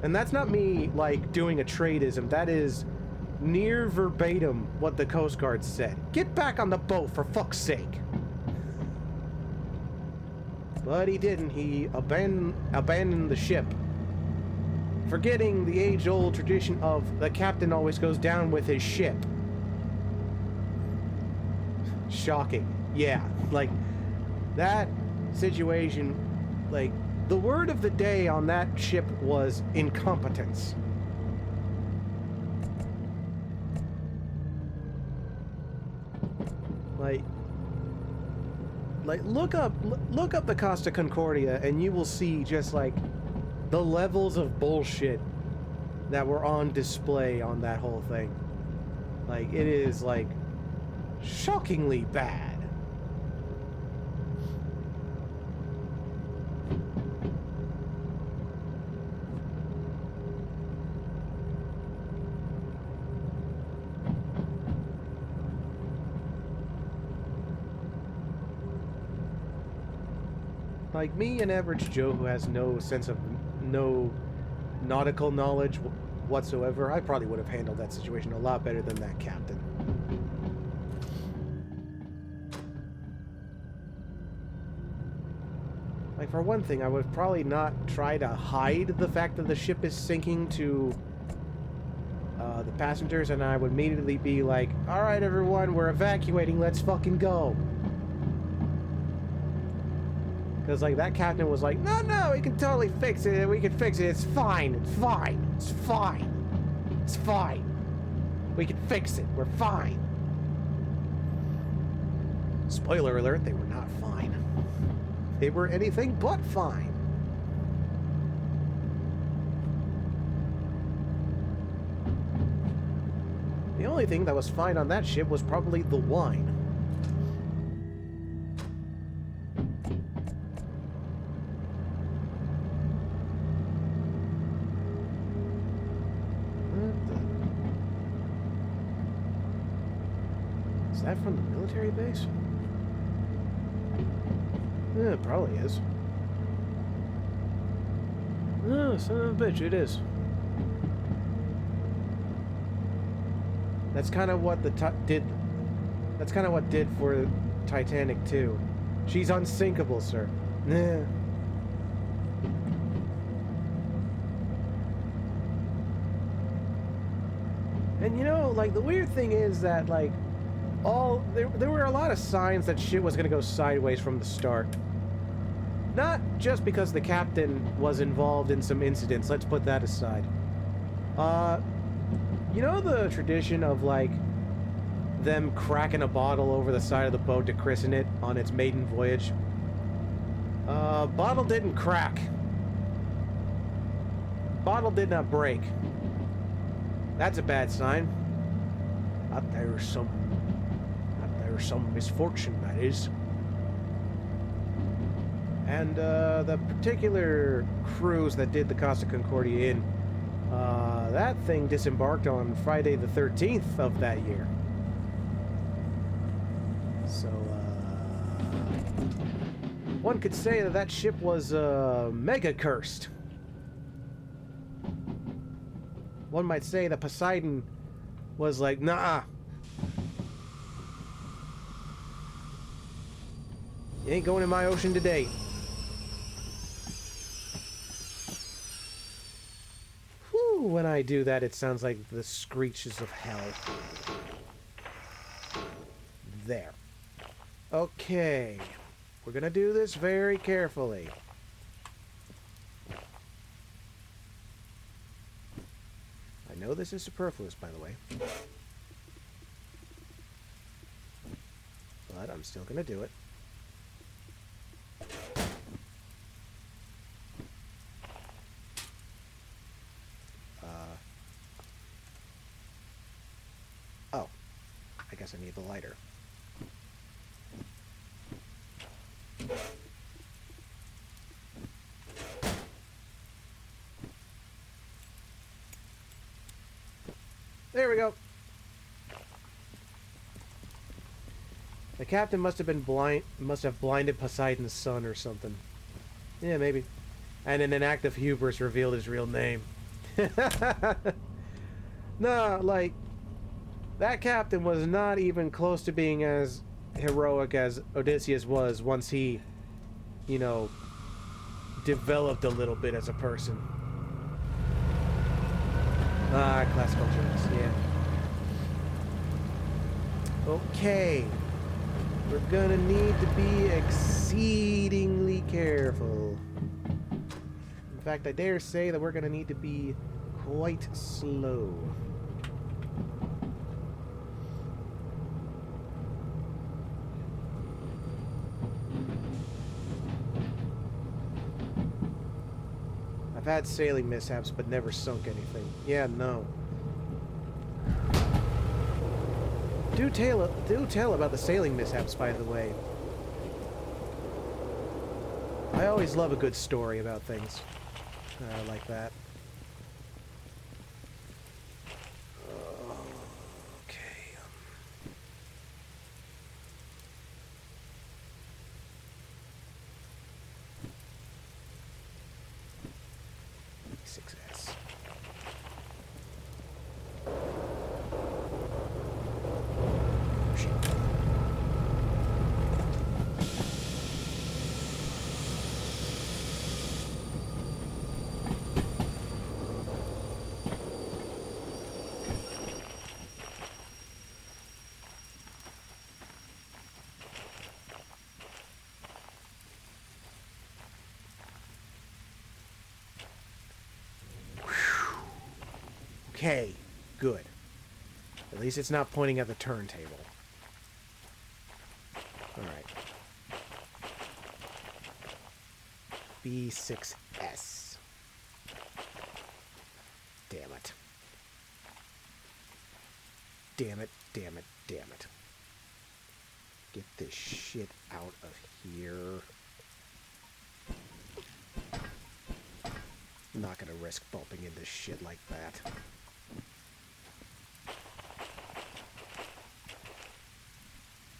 And that's not me, like, doing a tradeism. That is near verbatim what the Coast Guard said. Get back on the boat, for fuck's sake. But he didn't. He abandoned the ship, forgetting the age-old tradition of the captain always goes down with his ship. Shocking. Yeah, like, that situation, like, the word of the day on that ship was incompetence. Like, look up the Costa Concordia and you will see just, like, the levels of bullshit that were on display on that whole thing. Like, it is, like, shockingly bad. Like, me, an average Joe who has no nautical knowledge whatsoever, I probably would have handled that situation a lot better than that captain. Like, for one thing, I would probably not try to hide the fact that the ship is sinking to the passengers and I would immediately be like, all right, everyone, we're evacuating. Let's fucking go. Because, like, that captain was like, no, we can totally fix it. We can fix it. It's fine. It's fine. It's fine. It's fine. We can fix it. We're fine. Spoiler alert, they were not fine. They were anything but fine. The only thing that was fine on that ship was probably the wine. Is that from the military base? Yeah, it probably is. Oh, son of a bitch, it is. That's kind of what the did. That's kind of what did for Titanic too. She's unsinkable, sir. Nah. And you know, like, the weird thing is that, like, there were a lot of signs that shit was gonna go sideways from the start. Not just because the captain was involved in some incidents. Let's put that aside. You know the tradition of, like, them cracking a bottle over the side of the boat to christen it on its maiden voyage? Bottle didn't crack. Bottle did not break. That's a bad sign. Not there's some misfortune, that is. And the particular cruise that did the Costa Concordia in, that thing disembarked on Friday the 13th of that year. So, one could say that that ship was mega cursed. One might say that Poseidon was like, nah. You ain't going in my ocean today. Whew, when I do that, it sounds like the screeches of hell. There. Okay. We're gonna do this very carefully. I know this is superfluous, by the way. But I'm still gonna do it. Oh. I guess I need the lighter. There we go. The captain must have been blinded Poseidon's son or something. Yeah, maybe. And in an act of hubris revealed his real name. No, like, that captain was not even close to being as heroic as Odysseus was once he, you know, developed a little bit as a person. Ah, classical jokes, yeah. Okay. We're gonna need to be exceedingly careful. In fact, I dare say that we're gonna need to be quite slow. I've had sailing mishaps, but never sunk anything. Yeah, no. Do tell about the sailing mishaps, by the way. I always love a good story about things like that. Okay. 6S. Okay, good. At least it's not pointing at the turntable. Alright. B6S. Damn it. Damn it, damn it, damn it. Get this shit out of here. I'm not gonna risk bumping into shit like that.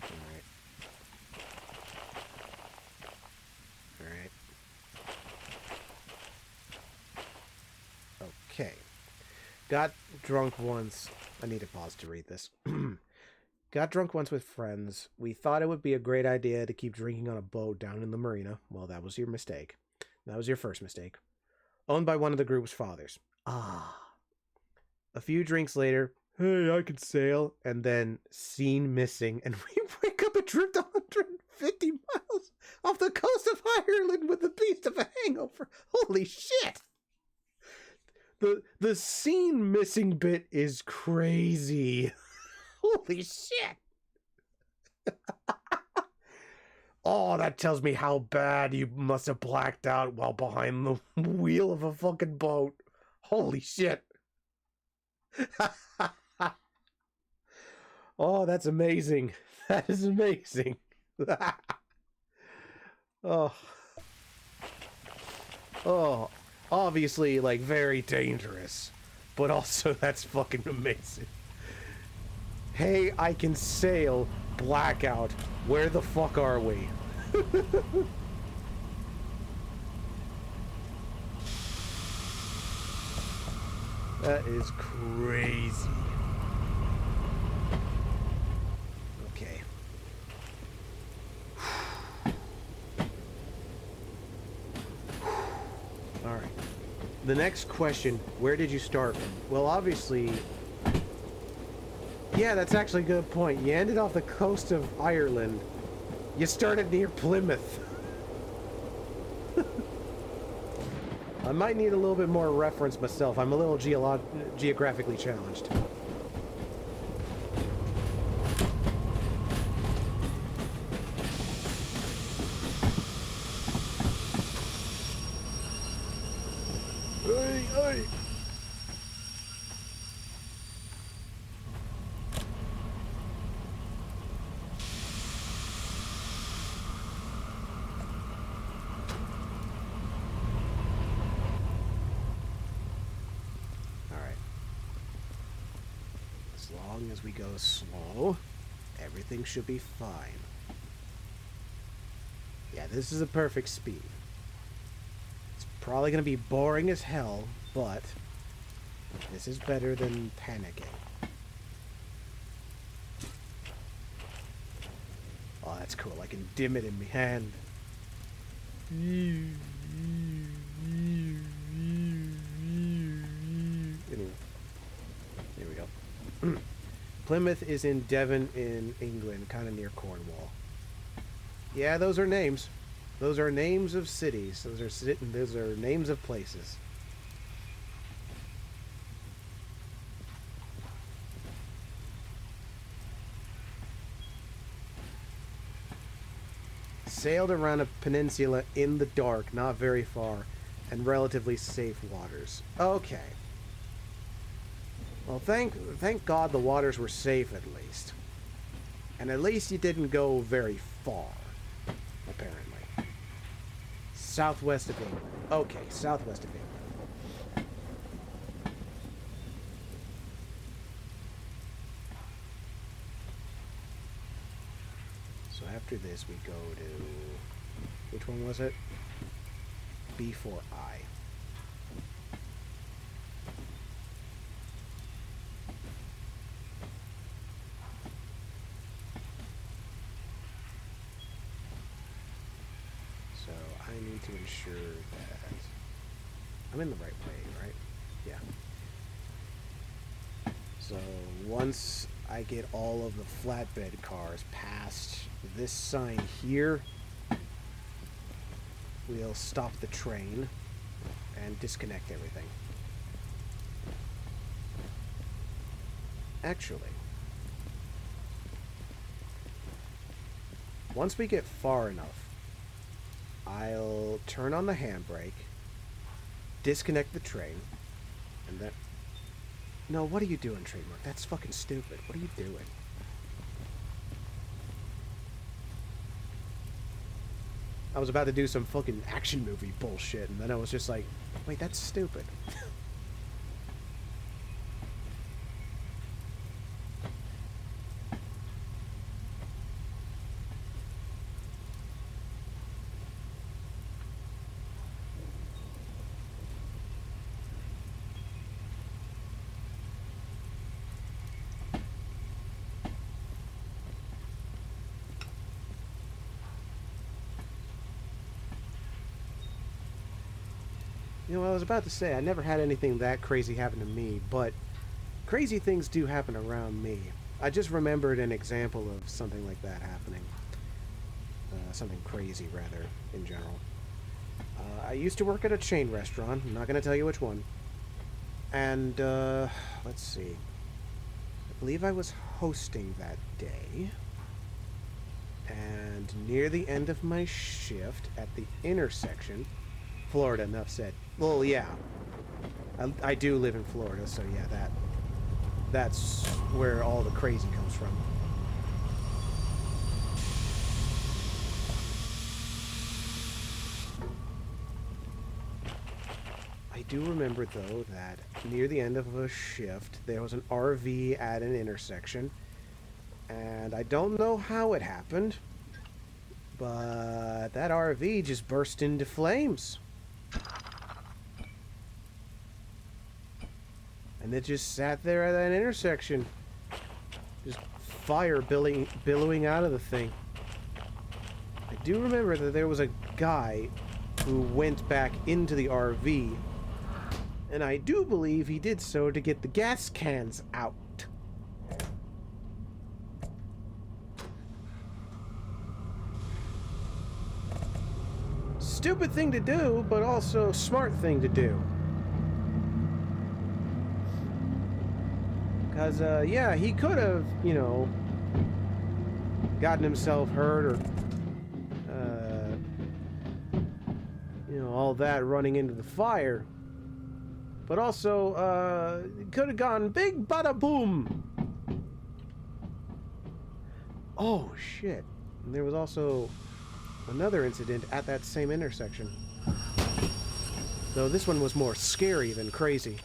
Alright. Alright. Okay. Got drunk once. I need to pause to read this. Got drunk once with friends. We thought it would be a great idea to keep drinking on a boat down in the marina. Well, that was your mistake. That was your first mistake. Owned by one of the group's fathers. Ah. A few drinks later, hey, I can sail. And then, scene missing. And we wake up adrift 150 miles off the coast of Ireland with the beast of a hangover. Holy shit! The scene missing bit is crazy. Holy shit! Oh, that tells me how bad you must have blacked out while behind the wheel of a fucking boat. Holy shit. Oh, that's amazing. That is amazing. Oh. Oh. Obviously, like, very dangerous. But also, that's fucking amazing. Hey, I can sail. Blackout. Where the fuck are we? That is crazy. Okay. Alright. The next question, where did you start from? Well, obviously... Yeah, that's actually a good point. You ended off the coast of Ireland. You started near Plymouth. I might need a little bit more reference myself. I'm a little geographically challenged. Hey, hey! As we go slow, everything should be fine. Yeah, this is a perfect speed. It's probably going to be boring as hell, but this is better than panicking. Oh, that's cool. I can dim it in my hand. Anyway, here we go. Plymouth is in Devon in England, kind of near Cornwall. Yeah, those are names. Those are names of cities. Those are names of places. Sailed around a peninsula in the dark, not very far, and relatively safe waters. Okay. Well, thank God the waters were safe at least. And at least you didn't go very far, apparently. Southwest of England. Okay, southwest of England. So after this we go to... Which one was it? B4I. I need to ensure that I'm in the right way, right? Yeah. So once I get all of the flatbed cars past this sign here, we'll stop the train and disconnect everything. Actually, once we get far enough, I'll turn on the handbrake, disconnect the train, and then... No, what are you doing, Trademark? That's fucking stupid. What are you doing? I was about to do some fucking action movie bullshit, and then I was just like, wait, that's stupid. You know, I was about to say, I never had anything that crazy happen to me, but crazy things do happen around me. I just remembered an example of something like that happening. Something crazy, rather, in general. I used to work at a chain restaurant. I'm not going to tell you which one. And, let's see. I believe I was hosting that day. And near the end of my shift at the intersection... Florida, enough said. Well, yeah. I do live in Florida, so yeah, that's where all the crazy comes from. I do remember, though, that near the end of a shift, there was an RV at an intersection, and I don't know how it happened, but that RV just burst into flames. And it just sat there at that intersection. Just fire billowing out of the thing. I do remember that there was a guy who went back into the RV. And I do believe he did so to get the gas cans out. Stupid thing to do, but also smart thing to do. Because, yeah, he could have, you know, gotten himself hurt or, you know, all that running into the fire. But also, could have gone big bada boom. Oh, shit. And there was also another incident at that same intersection. Though this one was more scary than crazy.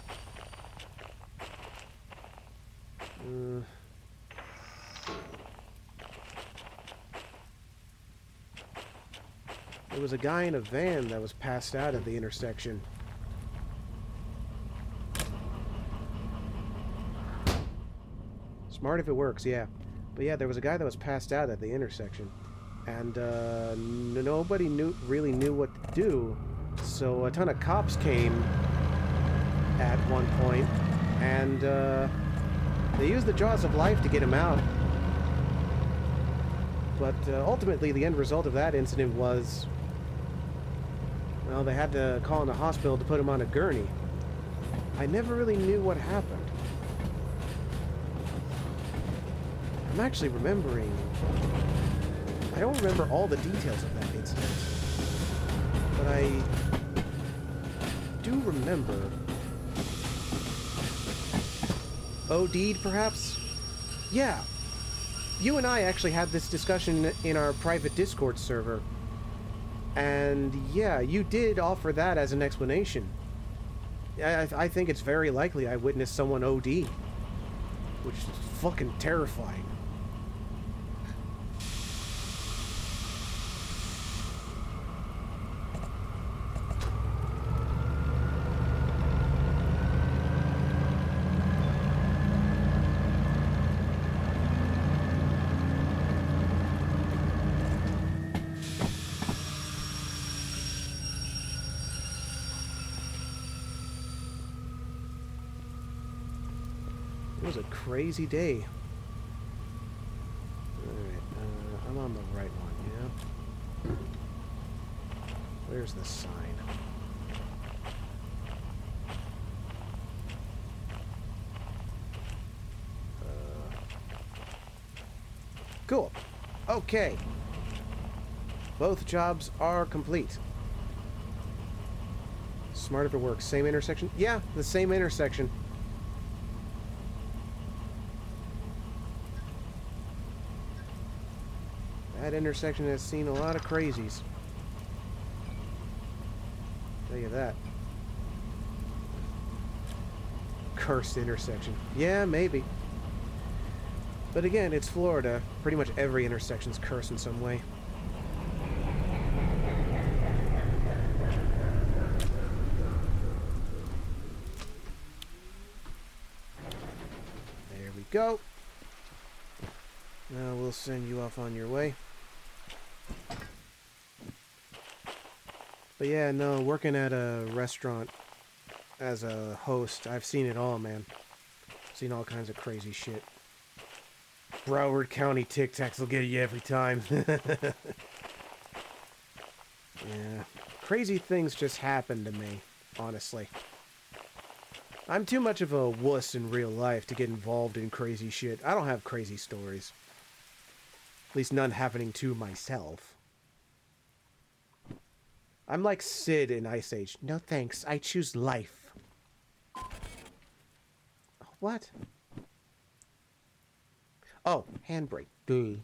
There was a guy in a van that was passed out at the intersection. Smart if it works, yeah. But yeah, there was a guy that was passed out at the intersection. And nobody really knew what to do. So a ton of cops came at one point, and they used the jaws of life to get him out. But ultimately, the end result of that incident was, well, they had to call in the hospital to put him on a gurney. I never really knew what happened. I'm actually remembering... I don't remember all the details of that incident. But I do remember... OD'd, perhaps? Yeah. You and I actually had this discussion in our private Discord server. And yeah, you did offer that as an explanation. I think it's very likely I witnessed someone OD. Which is fucking terrifying. It was a crazy day. Alright, I'm on the right one, yeah? Where's the sign? Cool. Okay. Both jobs are complete. Smart if it works. Same intersection? Yeah, the same intersection. That intersection has seen a lot of crazies. Tell you that. Cursed intersection. Yeah, maybe. But again, it's Florida. Pretty much every intersection's cursed in some way. There we go. Now we'll send you off on your way. But yeah, no, working at a restaurant as a host, I've seen it all, man. Seen all kinds of crazy shit. Broward County Tic Tacs will get you every time. Yeah. Crazy things just happen to me, honestly. I'm too much of a wuss in real life to get involved in crazy shit. I don't have crazy stories. At least none happening to myself. I'm like Sid in Ice Age. No thanks, I choose life. What? Oh, handbrake. Duh.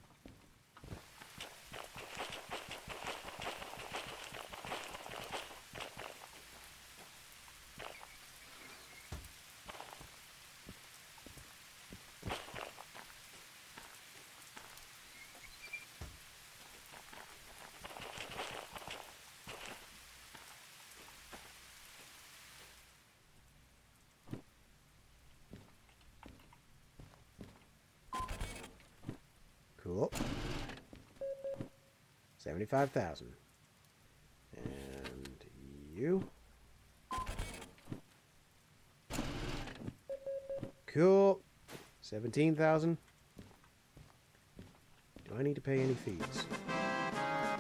Cool. 75,000. And you? Cool. 17,000. Do I need to pay any fees?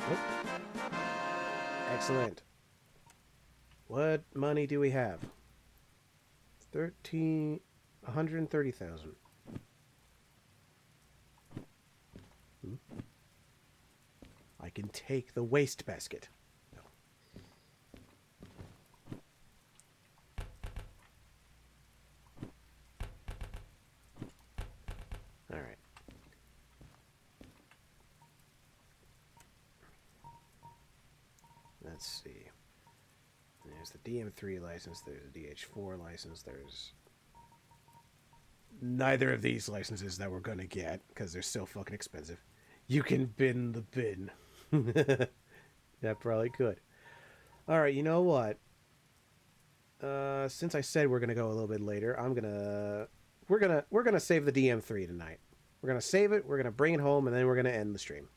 Nope. Excellent. What money do we have? 130,000. I can take the waste basket. No. All right. Let's see. There's the DM3 license. There's a DH4 license. There's neither of these licenses that we're going to get because they're so fucking expensive. You can bin the bin. That probably could. All right, you know what? Since I said we're gonna go a little bit later, we're gonna save the DM3 tonight. We're gonna save it. We're gonna bring it home, and then we're gonna end the stream.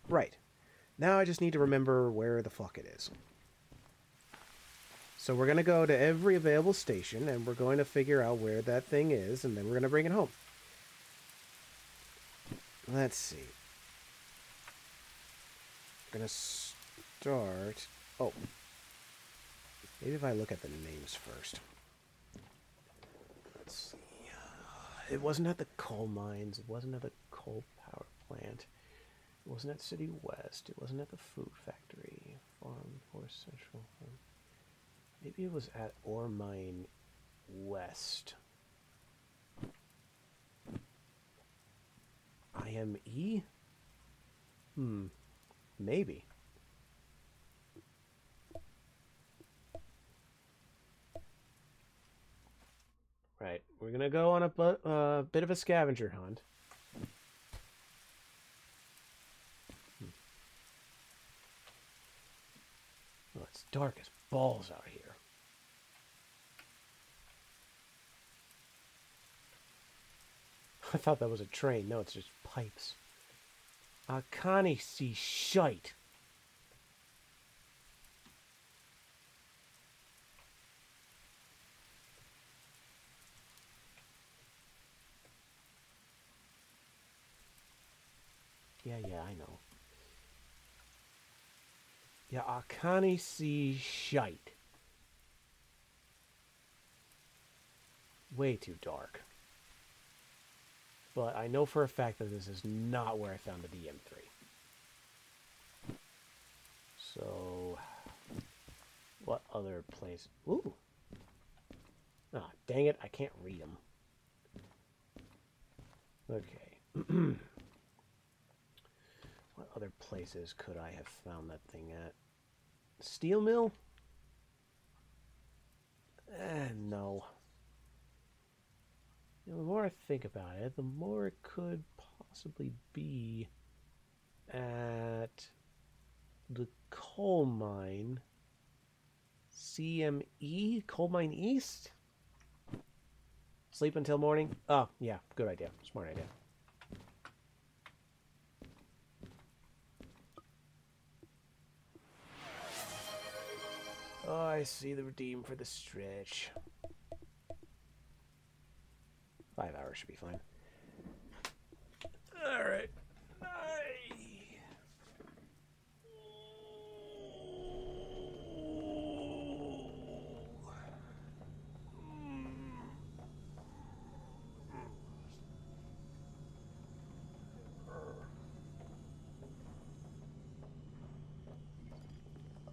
Right. Now I just need to remember where the fuck it is. So we're going to go to every available station, and we're going to figure out where that thing is, and then we're going to bring it home. Let's see. We're going to start... Oh. Maybe if I look at the names first. Let's see. It wasn't at the coal mines. It wasn't at the coal power plant. It wasn't at City West. It wasn't at the food factory. Farm Force Central. Maybe it was at Ore Mine West. IME? Maybe. Right, we're gonna go on a bit of a scavenger hunt. Oh, it's dark as balls out here. I thought that was a train. No, it's just pipes. I can't see shite. Yeah, I know. Yeah, I can't see shite. way too dark. But I know for a fact that this is not where I found the DM3. So, what other place? Ooh. Ah, dang it, I can't read them. Okay. What other places could I have found that thing at? Steel mill? No. You know, the more I think about it, the more it could possibly be at the coal mine. CME? Coal mine East? Sleep until morning? Oh, yeah, good idea. Smart idea. Oh, I see the redeem for the stretch. 5 hours should be fine. Alright.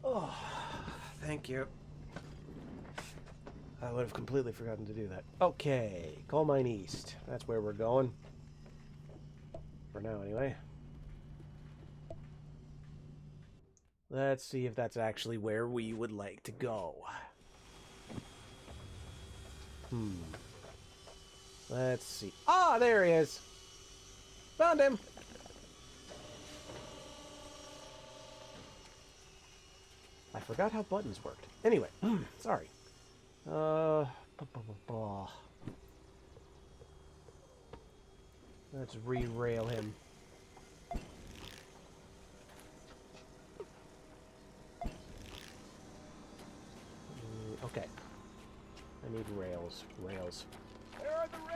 Oh, thank you. I would have completely forgotten to do that. Okay, Coal Mine East. That's where we're going. For now, anyway. Let's see if that's actually where we would like to go. Let's see. Ah, there he is! Found him! I forgot how buttons worked. Anyway, sorry. Let's re-rail him. Okay. I need rails. Rails. Where are the rails?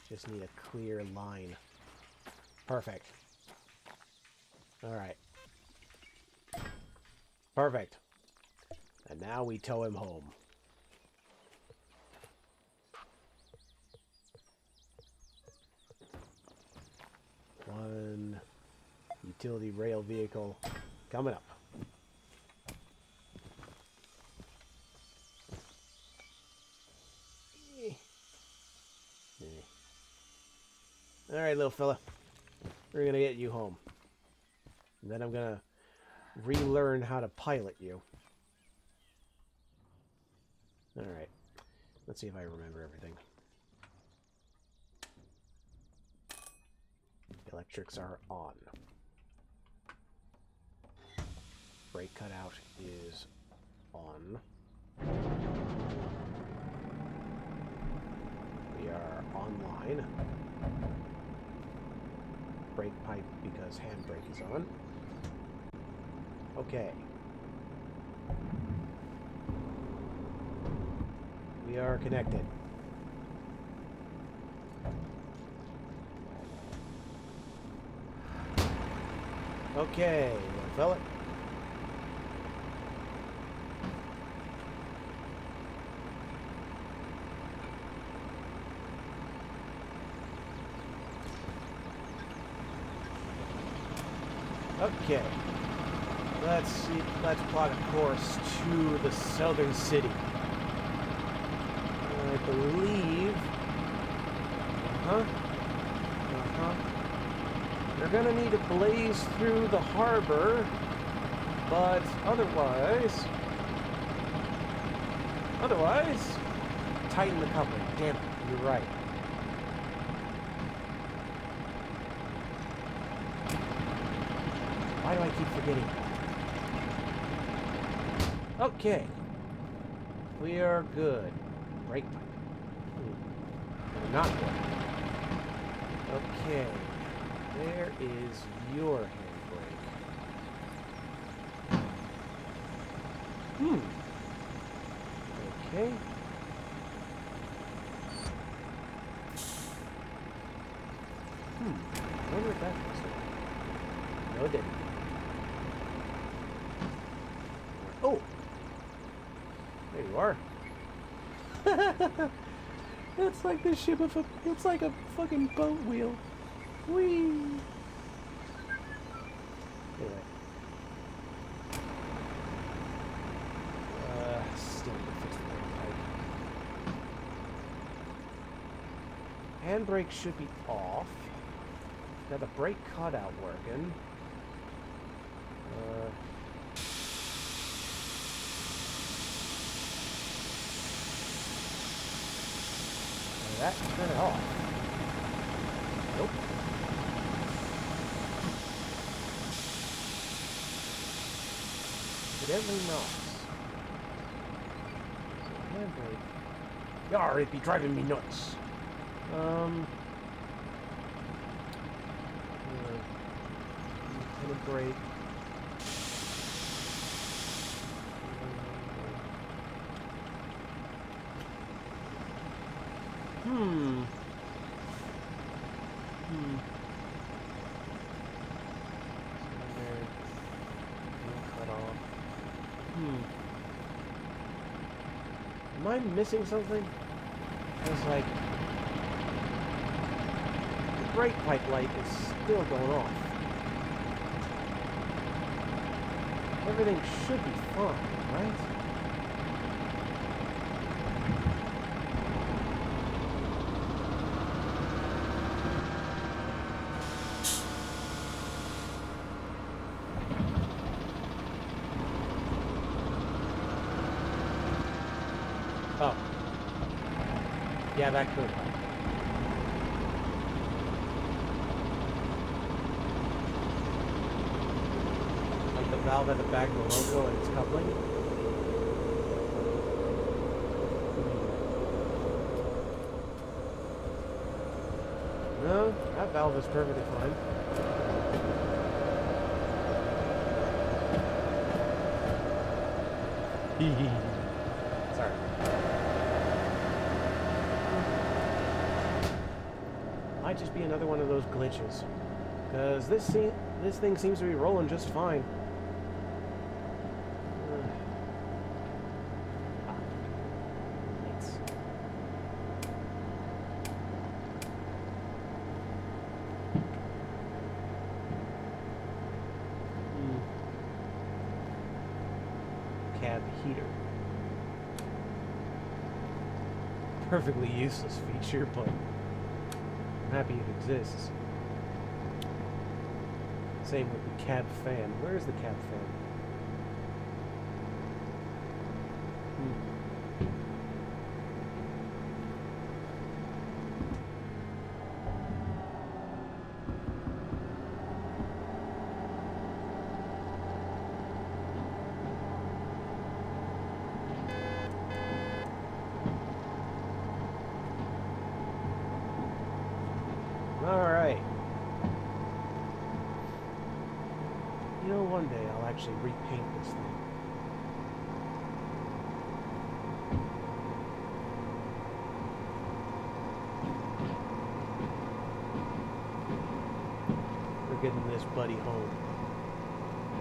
Just need a clear line. Perfect. Alright. Perfect. And now we tow him home. One utility rail vehicle coming up. Alright, little fella. We're gonna get you home. And then I'm gonna relearn how to pilot you. Alright. Let's see if I remember everything. Electrics are on. Brake cutout is on. We are online. Brake pipe because handbrake is on. Okay. We are connected. Okay, little fella. Okay. Let's see. Let's plot a course to the southern city. I believe. They're gonna need to blaze through the harbor, but otherwise, tighten the coupling. Damn it, you're right. Why do I keep forgetting? Okay. We are good. Brake pipe. We're not good. Okay. Where is your hand? Hmm. Okay. I wonder if that was it. No, it didn't. Oh! There you are. That's like the ship of a... It's like a fucking boat wheel. Whee! Anyway. Still need to fix the brake pipe. Handbrake should be off. Got the brake cutout working. That turn it off. Nope. Evidently not. So handbrake. Yar, it'd be driving me nuts. Independent brake. Cut off. Am I missing something? It's like the brake pipe light is still going off. Everything should be fine, right? Oh. Yeah, that could help. Like the valve at the back of the logo and its coupling. No, that valve is perfectly fine. Sorry. Might just be another one of those glitches, because this thing seems to be rolling just fine. Thanks. Cab heater. Perfectly useless feature, but I'm happy it exists. Same with the cab fan. Where is the cab fan? Alright. You know, one day I'll actually repaint this thing. We're getting this buddy home.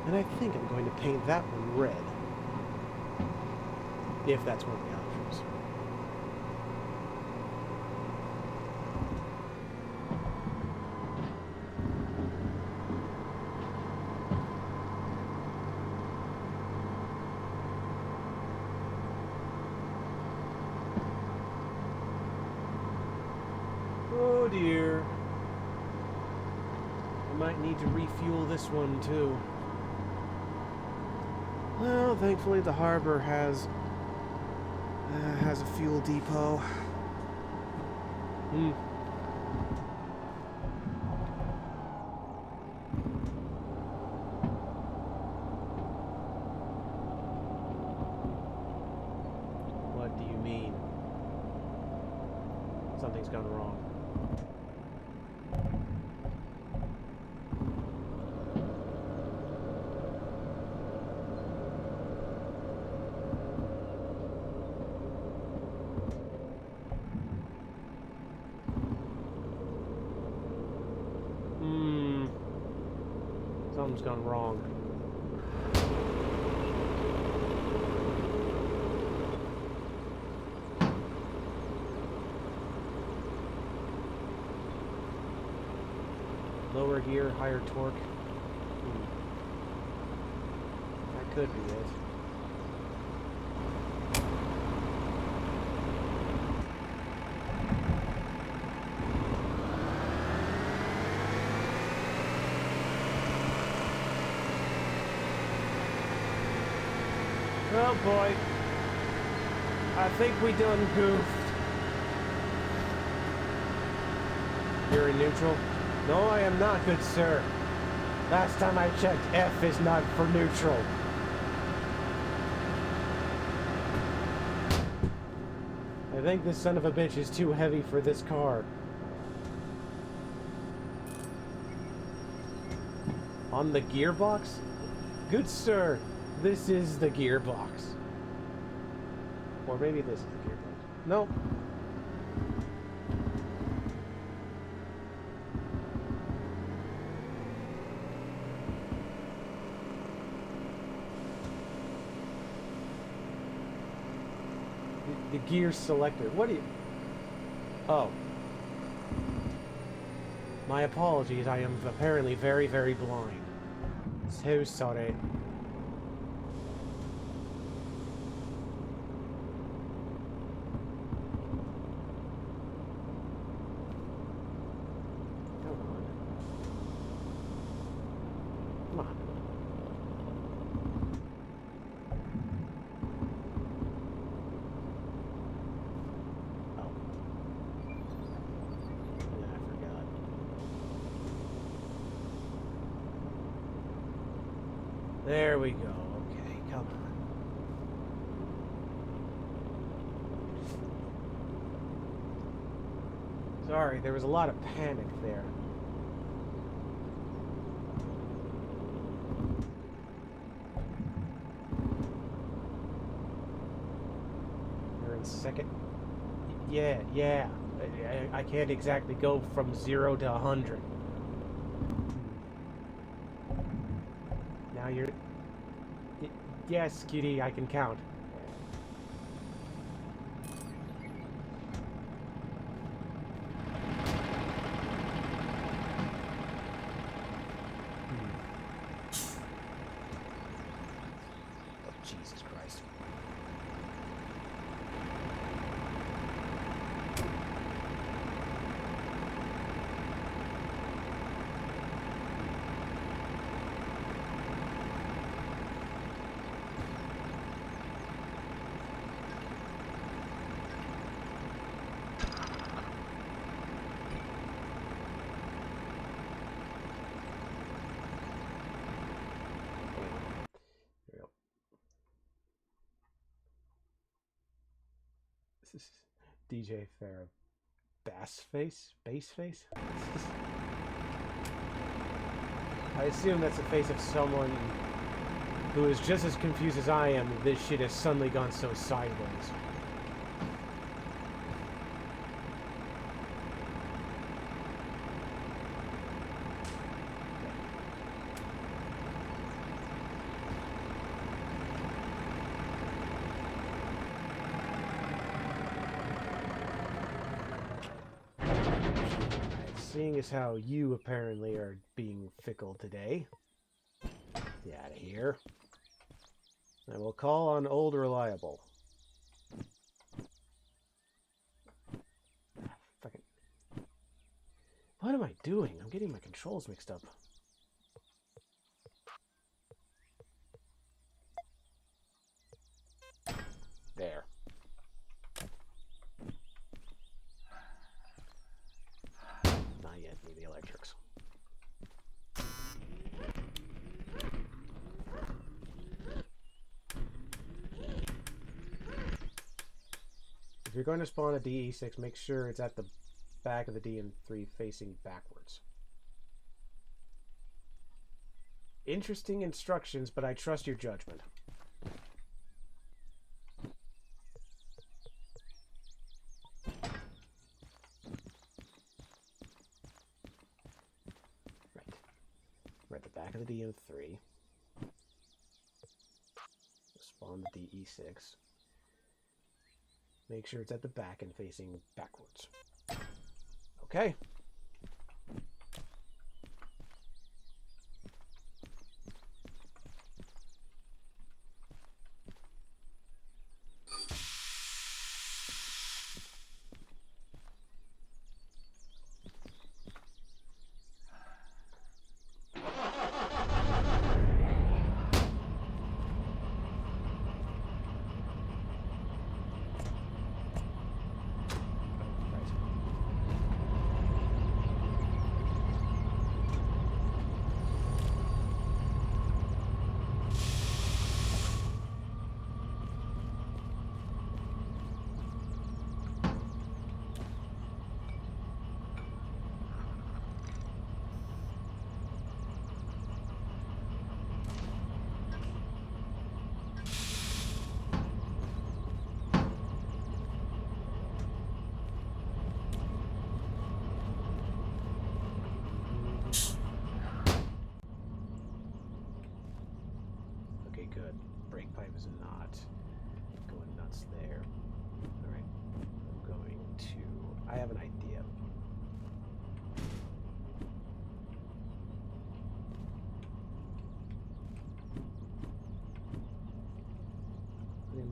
And I think I'm going to paint that one red. If that's one of the options. Oh dear. I might need to refuel this one too. Well, thankfully the harbor has a fuel depot. What do you mean? Something's gone wrong. Something's gone wrong. Lower gear, higher torque. That could be it. Oh boy. I think we done goofed. You're in neutral? No, I am not, good sir. Last time I checked, F is not for neutral. I think this son of a bitch is too heavy for this car. On the gearbox? Good sir, this is the gearbox. Or maybe this is the gearbox. No. The gear selector. What do you... Oh. My apologies, I am apparently very, very blind. So sorry. There we go. Okay, come on. Sorry, there was a lot of panic there. You're in second? Yeah. I can't exactly go from 0 to 100. Now you're... Yes, cutie, I can count. Oh, Jesus Christ. This is DJ Farrah. Bass face? I assume that's the face of someone who is just as confused as I am that this shit has suddenly gone so sideways. Seeing as how you apparently are being fickle today, get out of here. I will call on Old Reliable. Fucking... What am I doing? I'm getting my controls mixed up. There. Not yet, need the electrics. If you're going to spawn a DE6, make sure it's at the back of the DN3 facing backwards. Interesting instructions, but I trust your judgment. Right. at the back of the DO3. Spawn the DE6. Make sure it's at the back and facing backwards. Okay. Good. Brake pipe is not going nuts there. Alright. I'm going to... I have an idea.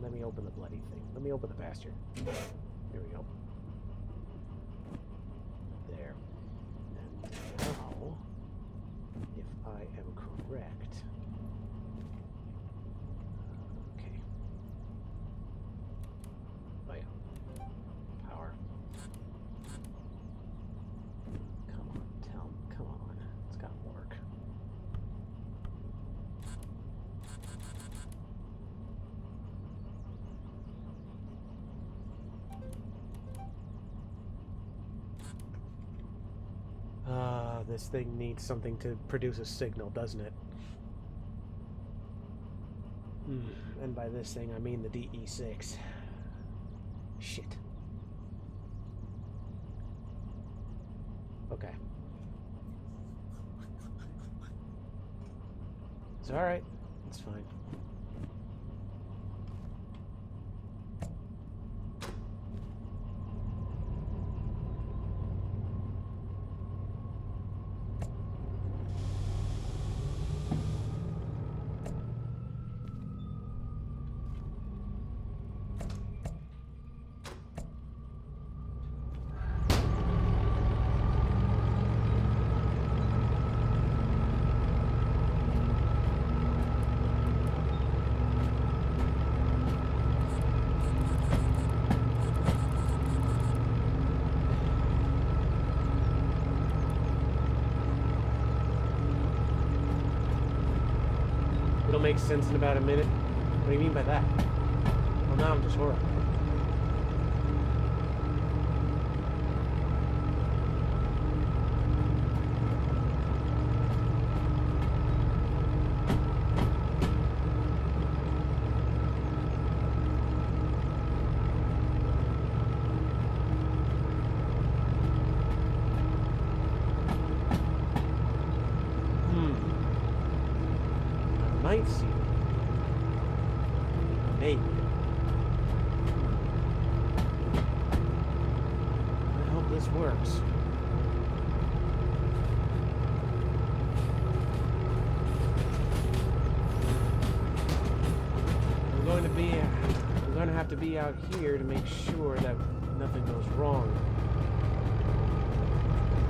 Let me open the bloody thing. Let me open the pasture. Here we go. There. And now, if I am correct... this thing needs something to produce a signal, doesn't it? And by this thing, I mean the DE6. Shit. Okay. It's alright. It's fine. It'll make sense in about a minute. What do you mean by that? Well, now I'm just horrified. Might see it. Maybe. I hope this works. We're going to have to be out here to make sure that nothing goes wrong.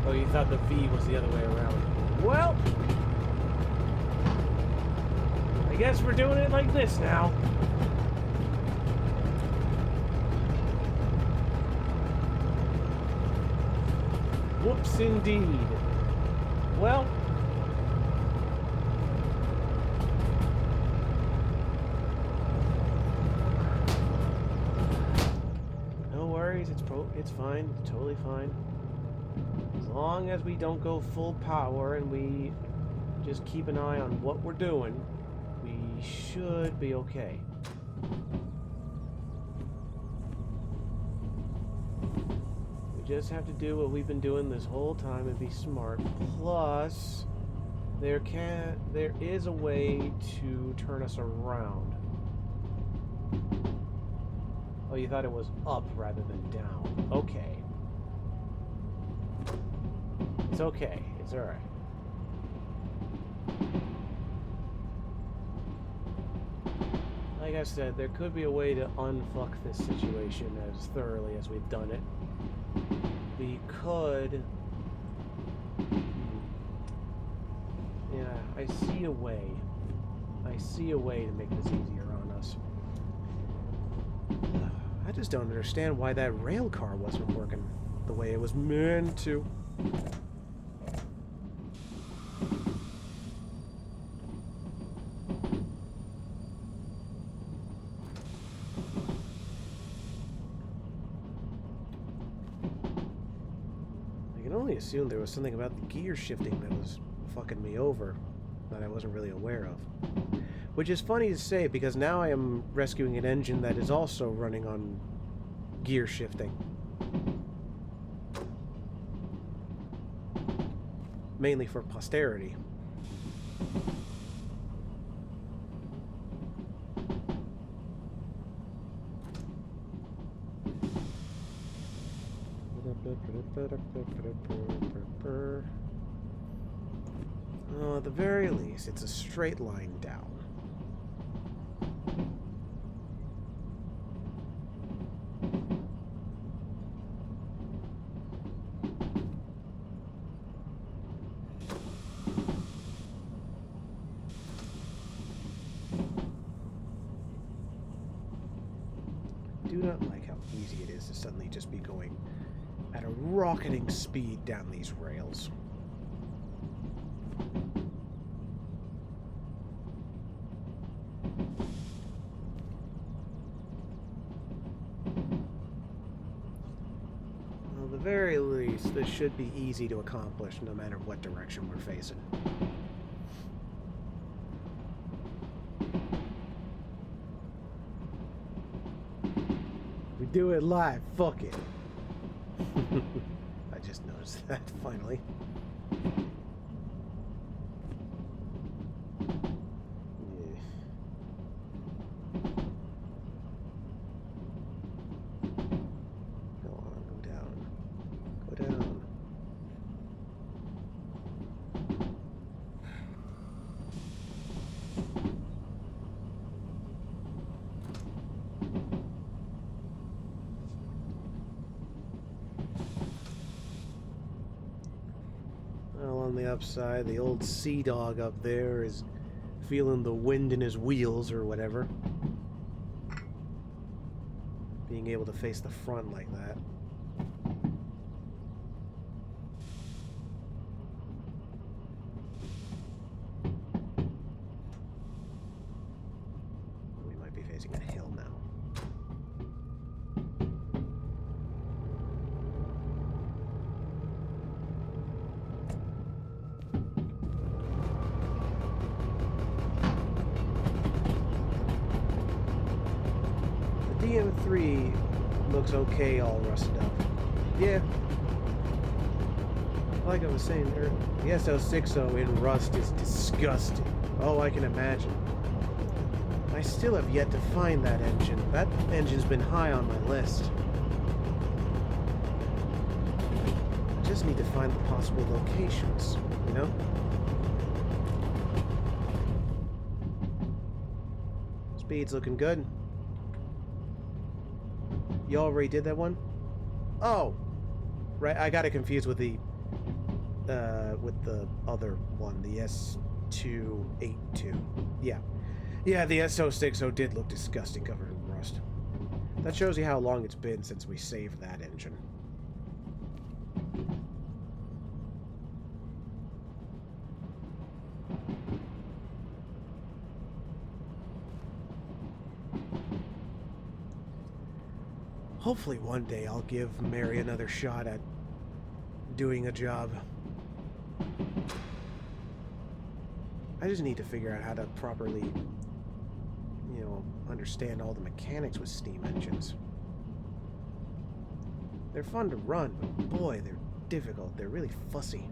Oh, you thought the V was the other way around. Well, I guess we're doing it like this now. Whoops, indeed. Well, no worries. It's fine. It's totally fine. As long as we don't go full power and we just keep an eye on what we're doing, we should be okay. We just have to do what we've been doing this whole time and be smart. Plus, There is a way to turn us around. Oh, you thought it was up rather than down. Okay. It's okay. It's alright. Like I said, there could be a way to unfuck this situation as thoroughly as we've done it. We could... Yeah, I see a way. I see a way to make this easier on us. I just don't understand why that rail car wasn't working the way it was meant to. I can only assume there was something about the gear shifting that was fucking me over that I wasn't really aware of. Which is funny to say because now I am rescuing an engine that is also running on gear shifting. Mainly for posterity. Oh, at the very least, it's a straight line down. Do not like how easy it is to suddenly just be going at a rocketing speed down these rails. Well, at the very least, this should be easy to accomplish no matter what direction we're facing. We do it live, fuck it. I just noticed that finally. Yeah. Go on, go down. Go down. On the upside, the old sea dog up there is feeling the wind in his wheels or whatever. Being able to face the front like that. We might be facing a hill now. DM3 looks okay all rusted up. Yeah. Like I was saying earlier, the SO60 in rust is disgusting. Oh, I can imagine. I still have yet to find that engine. That engine's been high on my list. I just need to find the possible locations, you know? Speed's looking good. You already did that one? Oh! Right, I got it confused with the other one, the S282. Yeah. Yeah, the SO60 did look disgusting covered in rust. That shows you how long it's been since we saved that engine. Hopefully one day I'll give Mary another shot at doing a job. I just need to figure out how to properly, you know, understand all the mechanics with steam engines. They're fun to run, but boy, they're difficult. They're really fussy.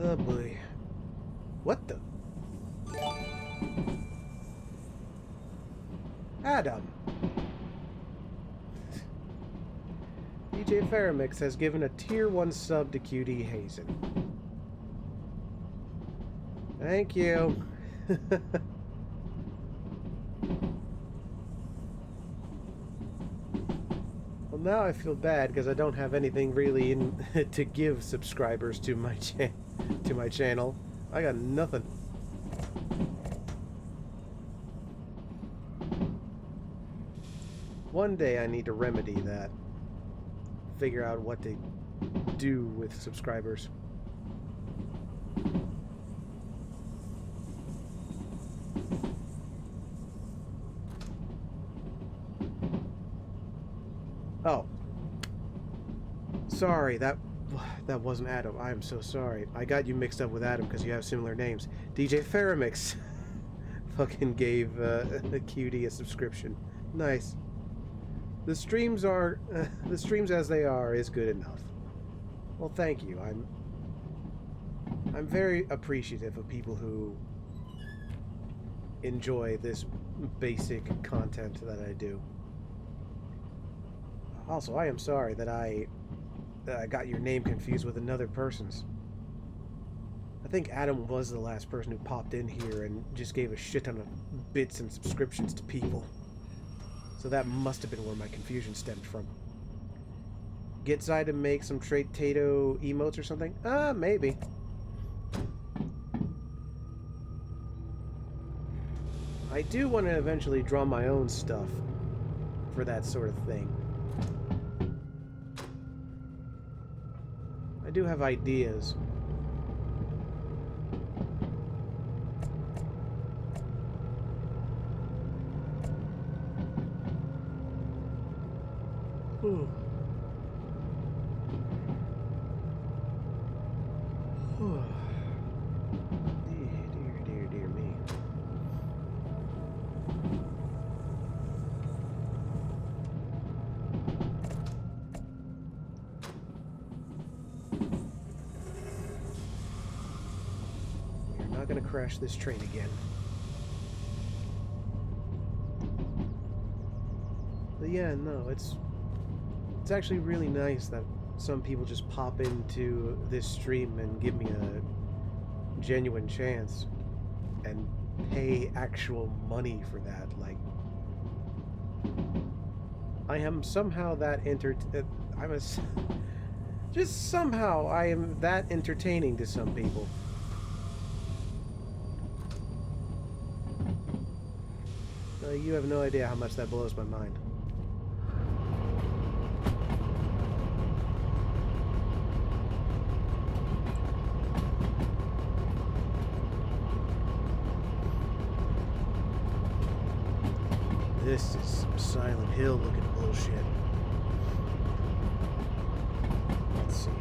Oh boy. What the? Adam! DJ Faramix has given a tier 1 sub to QD Hazen. Thank you. Well, now I feel bad because I don't have anything really to give subscribers to my channel. I got nothing. One day I need to remedy that. Figure out what to do with subscribers. Oh. Sorry, that wasn't Adam. I am so sorry. I got you mixed up with Adam because you have similar names. DJ Faramix fucking gave QD a subscription. Nice. The streams as they are is good enough. Well, thank you. I'm very appreciative of people who enjoy this basic content that I do. Also, I am sorry that I got your name confused with another person's. I think Adam was the last person who popped in here and just gave a shit ton of bits and subscriptions to people. So that must have been where my confusion stemmed from. Get Zai to make some Tato emotes or something? Maybe. I do want to eventually draw my own stuff for that sort of thing. I do have ideas. Dear, dear me. We're not going to crash this train again. But yeah, no, it's actually really nice that some people just pop into this stream and give me a genuine chance and pay actual money for that. Like, I am somehow that just somehow I am that entertaining to some people. You have no idea how much that blows my mind. This is some Silent Hill looking bullshit. Let's see.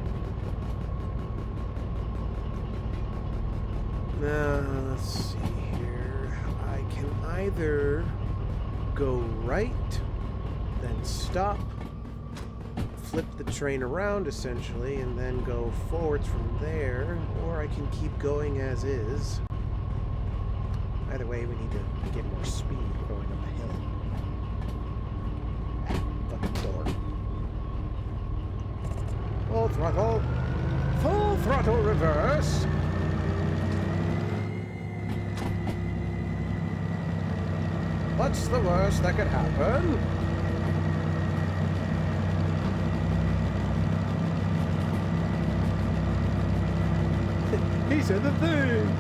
Now, let's see here. I can either go right, then stop, flip the train around essentially, and then go forwards from there, or I can keep going as is. Either way, we need to get more speed going up the hill. Door. Full throttle reverse. What's the worst that could happen? He said the thing.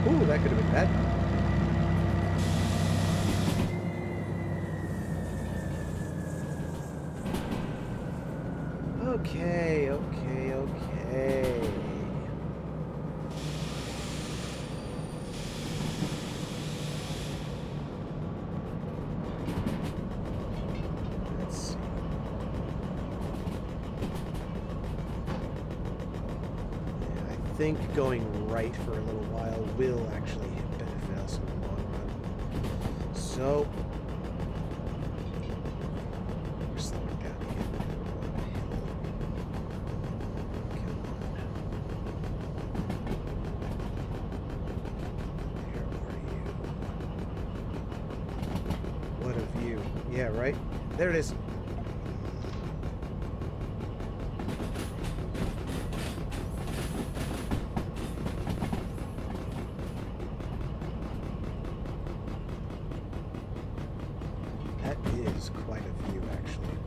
Ooh, that could have been bad. Okay. Let's see. Yeah, I think going right for a little while will actually benefit us in the long run. so. We're slowing down again. Come on. Where are you? What a view. Yeah, right? There it is. That is quite a view, actually.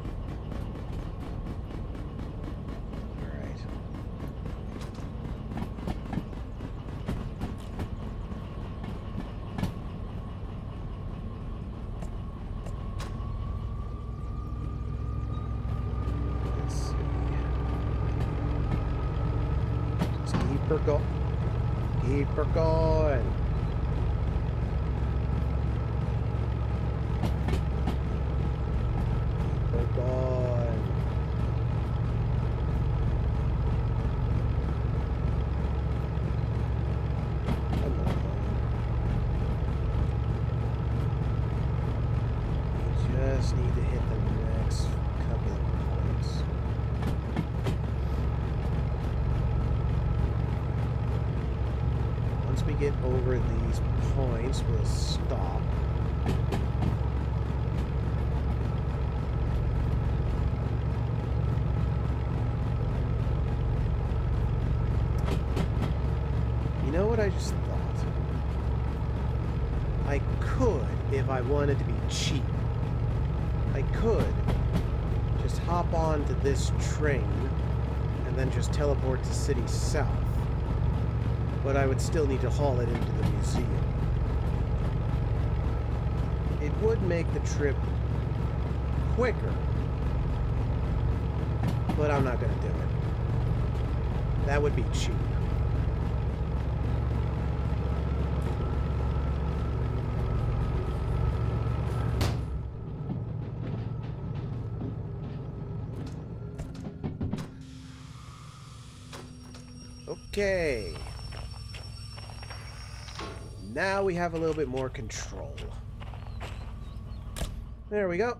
All right. Let's see. Just keep her going. Keep her going. Just need to hit the next couple of points. Once we get over these points, we'll stop. You know what I just thought? I could, if I wanted to be cheap, I could just hop on to this train and then just teleport to City South. But I would still need to haul it into the museum. It would make the trip quicker, but I'm not going to do it. That would be cheap. Okay. Now we have a little bit more control. There we go.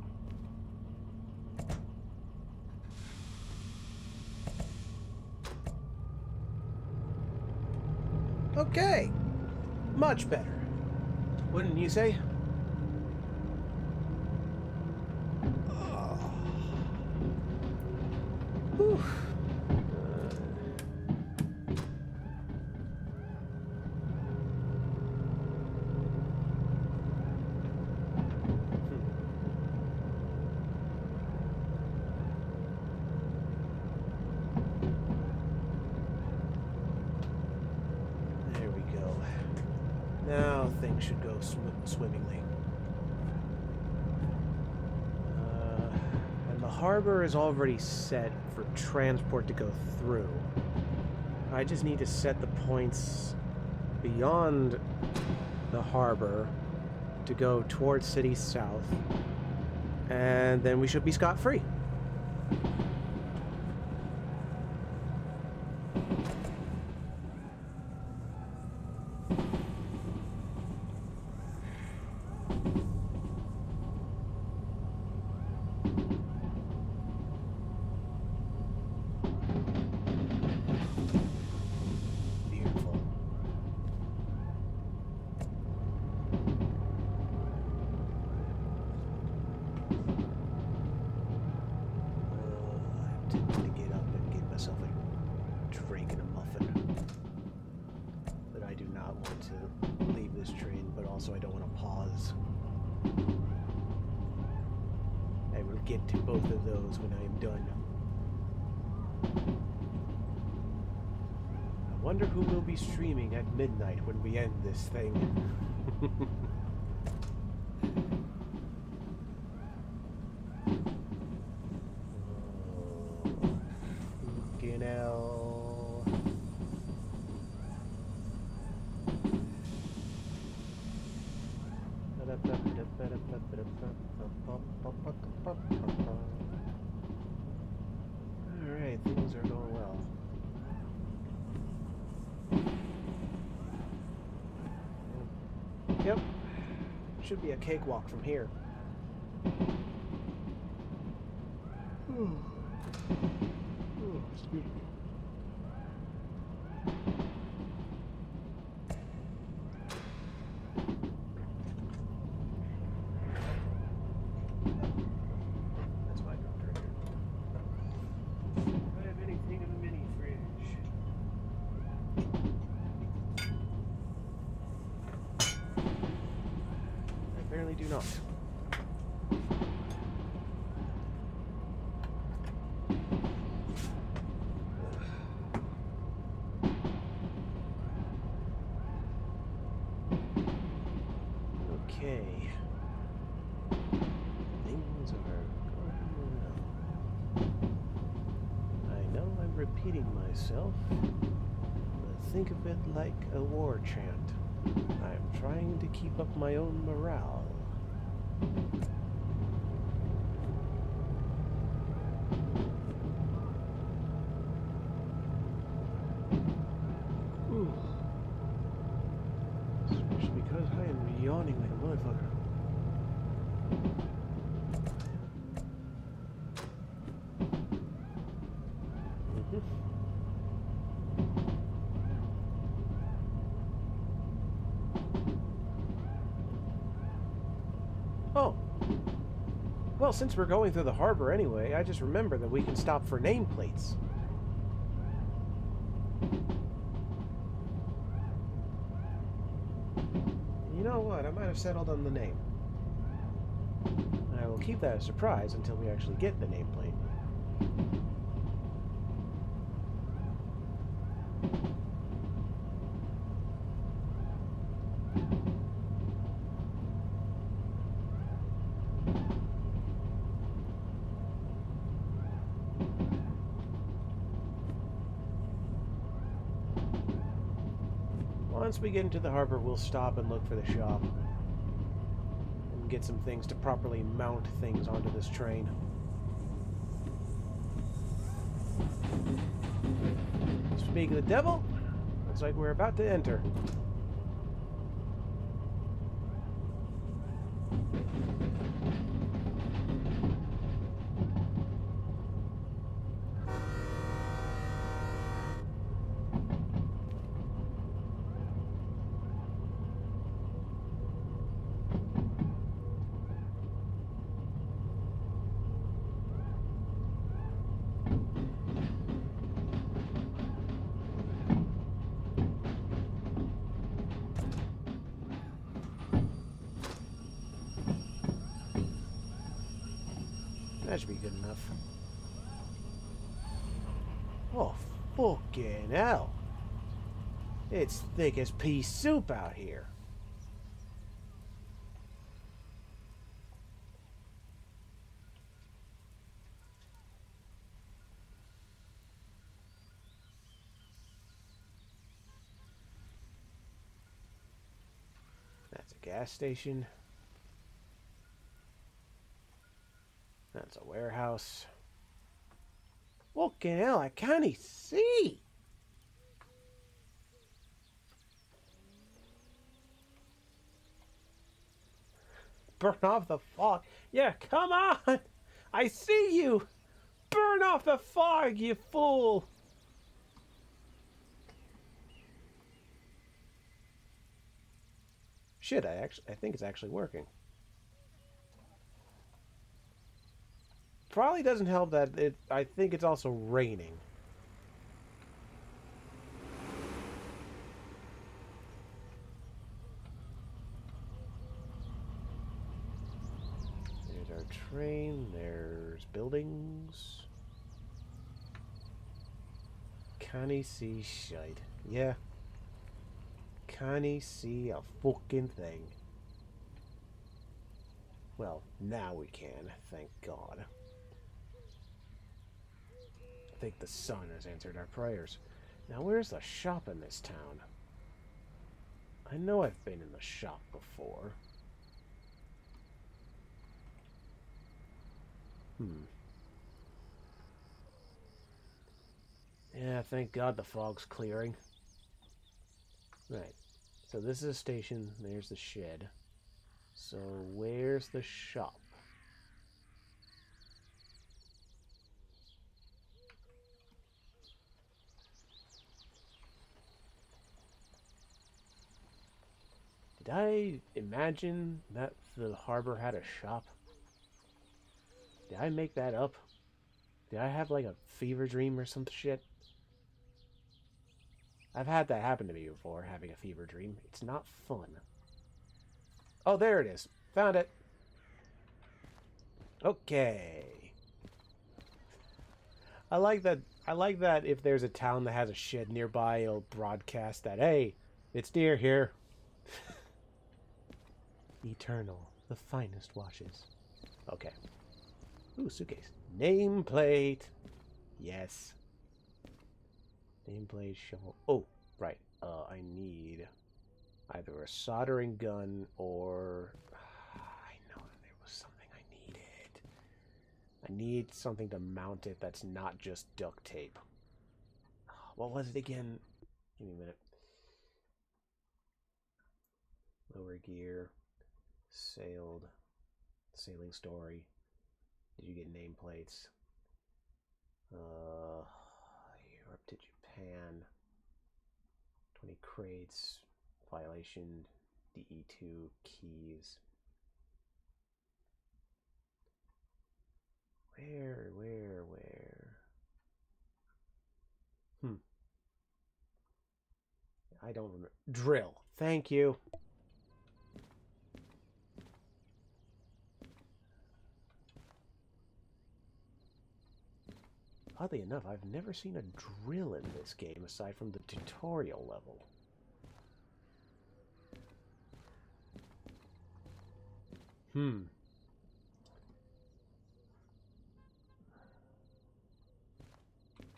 Okay. Much better. Wouldn't you say? Oh. Whew. Now things should go swimmingly. And the harbor is already set for transport to go through. I just need to set the points beyond the harbor to go towards City South, and then we should be scot-free. So I don't want to pause. I will get to both of those when I am done. I wonder who will be streaming at midnight when we end this thing. Fucking hell. Alright, things are going well. Yep. Should be a cakewalk from here. Excuse me. That's my doctor here. Do I have anything in the mini fridge? I apparently do not. Okay. Things are going well. I know I'm repeating myself, but think of it like a war chant. I'm trying to keep up my own morale. Ooh. Especially because I am yawning like a motherfucker. Oh. Well, since we're going through the harbor anyway, I just remember that we can stop for nameplates. You know what? I might have settled on the name. I will keep that a surprise until we actually get the nameplate. Once we get into the harbor, we'll stop and look for the shop. And get some things to properly mount things onto this train. Speak of the devil, looks like we're about to enter. That should be good enough. Oh, fucking hell. It's thick as pea soup out here. That's a gas station. That's a warehouse. Fucking hell, I can't even see. Burn off the fog. Yeah, come on. I see you. Burn off the fog, you fool. Shit, I think it's actually working. Probably doesn't help that I think it's also raining. There's our train, there's buildings. Can't he see shite? Yeah. Can't he see a fucking thing? Well, now we can, thank God. I think the sun has answered our prayers. Now where's the shop in this town? I know I've been in the shop before. Yeah, thank God the fog's clearing. Right. So this is a station. There's the shed. So where's the shop? Did I imagine that the harbor had a shop? Did I make that up? Did I have like a fever dream or some shit? I've had that happen to me before, having a fever dream. It's not fun. Oh, there it is. Found it. Okay. I like that. I like that if there's a town that has a shed nearby, it'll broadcast that, hey, it's near here. Eternal, the finest washes. Okay. Ooh, suitcase. Nameplate. Yes. Nameplate shovel. Oh, right. I need either a soldering gun or... I know there was something I needed. I need something to mount it that's not just duct tape. What was it again? Give me a minute. Lower gear. Sailed. Sailing story. Did you get nameplates? Europe to Japan. 20 crates. Violation. DE2 keys. Where? I don't remember. Drill. Thank you. Oddly enough, I've never seen a drill in this game aside from the tutorial level.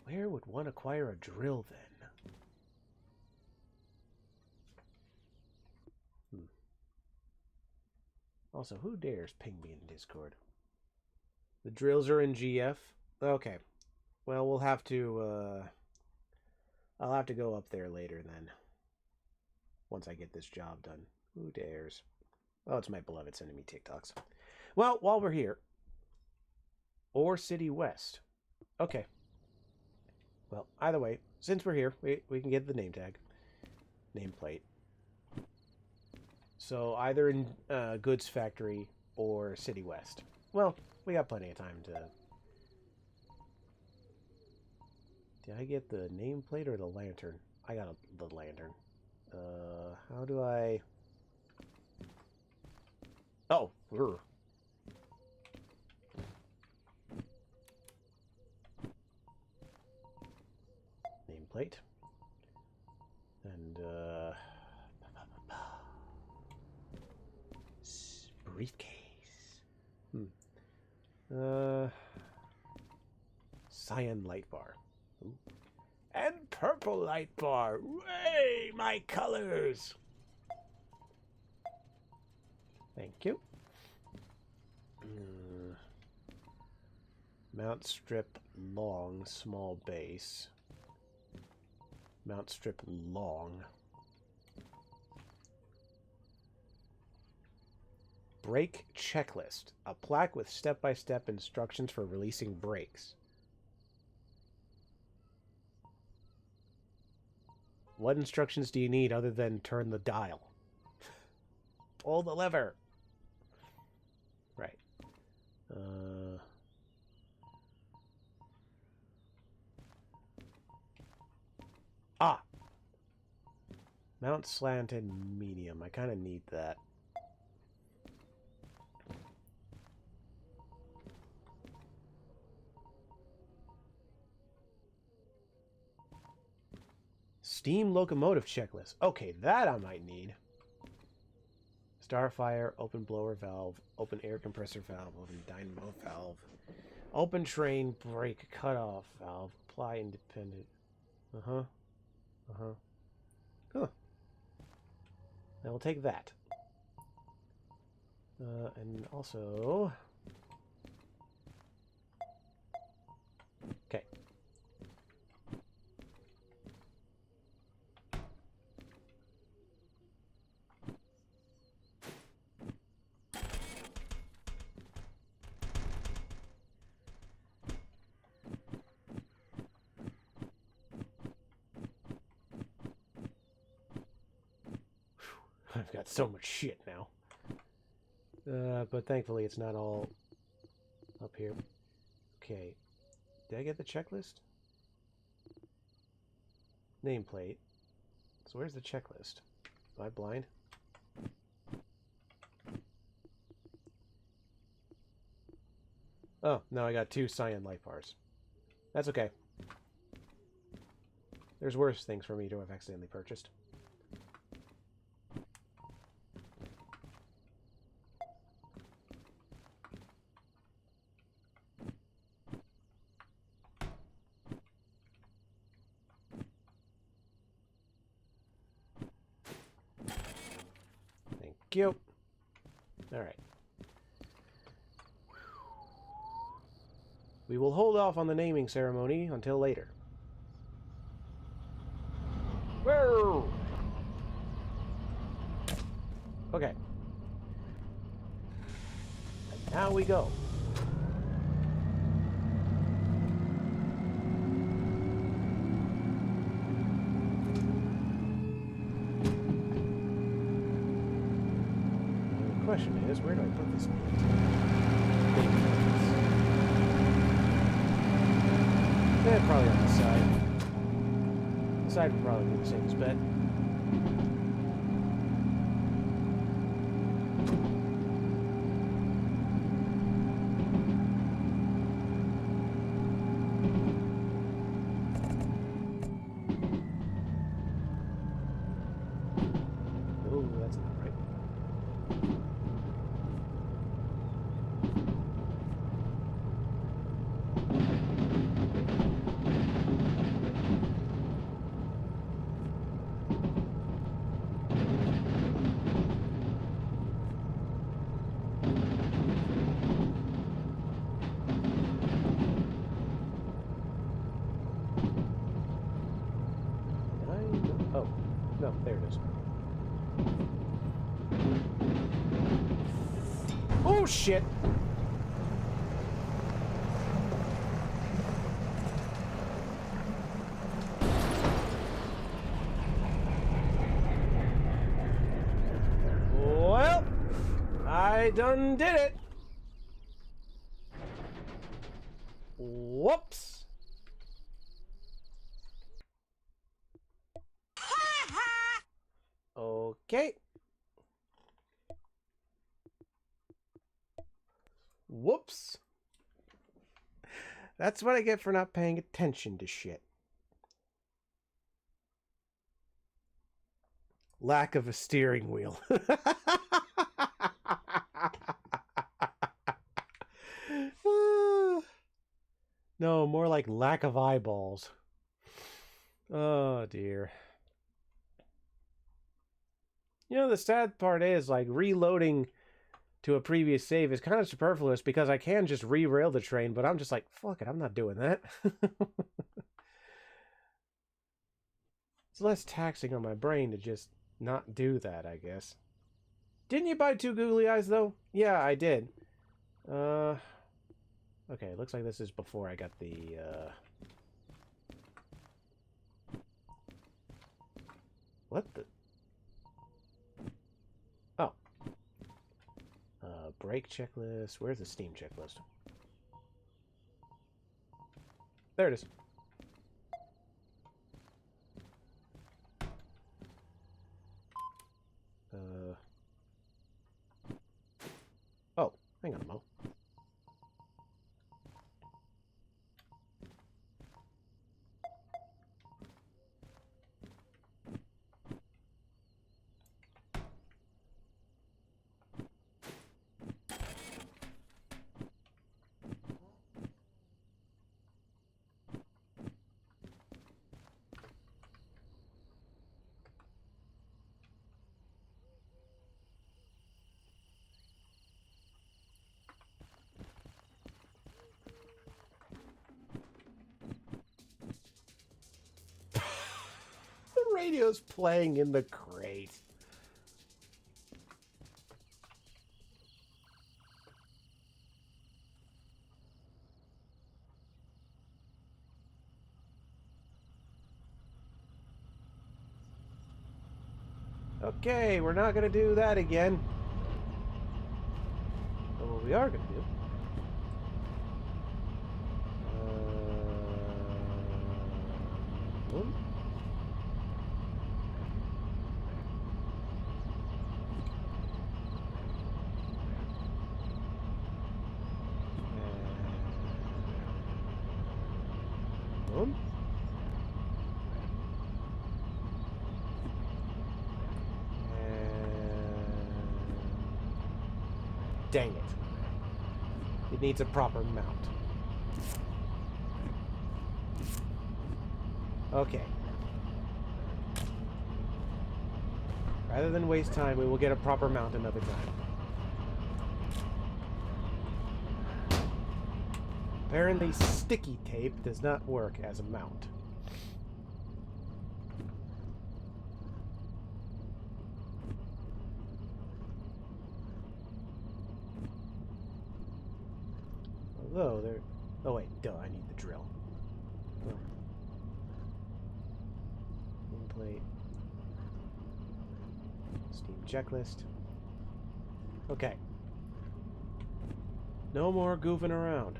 Where would one acquire a drill then? Also, who dares ping me in Discord? The drills are in GF? Okay. Well, we'll have to, I'll have to go up there later then. Once I get this job done. Who dares? Oh, it's my beloved sending me TikToks. Well, while we're here. Or City West. Okay. Well, either way, since we're here, we can get the name tag. Nameplate. So either in Goods Factory or City West. Well, we got plenty of time to... Did I get the nameplate or the lantern? I got the lantern. How do I... Oh, nameplate. And, briefcase. Cyan light bar. Ooh. And purple light bar. Way, my colors. Thank you. Mount strip long, small base. Mount strip long. Brake checklist. A plaque with step-by-step instructions for releasing brakes. What instructions do you need other than turn the dial? Pull the lever. Right. Mount slanted medium. I kind of need that. Steam locomotive checklist. Okay, that I might need. Starfire, open blower valve, open air compressor valve, open dynamo valve, open train brake cutoff valve, apply independent. Huh. Now we'll take that. And also... Okay. I've got so much shit now. But thankfully it's not all up here. Okay. Did I get the checklist? Nameplate. So where's the checklist? Am I blind? Oh, no, I got 2 cyan life bars. That's okay. There's worse things for me to have accidentally purchased. Thank you. Alright. We will hold off on the naming ceremony until later. Whoa! Okay. And now we go. The question is, where do I put this probably on the side. The side would probably be the safest bet. Oh, that's not right. Oh, no, there it is. Oh, shit! Well, I done did it. Whoops. Okay. Whoops. That's what I get for not paying attention to shit. Lack of a steering wheel. No, more like lack of eyeballs. Oh, dear. You know, the sad part is, like, reloading to a previous save is kind of superfluous because I can just re-rail the train, but I'm just like, fuck it, I'm not doing that. It's less taxing on my brain to just not do that, I guess. Didn't you buy 2 googly eyes, though? Yeah, I did. Okay, looks like this is before I got the, What the? Oh. Brake checklist. Where's the Steam checklist? There it is. Oh, hang on a moment. The radio's playing in the crate. Okay, we're not gonna do that again. But what we are gonna do... boom. Boom. Dang it. It needs a proper mount. Okay. Rather than waste time, we will get a proper mount another time. Apparently, sticky tape does not work as a mount. Although, there... Oh wait, duh, I need the drill. Oh. Nameplate. Steam checklist. Okay. No more goofing around.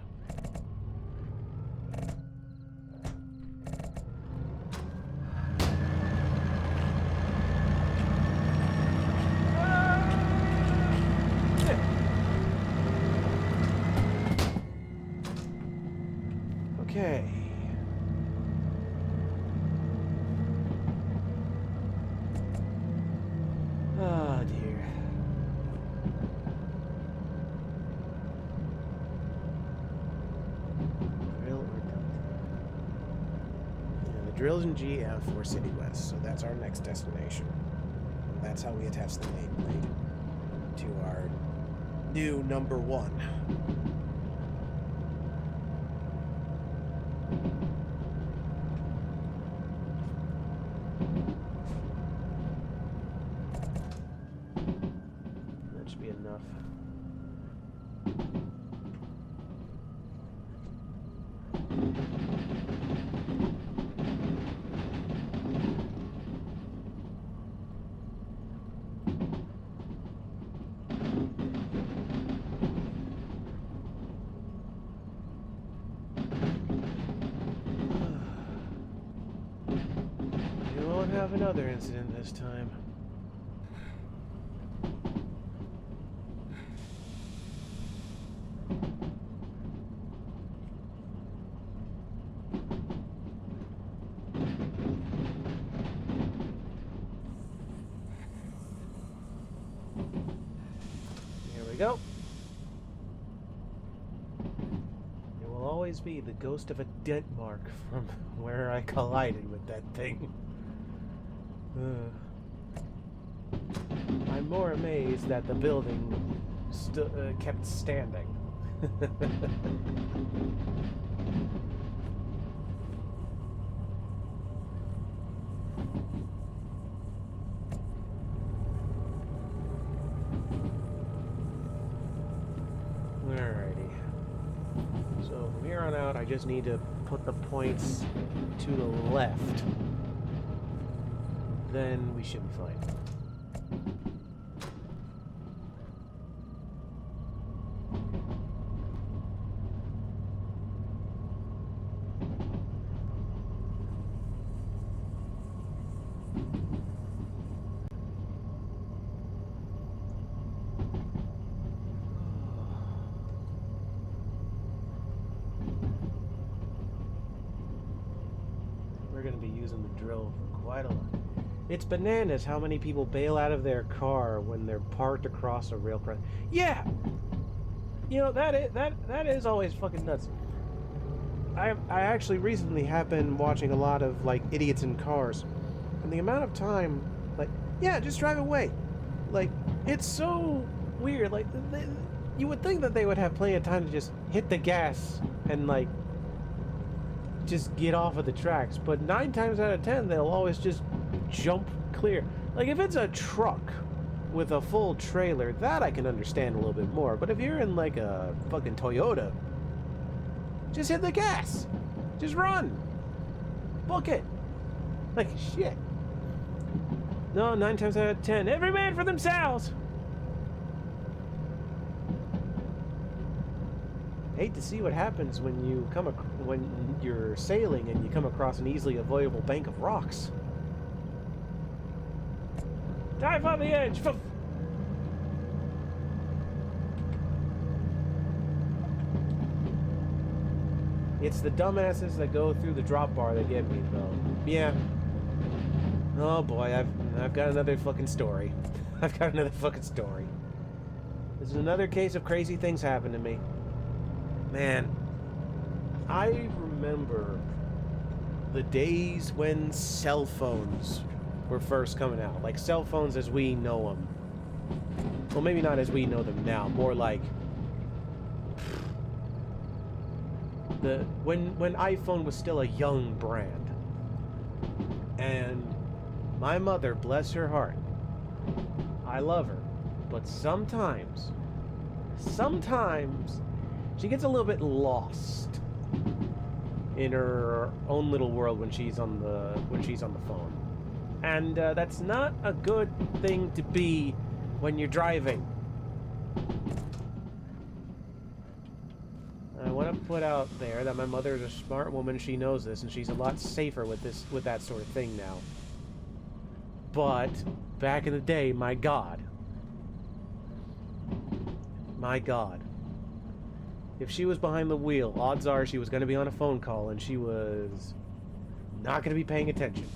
Okay. Oh dear. Drill or duct? Yeah, the drill's in GF or City West, so that's our next destination. And that's how we attach the nameplate to our new number 1. That should be enough. We won't have another incident this time. Here we go. It will always be the ghost of a dent mark from where I collided with that thing. I'm more amazed that the building kept standing. Alrighty. So from here on out, I just need to put the points to the left. Then we should be fine. We're going to be using the drill for quite a lot. It's bananas how many people bail out of their car when they're parked across a rail cross. Yeah! You know, that is always fucking nuts. I actually recently have been watching a lot of, like, idiots in cars. And the amount of time, like, yeah, just drive away. Like, it's so weird. Like, you would think that they would have plenty of time to just hit the gas and, like, just get off of the tracks. But 9 times out of 10, they'll always just jump clear. Like, if it's a truck with a full trailer, that I can understand a little bit more. But if you're in, like, a fucking Toyota, just hit the gas. Just run. Book it. Like, shit. No, 9 times out of 10. Every man for themselves! Hate to see what happens when you when you're sailing and you come across an easily avoidable bank of rocks. Dive on the edge! It's the dumbasses that go through the drop bar that get me, though. Yeah. Oh boy, I've got another fucking story. I've got another fucking story. This is another case of crazy things happen to me. Man, I remember the days when cell phones were first coming out. Like, cell phones as we know them. Well, maybe not as we know them now. More like... when iPhone was still a young brand. And my mother, bless her heart, I love her, but sometimes she gets a little bit lost in her own little world when she's on the phone. And that's not a good thing to be when you're driving. I want to put out there that my mother is a smart woman. She knows this, and she's a lot safer with that sort of thing now. But back in the day, my God, if she was behind the wheel, odds are she was going to be on a phone call, and she was not going to be paying attention.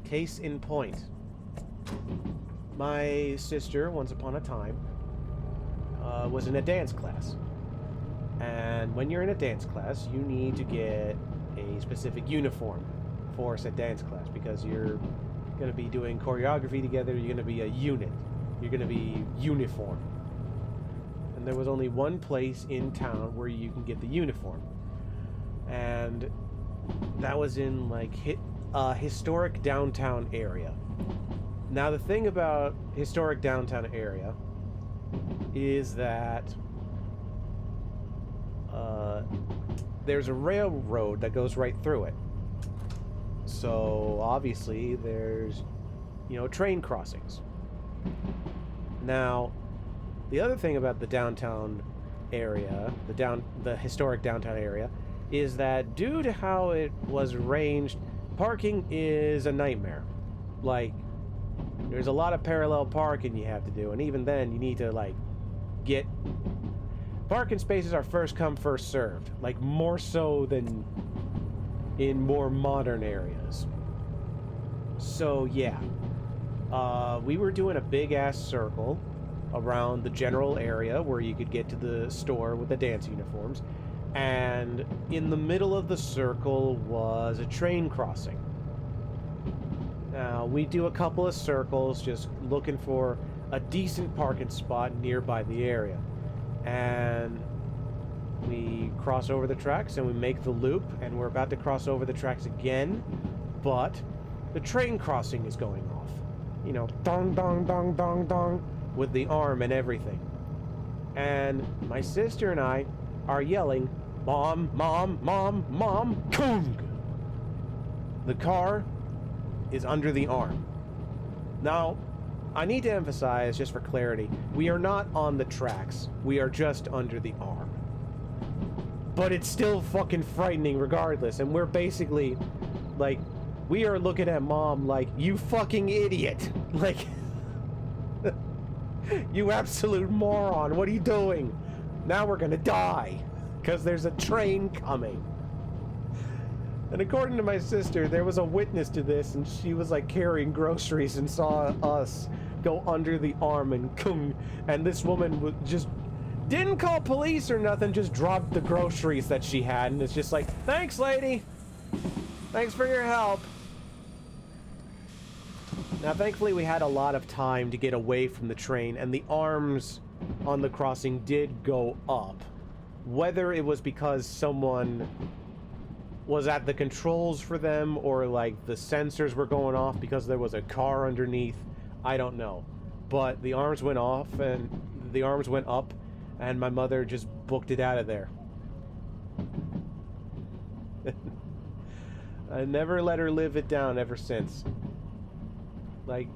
Case in point, my sister, once upon a time, was in a dance class. And when you're in a dance class, you need to get a specific uniform for said dance class, because you're going to be doing choreography together. You're going to be a unit. You're going to be uniform. And there was only one place in town where you can get the uniform. And that was in, like, historic downtown area. Now, the thing about historic downtown area is that there's a railroad that goes right through it. So obviously there's, train crossings. Now, the other thing about the downtown area, the historic downtown area, is that due to how it was arranged, parking is a nightmare. Like, there's a lot of parallel parking you have to do, and even then you need to, like, get... Parking spaces are first come, first served. Like, more so than in more modern areas. So, yeah. We were doing a big-ass circle around the general area where you could get to the store with the dance uniforms. And in the middle of the circle was a train crossing. Now, we do a couple of circles just looking for a decent parking spot nearby the area. And we cross over the tracks and we make the loop, and we're about to cross over the tracks again, but the train crossing is going off. Dong, dong, dong, dong, dong, with the arm and everything. And my sister and I are yelling, "Mom, Mom, Mom, Mom, Kung!" The car is under the arm. Now, I need to emphasize, just for clarity, we are not on the tracks. We are just under the arm. But it's still fucking frightening regardless, and we're basically, like, we are looking at Mom like, "You fucking idiot!" Like, "You absolute moron, what are you doing? Now we're gonna die, because there's a train coming." And according to my sister, there was a witness to this, and she was, like, carrying groceries and saw us go under the arm and this woman just didn't call police or nothing, just dropped the groceries that she had, and it's just like, "Thanks, lady. Thanks for your help." Now, thankfully, we had a lot of time to get away from the train, and the arms on the crossing did go up. Whether it was because someone was at the controls for them, or, like, the sensors were going off because there was a car underneath, I don't know. But the arms went off, and the arms went up, and my mother just booked it out of there. I never let her live it down ever since. Like,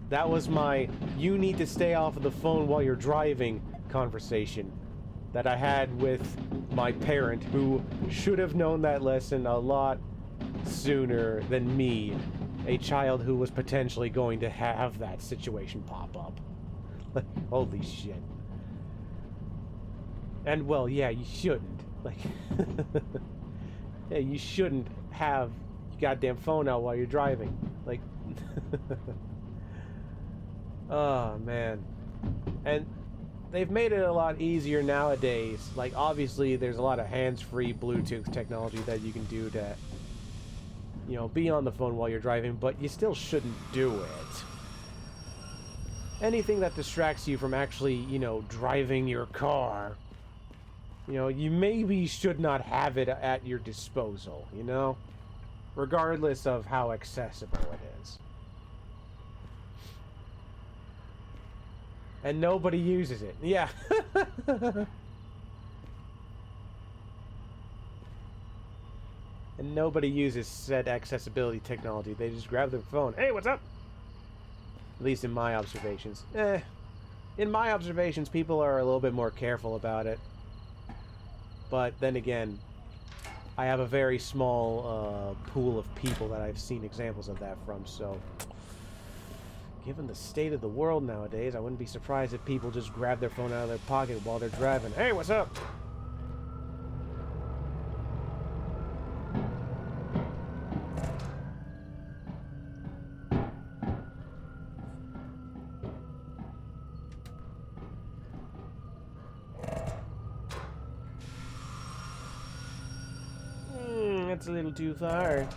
that was my you need to stay off of the phone while you're driving conversation that I had with my parent, who should have known that lesson a lot sooner than me, a child who was potentially going to have that situation pop up. Like, holy shit. And, well, yeah, you shouldn't. Like, yeah, you shouldn't have your goddamn phone out while you're driving. Like, oh, man. And they've made it a lot easier nowadays. Like, obviously, there's a lot of hands-free Bluetooth technology that you can do to, you know, be on the phone while you're driving, but you still shouldn't do it. Anything that distracts you from actually, you know, driving your car, you know, you maybe should not have it at your disposal, you know? Regardless of how accessible it is. And nobody uses it. Yeah. And nobody uses said accessibility technology. They just grab their phone. Hey, what's up? At least in my observations. In my observations, people are a little bit more careful about it. But then again, I have a very small pool of people that I've seen examples of that from, so given the state of the world nowadays, I wouldn't be surprised if people just grab their phone out of their pocket while they're driving. Hey, what's up? That's a little too far.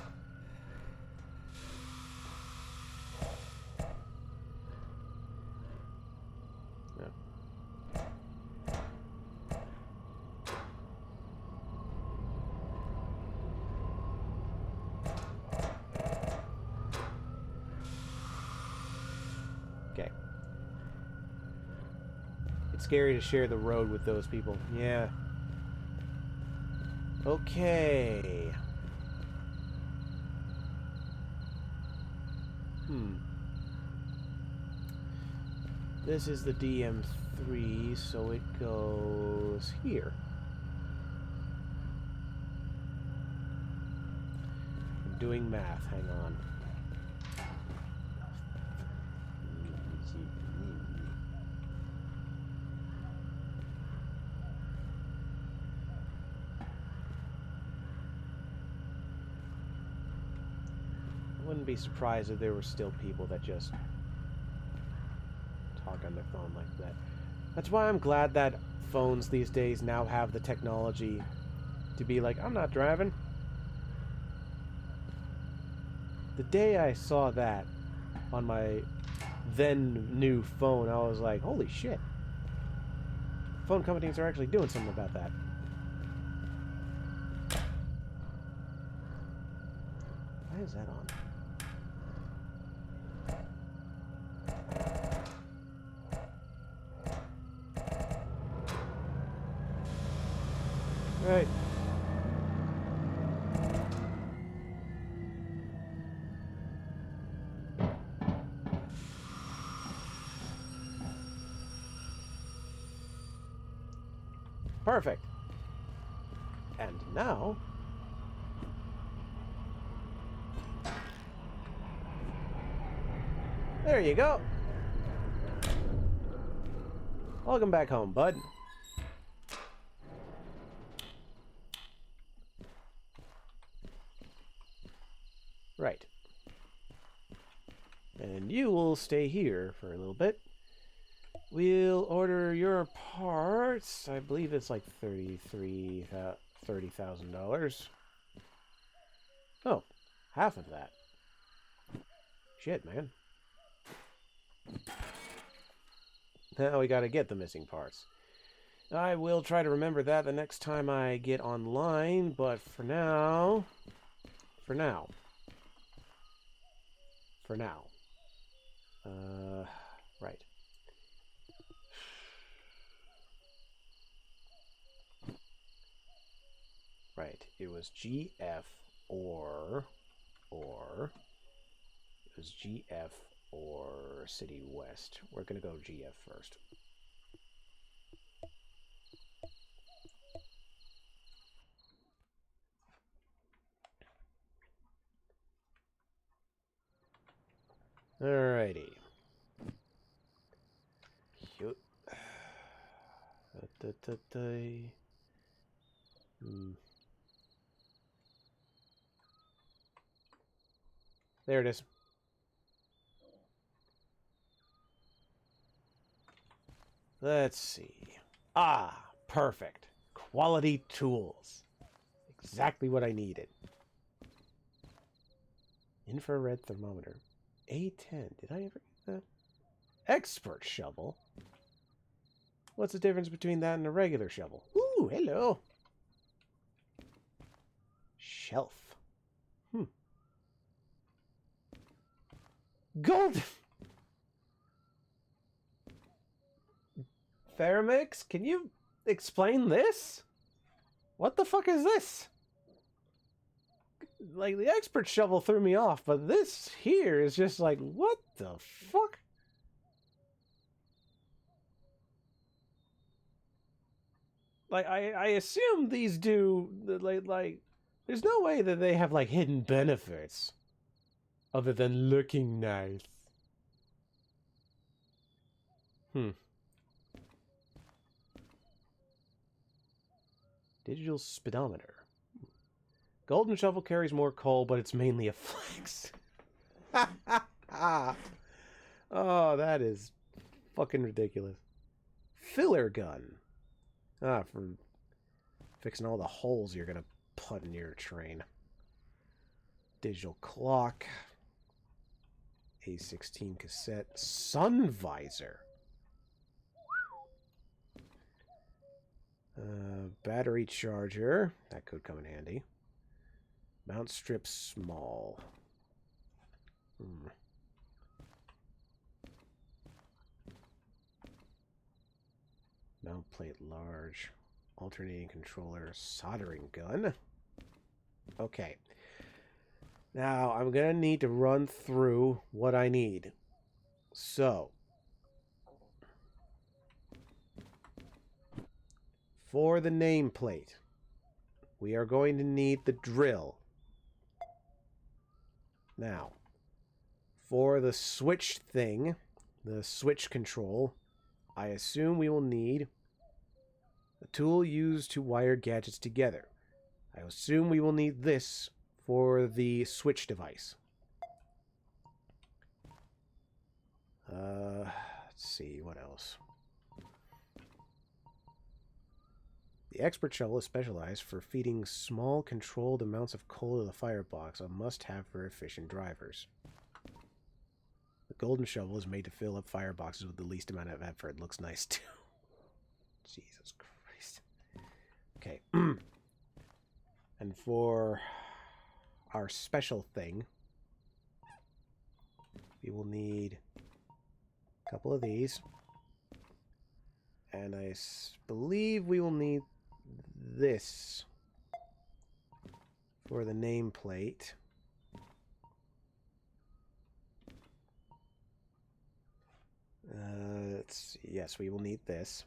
Okay. It's scary to share the road with those people. Yeah. Okay. This is the DM3, so it goes here. I'm doing math, hang on. I wouldn't be surprised if there were still people that just talk on their phone like that. That's why I'm glad that phones these days now have the technology to be like, I'm not driving. The day I saw that on my then new phone, I was like, holy shit. Phone companies are actually doing something about that. Why is that on? Right. Perfect. And now... there you go. Welcome back home, bud. Right. And you will stay here for a little bit. We'll order your parts. I believe it's like $30,000. Oh, half of that. Shit, man. Now we gotta get the missing parts. I will try to remember that the next time I get online, but for now... right. Right, it was GF or... it was GF or City West? We're going to go GF first. Alrighty. Cute. There it is. Let's see. Ah, perfect. Quality tools. Exactly what I needed. Infrared thermometer. A10. Did I ever get that? Expert shovel? What's the difference between that and a regular shovel? Ooh, hello. Shelf. Gold! Faramix, can you explain this? What the fuck is this? Like, the expert shovel threw me off, but this here is just like, what the fuck? Like, I assume these do, like, there's no way that they have, like, hidden benefits. Other than looking nice. Digital speedometer. Golden shovel carries more coal, but it's mainly a flex. Oh, that is fucking ridiculous. Filler gun. Ah, for fixing all the holes you're gonna put in your train. Digital clock. A16 cassette. Sun visor. Battery charger. That could come in handy. Mount strip small. Mount plate large. Alternating controller. Soldering gun. Okay. Now, I'm going to need to run through what I need. So, for the nameplate, we are going to need the drill. Now, for the switch thing, the switch control, I assume we will need a tool used to wire gadgets together. I assume we will need this for the switch device. Let's see, what else? The expert shovel is specialized for feeding small controlled amounts of coal to the firebox, a must-have for efficient drivers. The golden shovel is made to fill up fireboxes with the least amount of effort. Looks nice too. Jesus Christ. Okay. And for our special thing, we will need a couple of these. And I believe we will need this for the nameplate. Let's see. Yes, we will need this.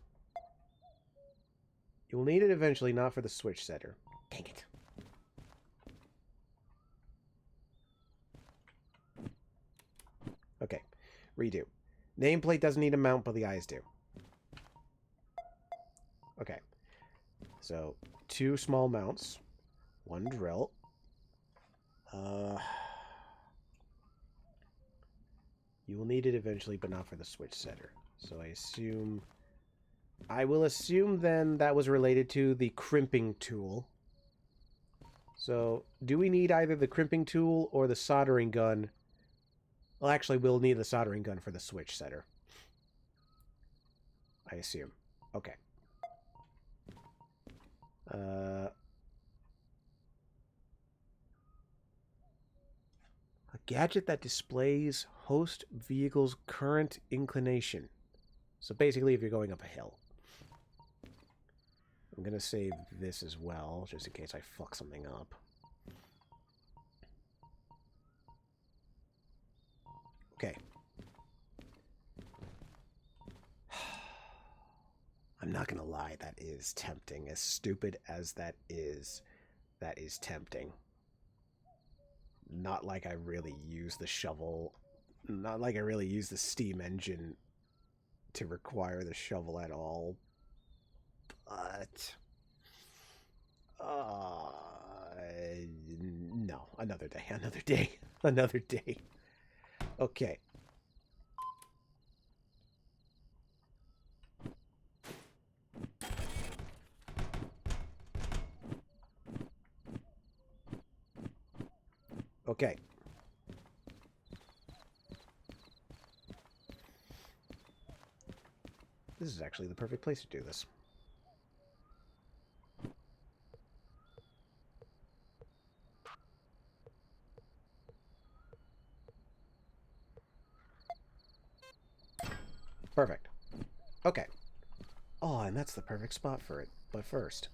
You will need it eventually, not for the switch setter. Dang it. Okay, redo. Nameplate doesn't need a mount, but the eyes do. Okay. So, 2 small mounts, 1 drill. You will need it eventually, but not for the switch setter. So I will assume then that was related to the crimping tool. So, do we need either the crimping tool or the soldering gun? Well, actually, we'll need the soldering gun for the switch setter. I assume. Okay. A gadget that displays host vehicle's current inclination. So basically, if you're going up a hill. I'm going to save this as well, just in case I fuck something up. Okay. not gonna lie, that is tempting. As stupid as that is tempting. Not like I really use the shovel. Not like I really use the steam engine to require the shovel at all. But... no. Another day. Another day. Another day. Okay. Okay. This is actually the perfect place to do this. Perfect. Okay. Oh, and that's the perfect spot for it. But first...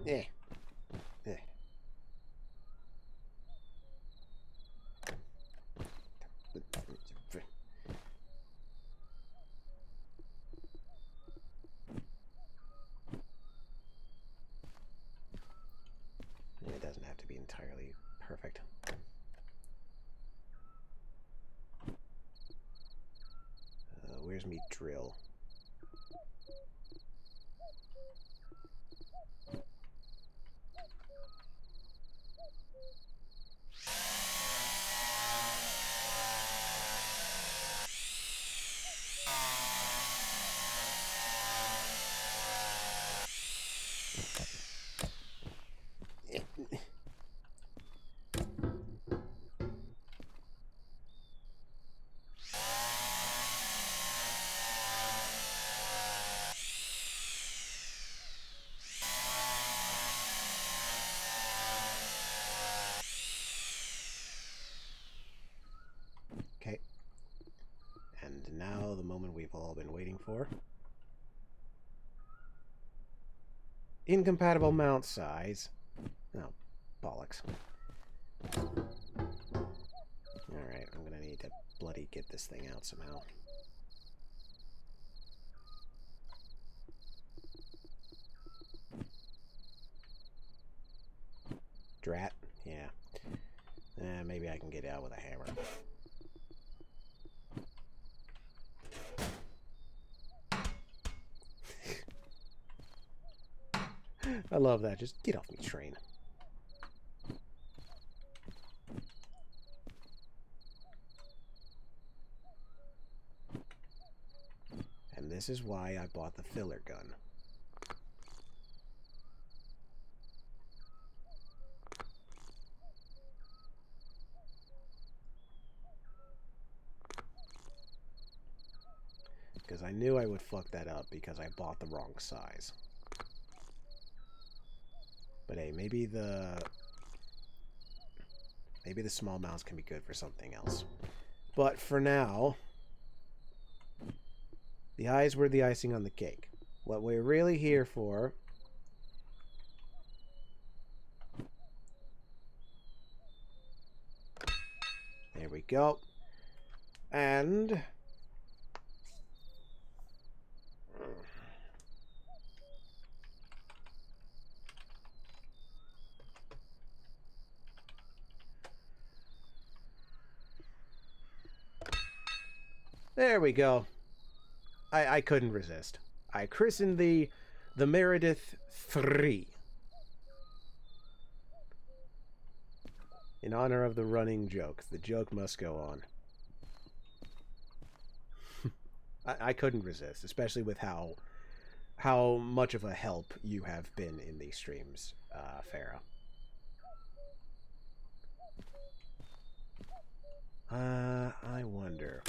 Eh. Eh. It doesn't have to be entirely perfect. Where's me drill? Okay. And now the moment we've all been waiting for. Incompatible mount size. Oh, bollocks. Alright, I'm gonna need to bloody get this thing out somehow. Drat? Yeah. Maybe I can get out with a hammer. I love that. Just get off me, train. And this is why I bought the filler gun. Because I knew I would fuck that up because I bought the wrong size. But hey, maybe the small mounts can be good for something else. But for now, the eyes were the icing on the cake. What we're really here for there we go. And there we go. I couldn't resist. I christened the Meredith 3. In honor of the running joke. The joke must go on. I couldn't resist, especially with how much of a help you have been in these streams, Farah. I wonder.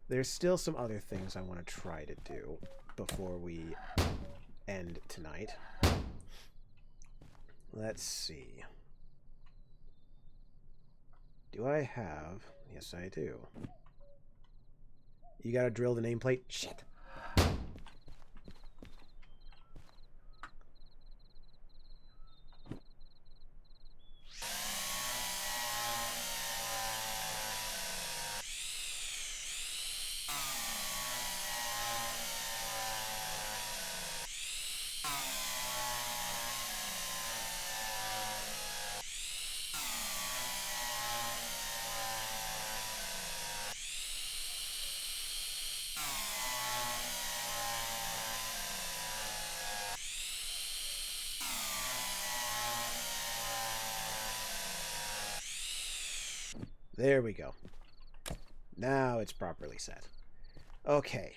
There's still some other things I want to try to do before we end tonight. Let's see. Do I have... Yes, I do. You gotta drill the nameplate? Shit. There we go. Now it's properly set. Okay.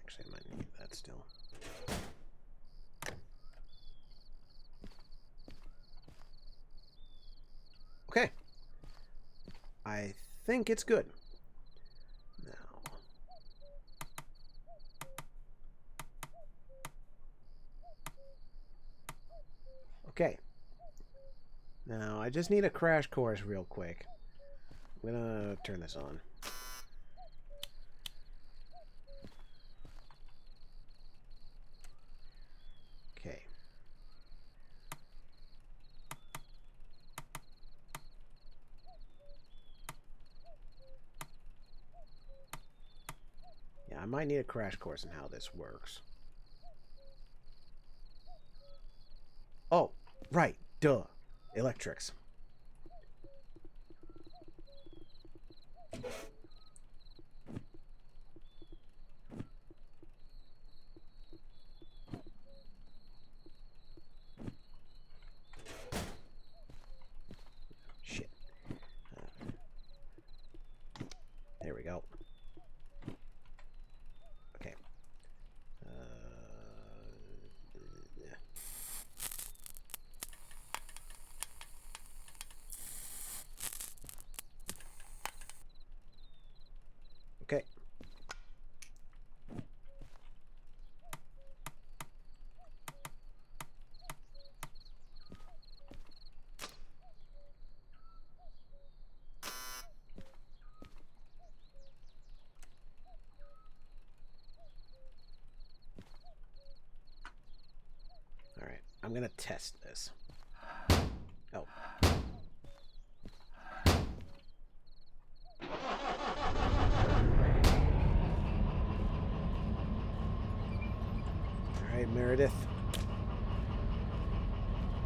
Actually, I might need that still. Okay. I think it's good. Now. Okay. Now, I just need a crash course real quick. I'm gonna turn this on. Okay. Yeah, I might need a crash course in how this works. Oh, right. Duh. Electrics. Shit. There we go. Okay. Yeah. Okay. Alright, I'm gonna test this. Oh. Alright, Meredith.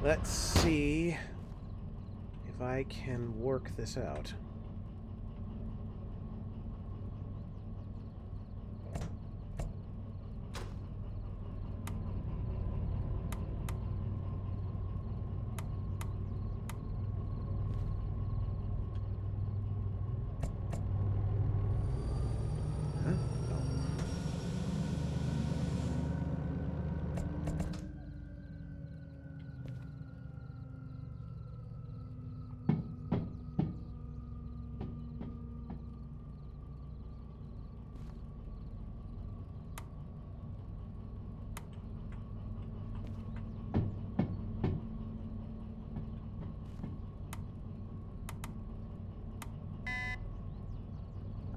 Let's see if I can work this out.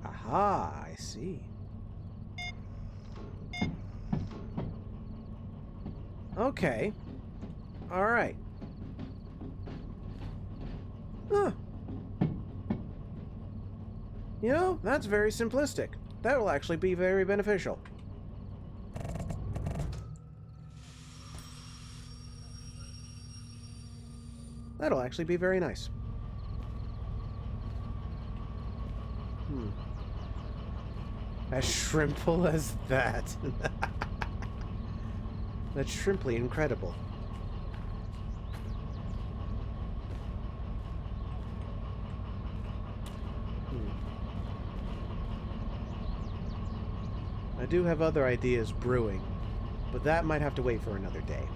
Aha, I see. Okay. Alright. Huh. You know, that's very simplistic. That will actually be very beneficial. That'll actually be very nice. As shrimple as that. That's shrimply incredible. I do have other ideas brewing, but that might have to wait for another day.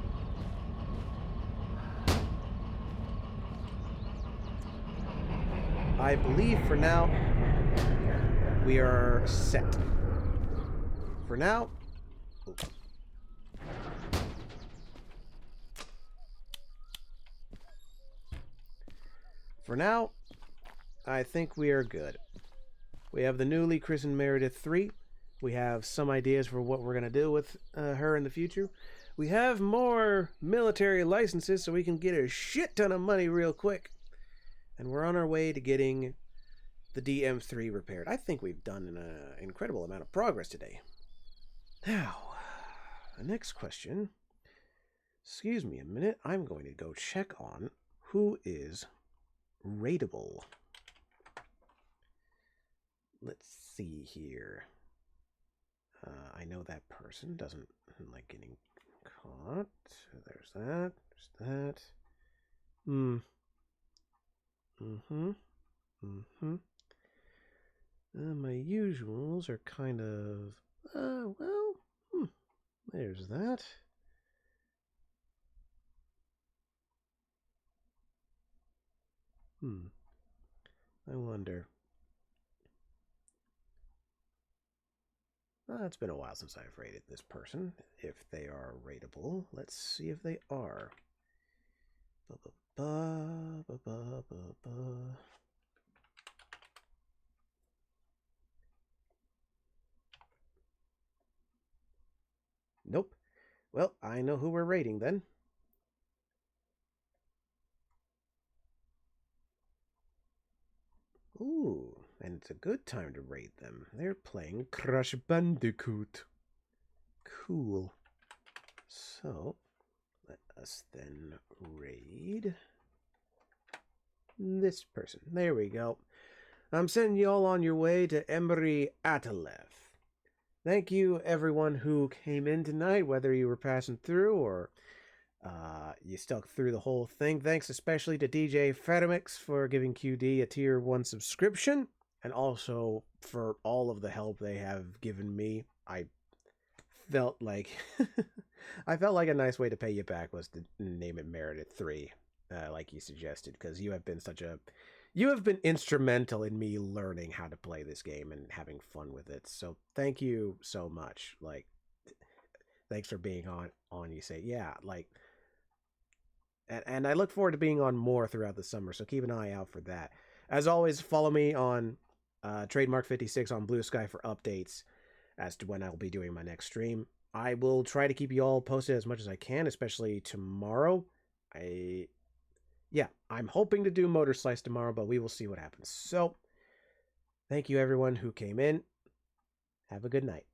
I believe for now we are set. For now, I think we are good. We have the newly christened Meredith 3. We have some ideas for what we're going to do with her in the future. We have more military licenses so we can get a shit ton of money real quick. And we're on our way to getting the DM3 repaired. I think we've done an incredible amount of progress today. Now, the next question. Excuse me a minute. I'm going to go check on who is rateable. Let's see here. I know that person doesn't like getting caught. There's that. There's that. My usuals are kind of... There's that. I wonder... it's been a while since I've rated this person. If they are rateable, let's see if they are. Nope. Well, I know who we're rating then. Ooh, and it's a good time to rate them. They're playing Crash Bandicoot. Cool. So, let us then raid this person. There we go. I'm sending you all on your way to Emery Atalev. Thank you, everyone who came in tonight, whether you were passing through or you stuck through the whole thing. Thanks especially to DJ Fermix for giving QD a tier 1 subscription, and also for all of the help they have given me. I felt like a nice way to pay you back was to name it Meredith 3, like you suggested, because you have been instrumental in me learning how to play this game and having fun with it. So thank you so much. Like, thanks for being on. You say, yeah, like, and I look forward to being on more throughout the summer. So keep an eye out for that. As always, follow me on Trademark56 on Blue Sky for updates as to when I will be doing my next stream. I will try to keep you all posted as much as I can, especially tomorrow. I'm hoping to do Motor Slice tomorrow, but we will see what happens. So, thank you everyone who came in. Have a good night.